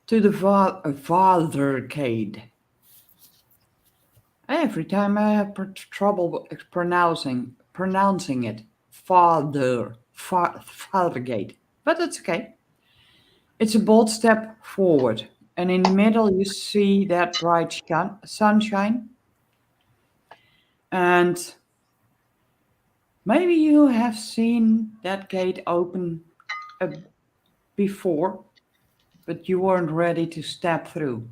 to the Fathercade. Every time I have trouble pronouncing it, Fathergate, but that's okay. It's a bold step forward, and in the middle you see that bright sunshine, and maybe you have seen that gate open before, but you weren't ready to step through.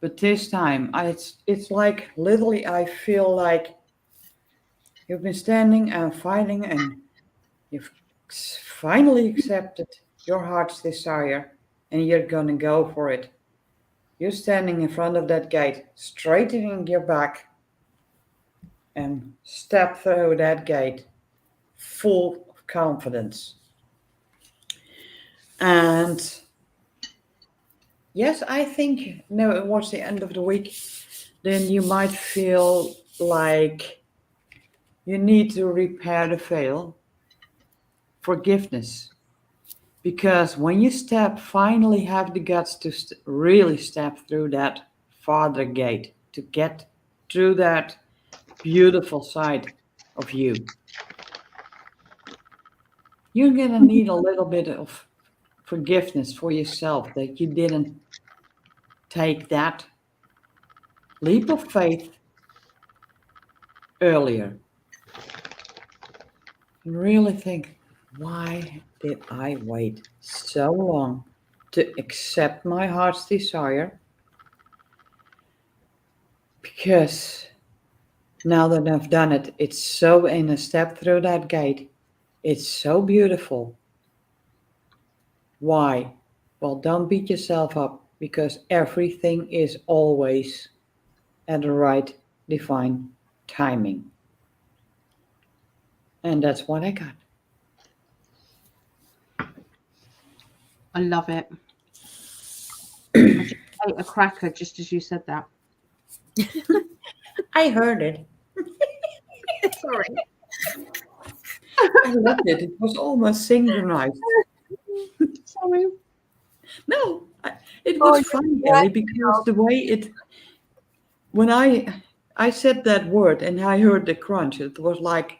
But this time, it's like literally, I feel like you've been standing and fighting, and you've finally accepted your heart's desire, and you're gonna go for it. You're standing in front of that gate, straightening your back, and step through that gate full of confidence. And yes, I think no, towards the end of the week, then you might feel like you need to repair the veil, forgiveness. Because when you finally have the guts to really step through that Father gate, to get through that beautiful side of you, you're going to need a little bit of forgiveness for yourself that you didn't take that leap of faith earlier. And really think, why did I wait so long to accept my heart's desire? Because now that I've done it, it's so in a step through that gate. It's so beautiful. Why? Well, don't beat yourself up because everything is always at the right divine timing. And that's what I got. I love it. I just ate a cracker just as you said that. I heard it. Sorry. I loved it. It was almost synchronized. Sorry. No, it was funny, Ellie, because the way when I said that word and I heard the crunch, it was like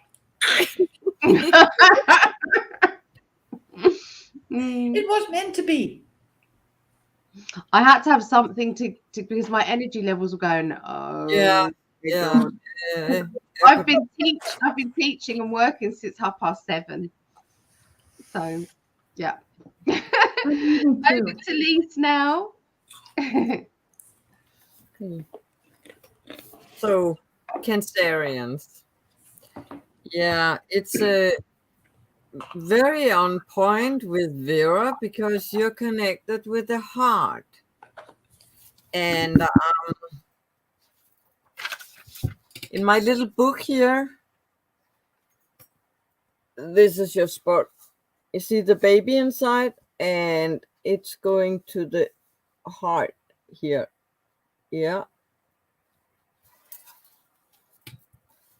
it was meant to be. I had to have something to because my energy levels were going. Oh, Yeah. I've been teaching and working since 7:30. So, yeah. Over to Lise now. So, Cancerians. Yeah, it's very on point with Vera because you're connected with the heart. And in my little book here, this is your spot. You see the baby inside, and it's going to the heart here. Yeah.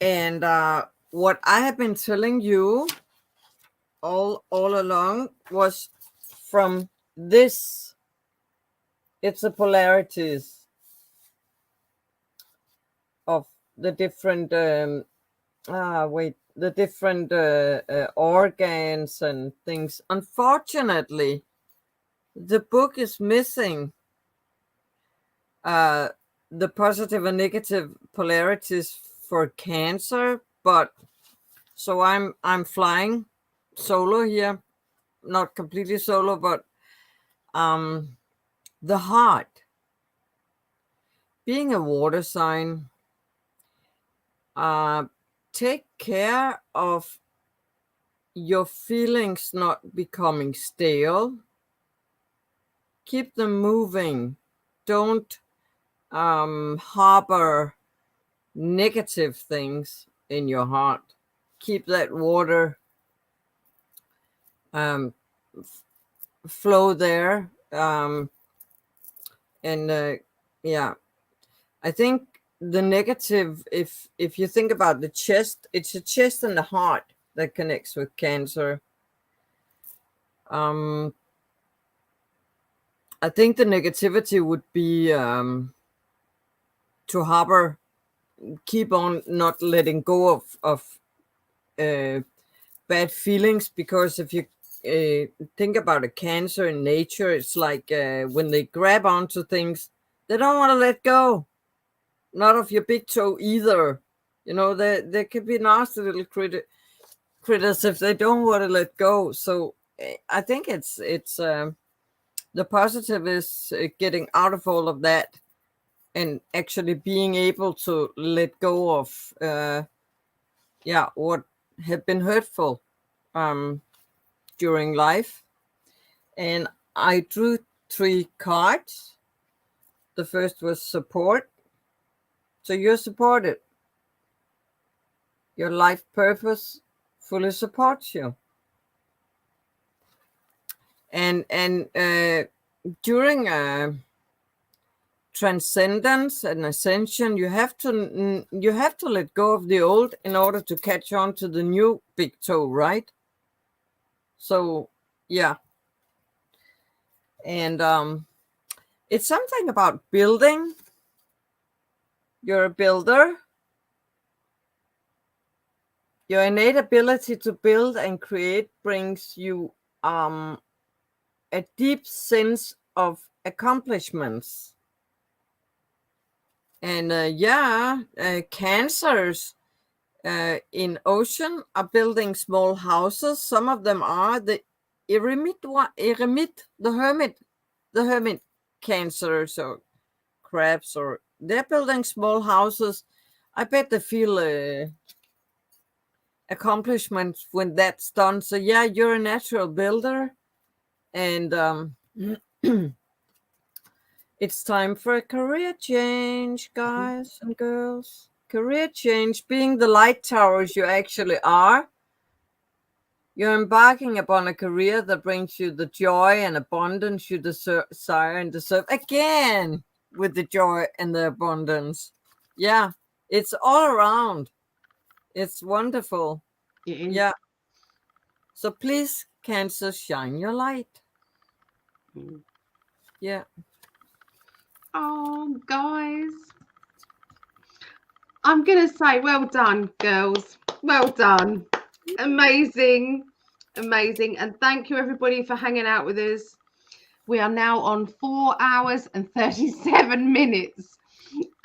And what I have been telling you all along was from this. It's the polarities of the different the different organs and things. Unfortunately, the book is missing the positive and negative polarities for Cancer, but so I'm flying solo here, not completely solo, but the heart, being a water sign, take care of your feelings not becoming stale. Keep them moving. Don't harbor negative things in your heart. Keep that water flow there. Yeah, I think the negative, if you think about the chest, it's the chest and the heart that connects with Cancer. I think the negativity would be to harbor, keep on not letting go of bad feelings, because if you think about a Cancer in nature, it's like when they grab onto things, they don't want to let go. Not of your big toe either. You know, there could be nasty little critters if they don't want to let go. So I think it's the positive is getting out of all of that and actually being able to let go of what had been hurtful during life. And I drew 3 cards. The first was support. So you're supported. Your life purpose fully supports you. And during transcendence and ascension, you have to let go of the old in order to catch on to the new big toe, right? So yeah. And it's something about building. You're a builder. Your innate ability to build and create brings you a deep sense of accomplishments. And Cancers in ocean are building small houses. Some of them are the hermit, the hermit Cancers or crabs, or they're building small houses. I bet they feel accomplishments when that's done. So yeah, you're a natural builder, and it's time for a career change, guys and girls. Career change. Being the light towers you actually are, you're embarking upon a career that brings you the joy and abundance you desire and deserve. Again, with the joy and the abundance. Yeah, it's all around. It's wonderful. Yeah. So please, Cancer, shine your light. Yeah. Oh, guys. I'm going to say well done, girls. Well done. Amazing. Amazing. And thank you, everybody, for hanging out with us. We are now on 4 hours and 37 minutes.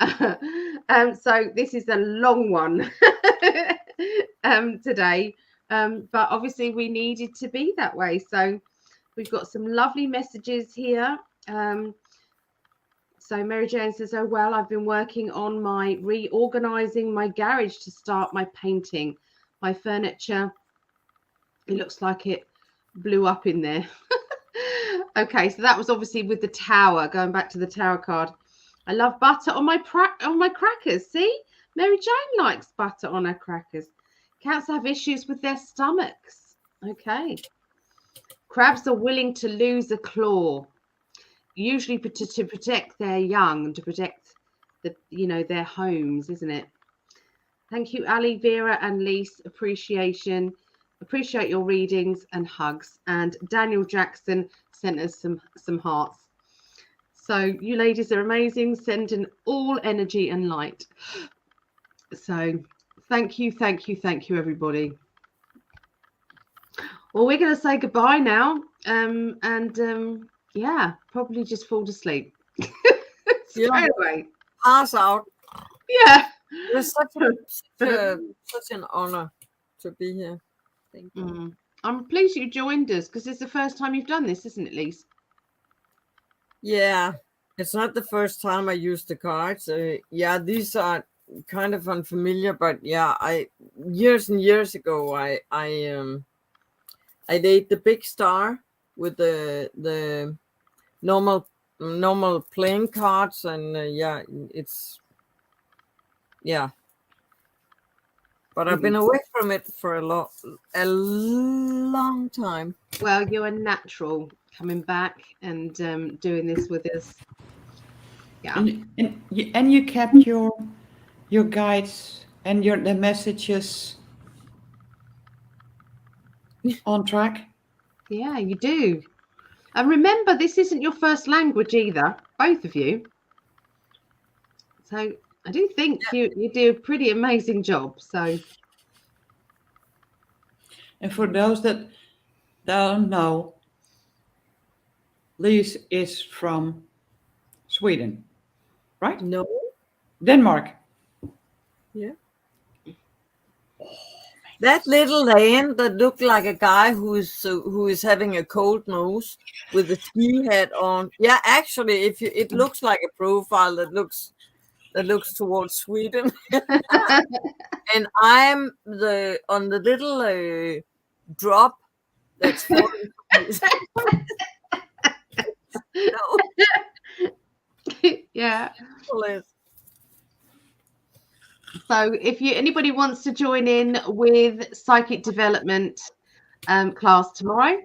So this is a long one today. But obviously we needed to be that way. So we've got some lovely messages here. So Mary Jane says, oh, well, I've been working on my reorganizing my garage to start my painting. My furniture, it looks like it blew up in there. Okay, so that was obviously with the tower, going back to the tower card. I love butter on my crackers. See, Mary Jane likes butter on her crackers. Cats have issues with their stomachs. Okay. Crabs are willing to lose a claw, usually to protect their young and to protect their homes, isn't it? Thank you, Ali, Vera, and Lise. Appreciate your readings and hugs. And Daniel Jackson sent us some hearts. So you ladies are amazing, sending all energy and light. So thank you, everybody. Well, we're going to say goodbye now, yeah, probably just fall to sleep. Straight away. Pass out. Yeah. It was such an honor to be here. Thank you. I'm pleased you joined us because it's the first time you've done this, isn't it, Lise? Yeah, it's not the first time I used the cards. Yeah, these are kind of unfamiliar, but yeah, I years and years ago I laid the big star with the normal playing cards, and but I've been away from it for a long time. Well, you're a natural coming back and doing this with us. Yeah. And you kept your guides and the messages on track. Yeah, you do. And remember, this isn't your first language either, both of you. So I do think you do a pretty amazing job. So. And for those that don't know, Lise is from Sweden, right? No. Denmark. Yeah. That little land that looked like a guy who is having a cold nose with a ski hat on. Yeah, actually, it looks like a profile that looks towards Sweden. And I'm on the little drop that's falling. Yeah. Yes. So if anybody wants to join in with psychic development class tomorrow,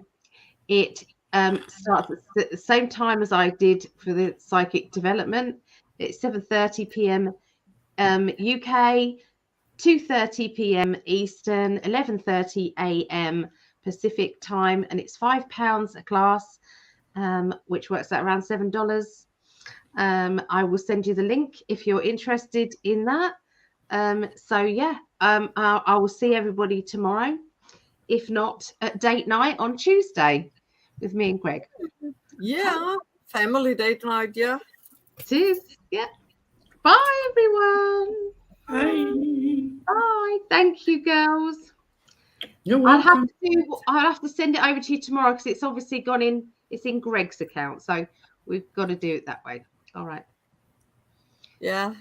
it starts at the same time as I did for the psychic development. It's 7:30 p.m. UK, 2:30 p.m. Eastern, 11:30 a.m. Pacific time, and it's £5 a class, which works out around $7. I will send you the link if you're interested in that. So yeah, I will see everybody tomorrow, if not at date night on Tuesday with me and Greg. Yeah, family date night. Yeah, it is. Yeah. Bye everyone. Bye. Bye. Thank you, girls. You're I'll welcome. have to send it over to you tomorrow because it's obviously gone in. It's in Greg's account, so we've got to do it that way. All right. Yeah.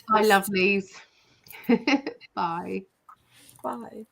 Bye, lovelies. Bye. Bye.